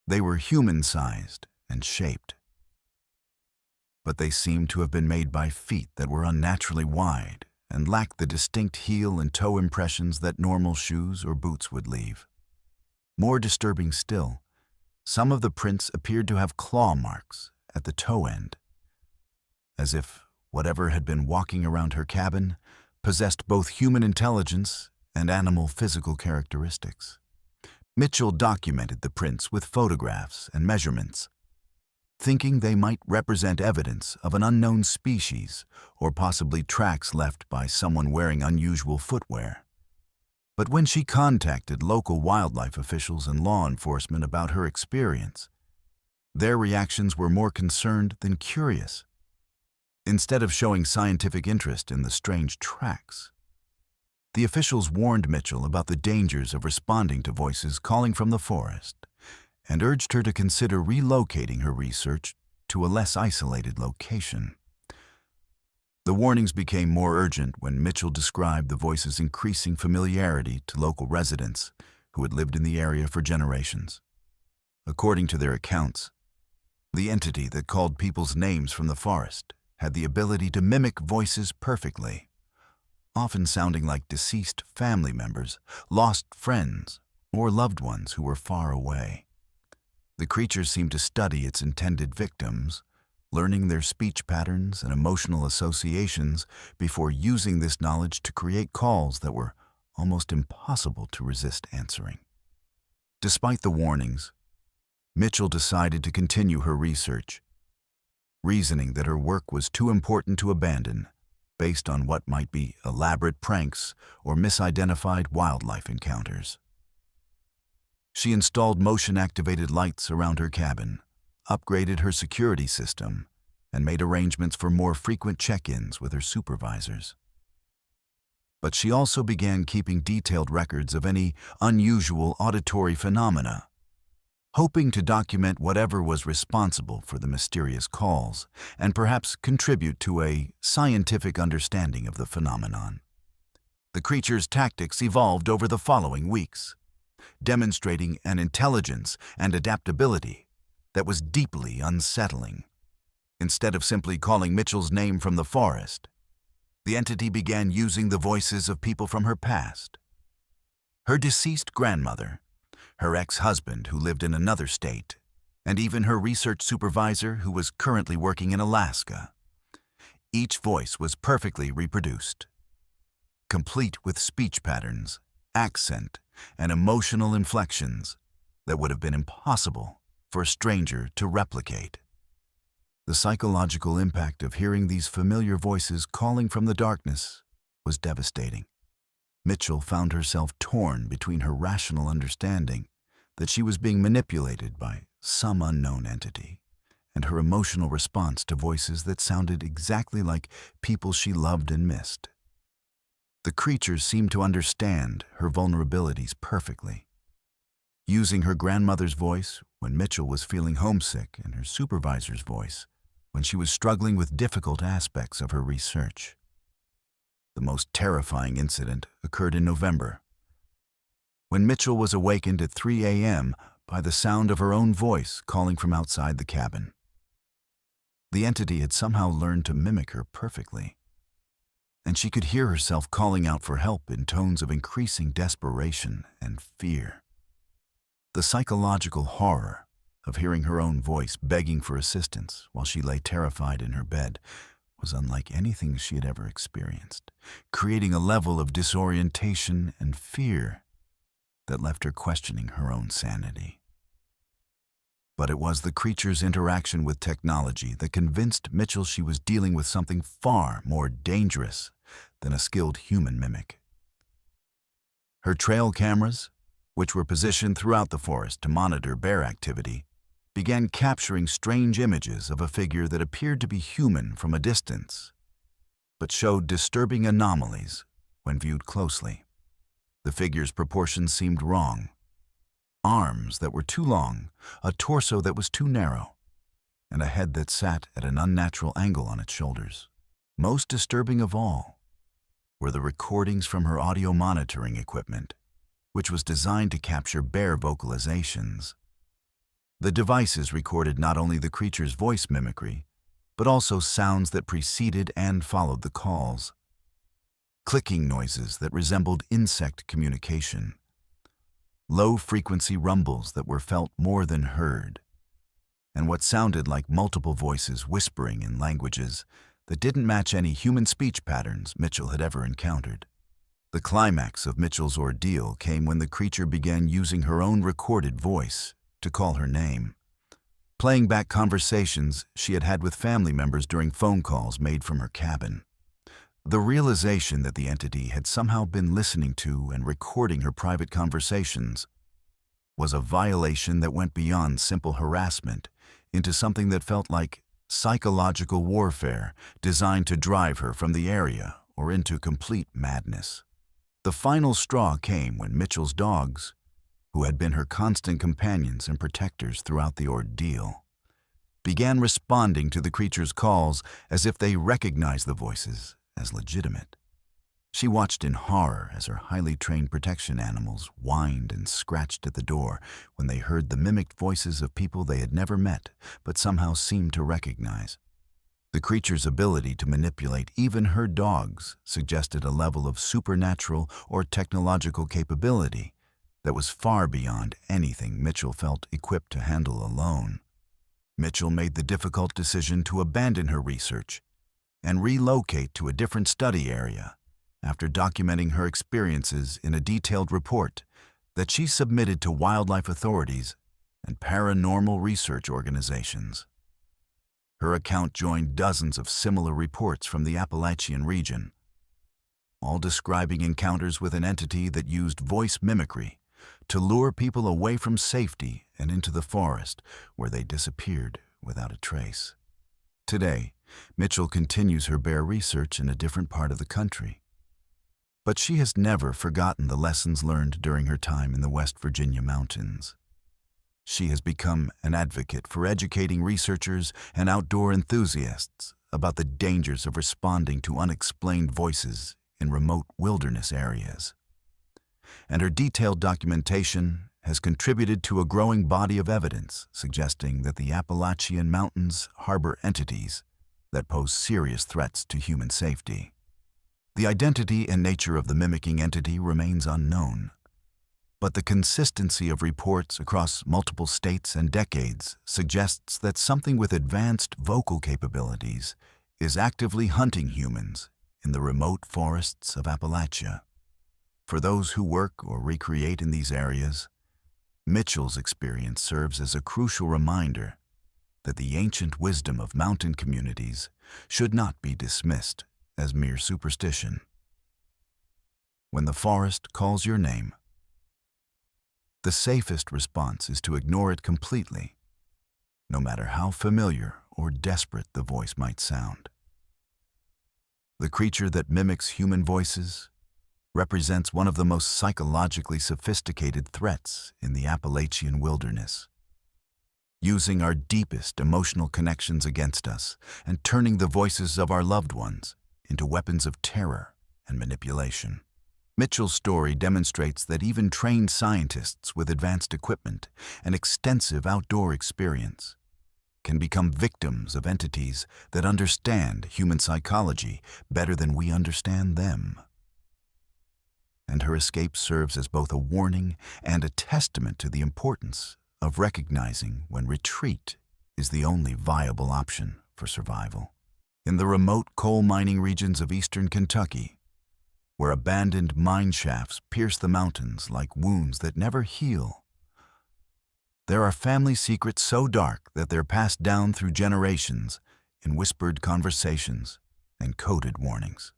They were human-sized and shaped, but they seemed to have been made by feet that were unnaturally wide and lacked the distinct heel and toe impressions that normal shoes or boots would leave. More disturbing still, some of the prints appeared to have claw marks at the toe end, as if whatever had been walking around her cabin possessed both human intelligence and animal physical characteristics. Mitchell documented the prints with photographs and measurements, thinking they might represent evidence of an unknown species or possibly tracks left by someone wearing unusual footwear. But when she contacted local wildlife officials and law enforcement about her experience, their reactions were more concerned than curious. Instead of showing scientific interest in the strange tracks, the officials warned Mitchell about the dangers of responding to voices calling from the forest and urged her to consider relocating her research to a less isolated location. The warnings became more urgent when Mitchell described the voice's increasing familiarity to local residents who had lived in the area for generations. According to their accounts, the entity that called people's names from the forest had the ability to mimic voices perfectly, often sounding like deceased family members, lost friends, or loved ones who were far away. The creature seemed to study its intended victims, learning their speech patterns and emotional associations before using this knowledge to create calls that were almost impossible to resist answering. Despite the warnings, Mitchell decided to continue her research, reasoning that her work was too important to abandon based on what might be elaborate pranks or misidentified wildlife encounters. She installed motion-activated lights around her cabin, upgraded her security system, and made arrangements for more frequent check-ins with her supervisors. But she also began keeping detailed records of any unusual auditory phenomena, hoping to document whatever was responsible for the mysterious calls and perhaps contribute to a scientific understanding of the phenomenon. The creature's tactics evolved over the following weeks, demonstrating an intelligence and adaptability that was deeply unsettling. Instead of simply calling Mitchell's name from the forest, the entity began using the voices of people from her past. Her deceased grandmother, her ex-husband who lived in another state, and even her research supervisor who was currently working in Alaska. Each voice was perfectly reproduced, complete with speech patterns, accent, and emotional inflections that would have been impossible for a stranger to replicate. The psychological impact of hearing these familiar voices calling from the darkness was devastating. Mitchell found herself torn between her rational understanding that she was being manipulated by some unknown entity and her emotional response to voices that sounded exactly like people she loved and missed. The creatures seemed to understand her vulnerabilities perfectly, using her grandmother's voice when Mitchell was feeling homesick and her supervisor's voice when she was struggling with difficult aspects of her research. The most terrifying incident occurred in November, when Mitchell was awakened at 3 a.m. by the sound of her own voice calling from outside the cabin. The entity had somehow learned to mimic her perfectly, and she could hear herself calling out for help in tones of increasing desperation and fear. The psychological horror of hearing her own voice begging for assistance while she lay terrified in her bed was unlike anything she had ever experienced, creating a level of disorientation and fear that left her questioning her own sanity. But it was the creature's interaction with technology that convinced Mitchell she was dealing with something far more dangerous than a skilled human mimic. Her trail cameras, which were positioned throughout the forest to monitor bear activity, began capturing strange images of a figure that appeared to be human from a distance, but showed disturbing anomalies when viewed closely. The figure's proportions seemed wrong. Arms that were too long, a torso that was too narrow, and a head that sat at an unnatural angle on its shoulders. Most disturbing of all were the recordings from her audio monitoring equipment, which was designed to capture bear vocalizations. The devices recorded not only the creature's voice mimicry, but also sounds that preceded and followed the calls. Clicking noises that resembled insect communication, low-frequency rumbles that were felt more than heard, and what sounded like multiple voices whispering in languages that didn't match any human speech patterns Mitchell had ever encountered. The climax of Mitchell's ordeal came when the creature began using her own recorded voice to call her name, playing back conversations she had had with family members during phone calls made from her cabin. The realization that the entity had somehow been listening to and recording her private conversations was a violation that went beyond simple harassment into something that felt like psychological warfare designed to drive her from the area or into complete madness. The final straw came when Mitchell's dogs, who had been her constant companions and protectors throughout the ordeal, began responding to the creature's calls as if they recognized the voices as legitimate. She watched in horror as her highly trained protection animals whined and scratched at the door when they heard the mimicked voices of people they had never met but somehow seemed to recognize. The creature's ability to manipulate even her dogs suggested a level of supernatural or technological capability that was far beyond anything Mitchell felt equipped to handle alone. Mitchell made the difficult decision to abandon her research and relocate to a different study area after documenting her experiences in a detailed report that she submitted to wildlife authorities and paranormal research organizations. Her account joined dozens of similar reports from the Appalachian region, all describing encounters with an entity that used voice mimicry to lure people away from safety and into the forest, where they disappeared without a trace. Today, Mitchell continues her bear research in a different part of the country. But she has never forgotten the lessons learned during her time in the West Virginia mountains. She has become an advocate for educating researchers and outdoor enthusiasts about the dangers of responding to unexplained voices in remote wilderness areas. And her detailed documentation has contributed to a growing body of evidence suggesting that the Appalachian Mountains harbor entities that pose serious threats to human safety. The identity and nature of the mimicking entity remains unknown, but the consistency of reports across multiple states and decades suggests that something with advanced vocal capabilities is actively hunting humans in the remote forests of Appalachia. For those who work or recreate in these areas, Mitchell's experience serves as a crucial reminder that the ancient wisdom of mountain communities should not be dismissed as mere superstition. When the forest calls your name, the safest response is to ignore it completely, no matter how familiar or desperate the voice might sound. The creature that mimics human voices represents one of the most psychologically sophisticated threats in the Appalachian wilderness, using our deepest emotional connections against us and turning the voices of our loved ones into weapons of terror and manipulation. Mitchell's story demonstrates that even trained scientists with advanced equipment and extensive outdoor experience can become victims of entities that understand human psychology better than we understand them. And her escape serves as both a warning and a testament to the importance of recognizing when retreat is the only viable option for survival. In the remote coal mining regions of eastern Kentucky, where abandoned mine shafts pierce the mountains like wounds that never heal, there are family secrets so dark that they're passed down through generations in whispered conversations and coded warnings.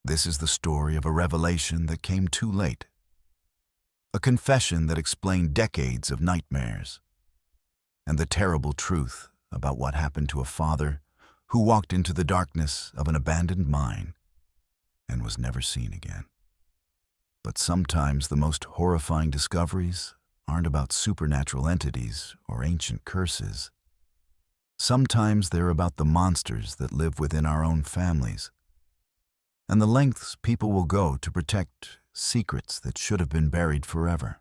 This is the story of a revelation that came too late, a confession that explained decades of nightmares, and the terrible truth about what happened to a father who walked into the darkness of an abandoned mine and was never seen again. But sometimes the most horrifying discoveries aren't about supernatural entities or ancient curses. Sometimes they're about the monsters that live within our own families, and the lengths people will go to protect secrets that should have been buried forever.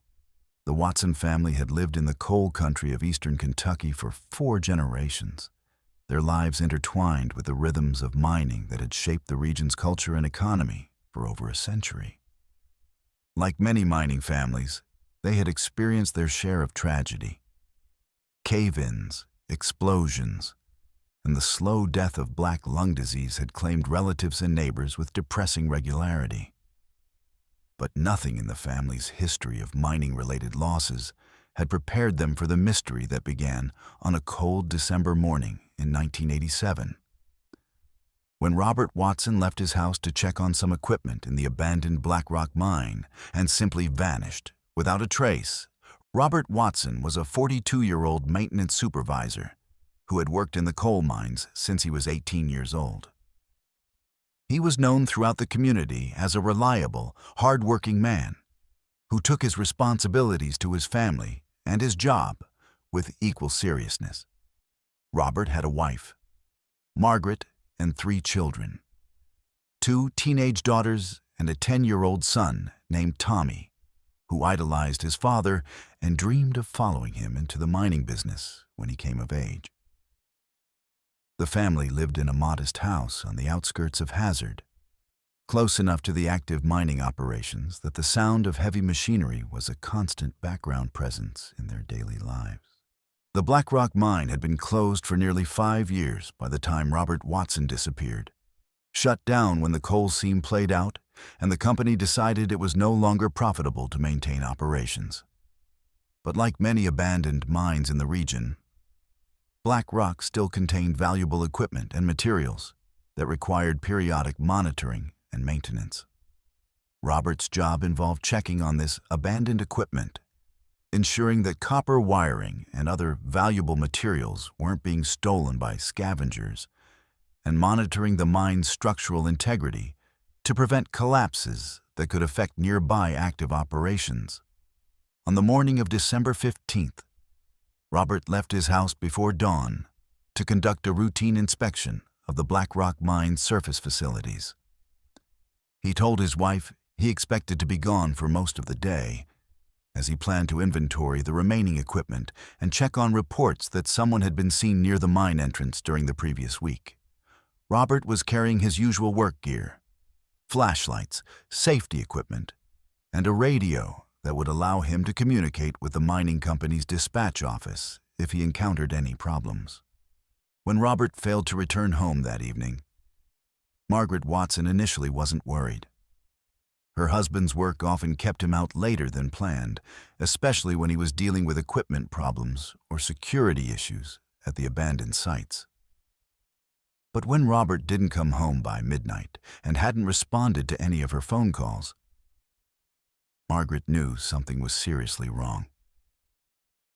The Watson family had lived in the coal country of eastern Kentucky for 4 generations, their lives intertwined with the rhythms of mining that had shaped the region's culture and economy for over a century. Like many mining families, they had experienced their share of tragedy. Cave-ins, explosions, and the slow death of black lung disease had claimed relatives and neighbors with depressing regularity. But nothing in the family's history of mining-related losses had prepared them for the mystery that began on a cold December morning in 1987. When Robert Watson left his house to check on some equipment in the abandoned Black Rock mine and simply vanished without a trace, Robert Watson was a 42-year-old maintenance supervisor who had worked in the coal mines since he was 18 years old. He was known throughout the community as a reliable, hard-working man who took his responsibilities to his family and his job with equal seriousness. Robert had a wife, Margaret, and 3 children, 2 teenage daughters and a 10-year-old son named Tommy, who idolized his father and dreamed of following him into the mining business when he came of age. The family lived in a modest house on the outskirts of Hazard, close enough to the active mining operations that the sound of heavy machinery was a constant background presence in their daily lives. The Black Rock mine had been closed for nearly 5 years by the time Robert Watson disappeared, shut down when the coal seam played out, and the company decided it was no longer profitable to maintain operations. But like many abandoned mines in the region, Black Rock still contained valuable equipment and materials that required periodic monitoring and maintenance. Robert's job involved checking on this abandoned equipment, ensuring that copper wiring and other valuable materials weren't being stolen by scavengers, and monitoring the mine's structural integrity to prevent collapses that could affect nearby active operations. On the morning of December 15th, Robert left his house before dawn to conduct a routine inspection of the Black Rock mine's surface facilities. He told his wife he expected to be gone for most of the day, as he planned to inventory the remaining equipment and check on reports that someone had been seen near the mine entrance during the previous week. Robert was carrying his usual work gear: flashlights, safety equipment, and a radio that would allow him to communicate with the mining company's dispatch office if he encountered any problems. When Robert failed to return home that evening, Margaret Watson initially wasn't worried. Her husband's work often kept him out later than planned, especially when he was dealing with equipment problems or security issues at the abandoned sites. But when Robert didn't come home by midnight and hadn't responded to any of her phone calls, Margaret knew something was seriously wrong.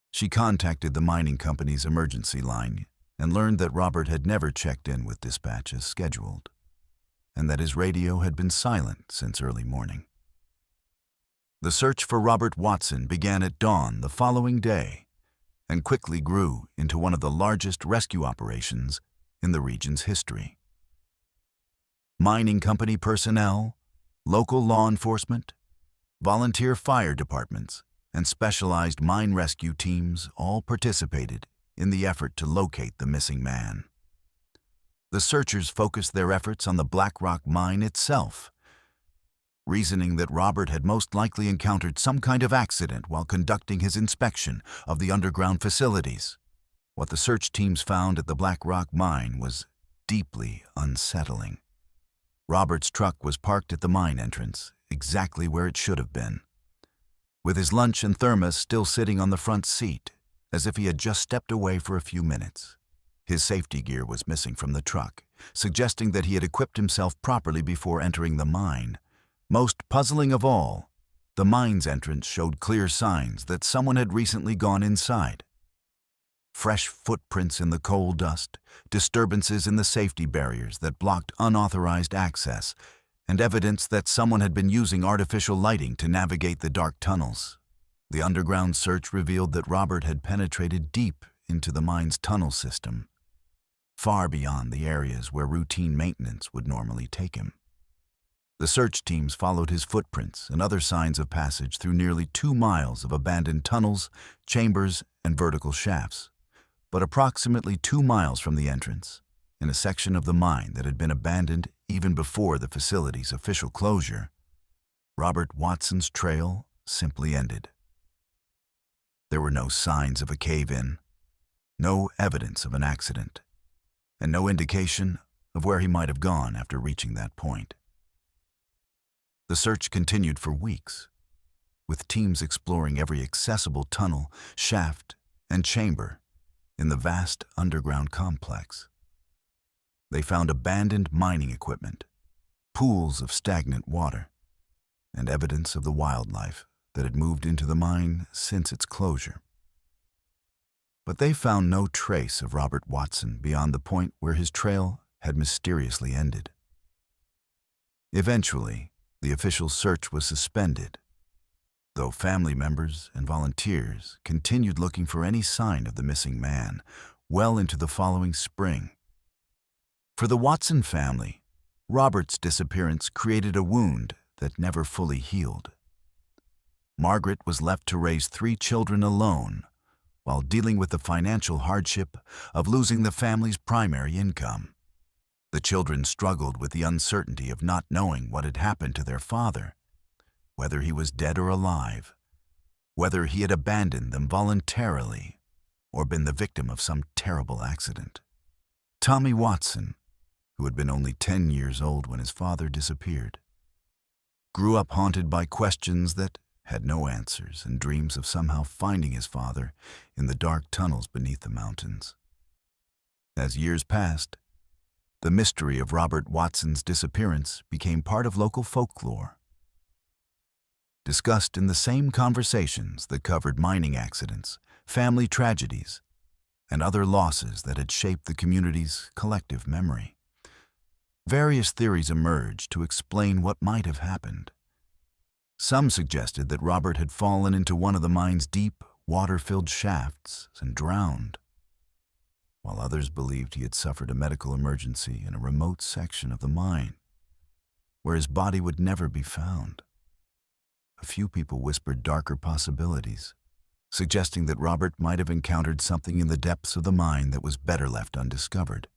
She contacted the mining company's emergency line and learned that Robert had never checked in with dispatch as scheduled, and that his radio had been silent since early morning. The search for Robert Watson began at dawn the following day and quickly grew into one of the largest rescue operations in the region's history. Mining company personnel, local law enforcement, volunteer fire departments, and specialized mine rescue teams all participated in the effort to locate the missing man. The searchers focused their efforts on the Black Rock mine itself, reasoning that Robert had most likely encountered some kind of accident while conducting his inspection of the underground facilities. What the search teams found at the Black Rock mine was deeply unsettling. Robert's truck was parked at the mine entrance, exactly where it should have been, with his lunch and thermos still sitting on the front seat, as if he had just stepped away for a few minutes. His safety gear was missing from the truck, suggesting that he had equipped himself properly before entering the mine. Most puzzling of all, the mine's entrance showed clear signs that someone had recently gone inside. Fresh footprints in the coal dust, disturbances in the safety barriers that blocked unauthorized access, and evidence that someone had been using artificial lighting to navigate the dark tunnels. The underground search revealed that Robert had penetrated deep into the mine's tunnel system, far beyond the areas where routine maintenance would normally take him. The search teams followed his footprints and other signs of passage through nearly 2 miles of abandoned tunnels, chambers, and vertical shafts. But approximately 2 miles from the entrance, in a section of the mine that had been abandoned even before the facility's official closure, Robert Watson's trail simply ended. There were no signs of a cave-in, no evidence of an accident, and no indication of where he might have gone after reaching that point. The search continued for weeks, with teams exploring every accessible tunnel, shaft, and chamber in the vast underground complex. They found abandoned mining equipment, pools of stagnant water, and evidence of the wildlife that had moved into the mine since its closure. But they found no trace of Robert Watson beyond the point where his trail had mysteriously ended. Eventually, the official search was suspended, though family members and volunteers continued looking for any sign of the missing man well into the following spring. For the Watson family, Robert's disappearance created a wound that never fully healed. Margaret was left to raise 3 children alone while dealing with the financial hardship of losing the family's primary income. The children struggled with the uncertainty of not knowing what had happened to their father, whether he was dead or alive, whether he had abandoned them voluntarily or been the victim of some terrible accident. Tommy Watson, who had been only 10 years old when his father disappeared, grew up haunted by questions that had no answers and dreams of somehow finding his father in the dark tunnels beneath the mountains. As years passed, the mystery of Robert Watson's disappearance became part of local folklore, discussed in the same conversations that covered mining accidents, family tragedies, and other losses that had shaped the community's collective memory. Various theories emerged to explain what might have happened. Some suggested that Robert had fallen into one of the mine's deep, water-filled shafts and drowned, while others believed he had suffered a medical emergency in a remote section of the mine, where his body would never be found. A few people whispered darker possibilities, suggesting that Robert might have encountered something in the depths of the mine that was better left undiscovered.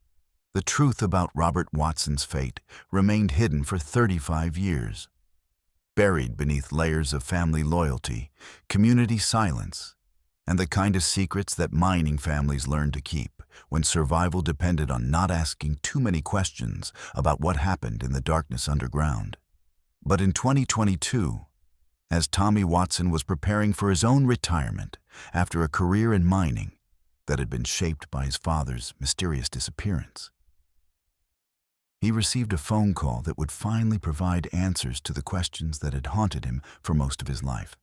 The truth about Robert Watson's fate remained hidden for 35 years, buried beneath layers of family loyalty, community silence, and the kind of secrets that mining families learned to keep when survival depended on not asking too many questions about what happened in the darkness underground. But in 2022, as Tommy Watson was preparing for his own retirement after a career in mining that had been shaped by his father's mysterious disappearance, he received a phone call that would finally provide answers to the questions that had haunted him for most of his life.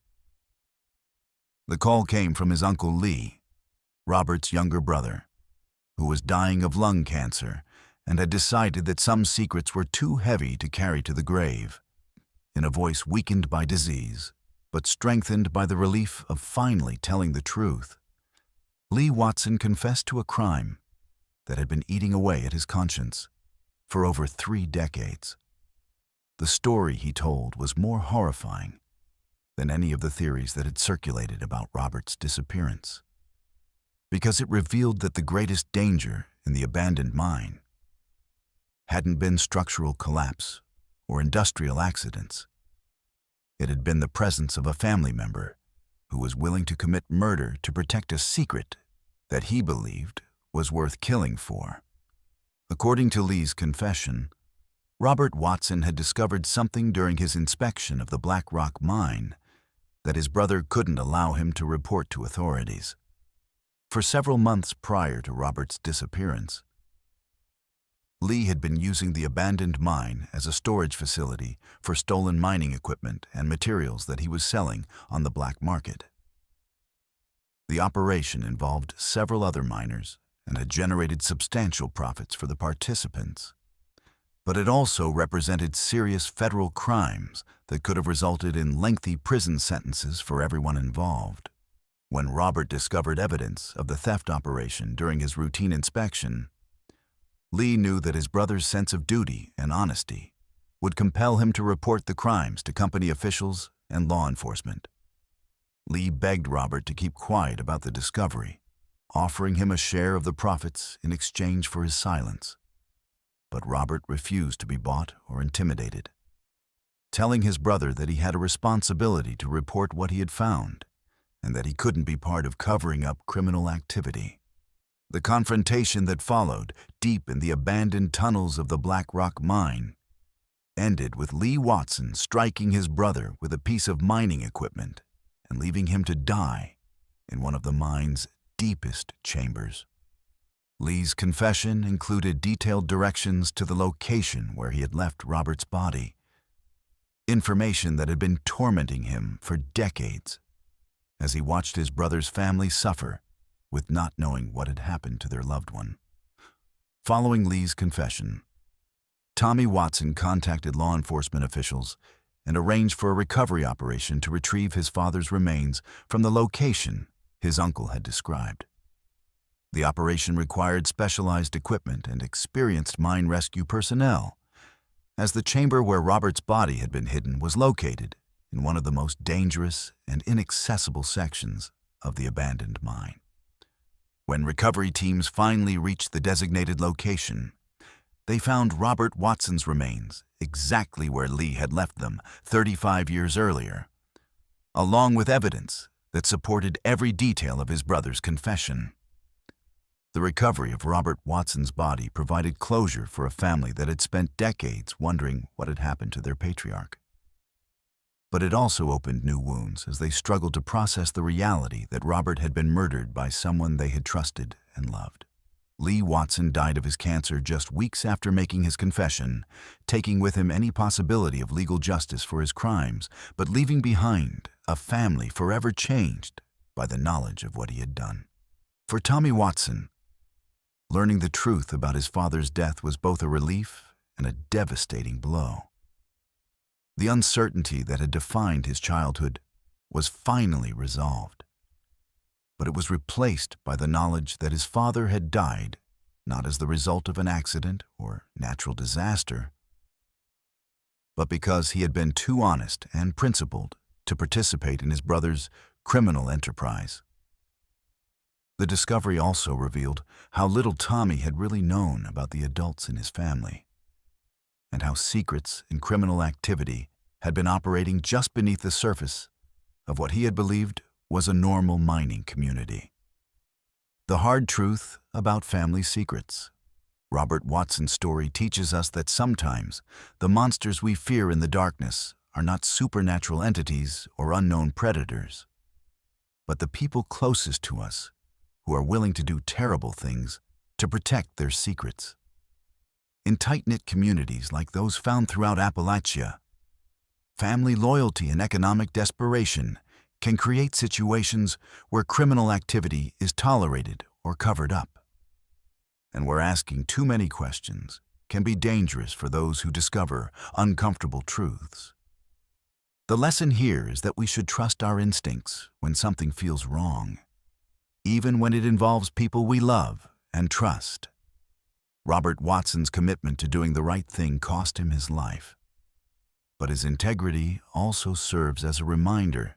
The call came from his Uncle Lee, Robert's younger brother, who was dying of lung cancer and had decided that some secrets were too heavy to carry to the grave. In a voice weakened by disease, but strengthened by the relief of finally telling the truth, Lee Watson confessed to a crime that had been eating away at his conscience for over 3 decades. The story he told was more horrifying than any of the theories that had circulated about Robert's disappearance, because it revealed that the greatest danger in the abandoned mine hadn't been structural collapse or industrial accidents. It had been the presence of a family member who was willing to commit murder to protect a secret that he believed was worth killing for. According to Lee's confession, Robert Watson had discovered something during his inspection of the Black Rock mine that his brother couldn't allow him to report to authorities. For several months prior to Robert's disappearance, Lee had been using the abandoned mine as a storage facility for stolen mining equipment and materials that he was selling on the black market. The operation involved several other miners and had generated substantial profits for the participants. But it also represented serious federal crimes that could have resulted in lengthy prison sentences for everyone involved. When Robert discovered evidence of the theft operation during his routine inspection, Lee knew that his brother's sense of duty and honesty would compel him to report the crimes to company officials and law enforcement. Lee begged Robert to keep quiet about the discovery, offering him a share of the profits in exchange for his silence. But Robert refused to be bought or intimidated, telling his brother that he had a responsibility to report what he had found and that he couldn't be part of covering up criminal activity. The confrontation that followed, deep in the abandoned tunnels of the Black Rock mine, ended with Lee Watson striking his brother with a piece of mining equipment and leaving him to die in one of the mine's deepest chambers. Lee's confession included detailed directions to the location where he had left Robert's body, information that had been tormenting him for decades as he watched his brother's family suffer with not knowing what had happened to their loved one. Following Lee's confession, Tommy Watson contacted law enforcement officials and arranged for a recovery operation to retrieve his father's remains from the location his uncle had described. The operation required specialized equipment and experienced mine rescue personnel, as the chamber where Robert's body had been hidden was located in one of the most dangerous and inaccessible sections of the abandoned mine. When recovery teams finally reached the designated location, they found Robert Watson's remains exactly where Lee had left them 35 years earlier, along with evidence that supported every detail of his brother's confession. The recovery of Robert Watson's body provided closure for a family that had spent decades wondering what had happened to their patriarch. But it also opened new wounds as they struggled to process the reality that Robert had been murdered by someone they had trusted and loved. Lee Watson died of his cancer just weeks after making his confession, taking with him any possibility of legal justice for his crimes, but leaving behind a family forever changed by the knowledge of what he had done. For Tommy Watson, learning the truth about his father's death was both a relief and a devastating blow. The uncertainty that had defined his childhood was finally resolved, but it was replaced by the knowledge that his father had died not as the result of an accident or natural disaster, but because he had been too honest and principled to participate in his brother's criminal enterprise. The discovery also revealed how little Tommy had really known about the adults in his family, and how secrets and criminal activity had been operating just beneath the surface of what he had believed was a normal mining community. The hard truth about family secrets. Robert Watson's story teaches us that sometimes the monsters we fear in the darkness are not supernatural entities or unknown predators, but the people closest to us who are willing to do terrible things to protect their secrets. In tight-knit communities like those found throughout Appalachia, family loyalty and economic desperation can create situations where criminal activity is tolerated or covered up, and where asking too many questions can be dangerous for those who discover uncomfortable truths. The lesson here is that we should trust our instincts when something feels wrong, even when it involves people we love and trust. Robert Watson's commitment to doing the right thing cost him his life, but his integrity also serves as a reminder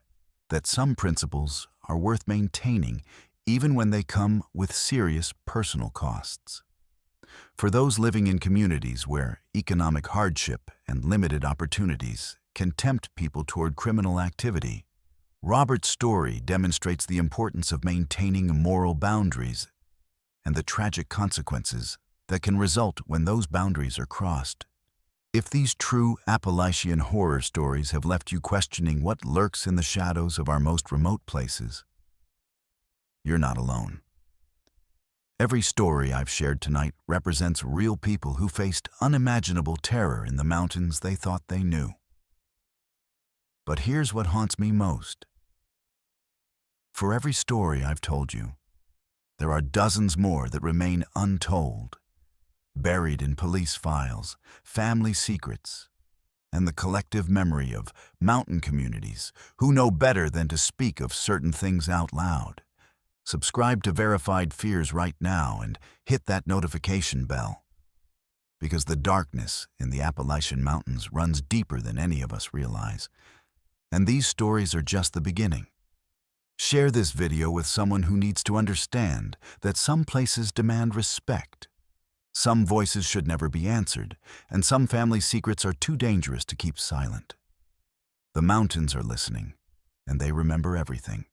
that some principles are worth maintaining even when they come with serious personal costs. For those living in communities where economic hardship and limited opportunities can tempt people toward criminal activity, Robert's story demonstrates the importance of maintaining moral boundaries and the tragic consequences that can result when those boundaries are crossed. If these true Appalachian horror stories have left you questioning what lurks in the shadows of our most remote places, you're not alone. Every story I've shared tonight represents real people who faced unimaginable terror in the mountains they thought they knew. But here's what haunts me most. For every story I've told you, there are dozens more that remain untold, buried in police files, family secrets, and the collective memory of mountain communities who know better than to speak of certain things out loud. Subscribe to Verified Fears right now and hit that notification bell, because the darkness in the Appalachian Mountains runs deeper than any of us realize, and these stories are just the beginning. Share this video with someone who needs to understand that some places demand respect, some voices should never be answered, and some family secrets are too dangerous to keep silent. The mountains are listening, and they remember everything.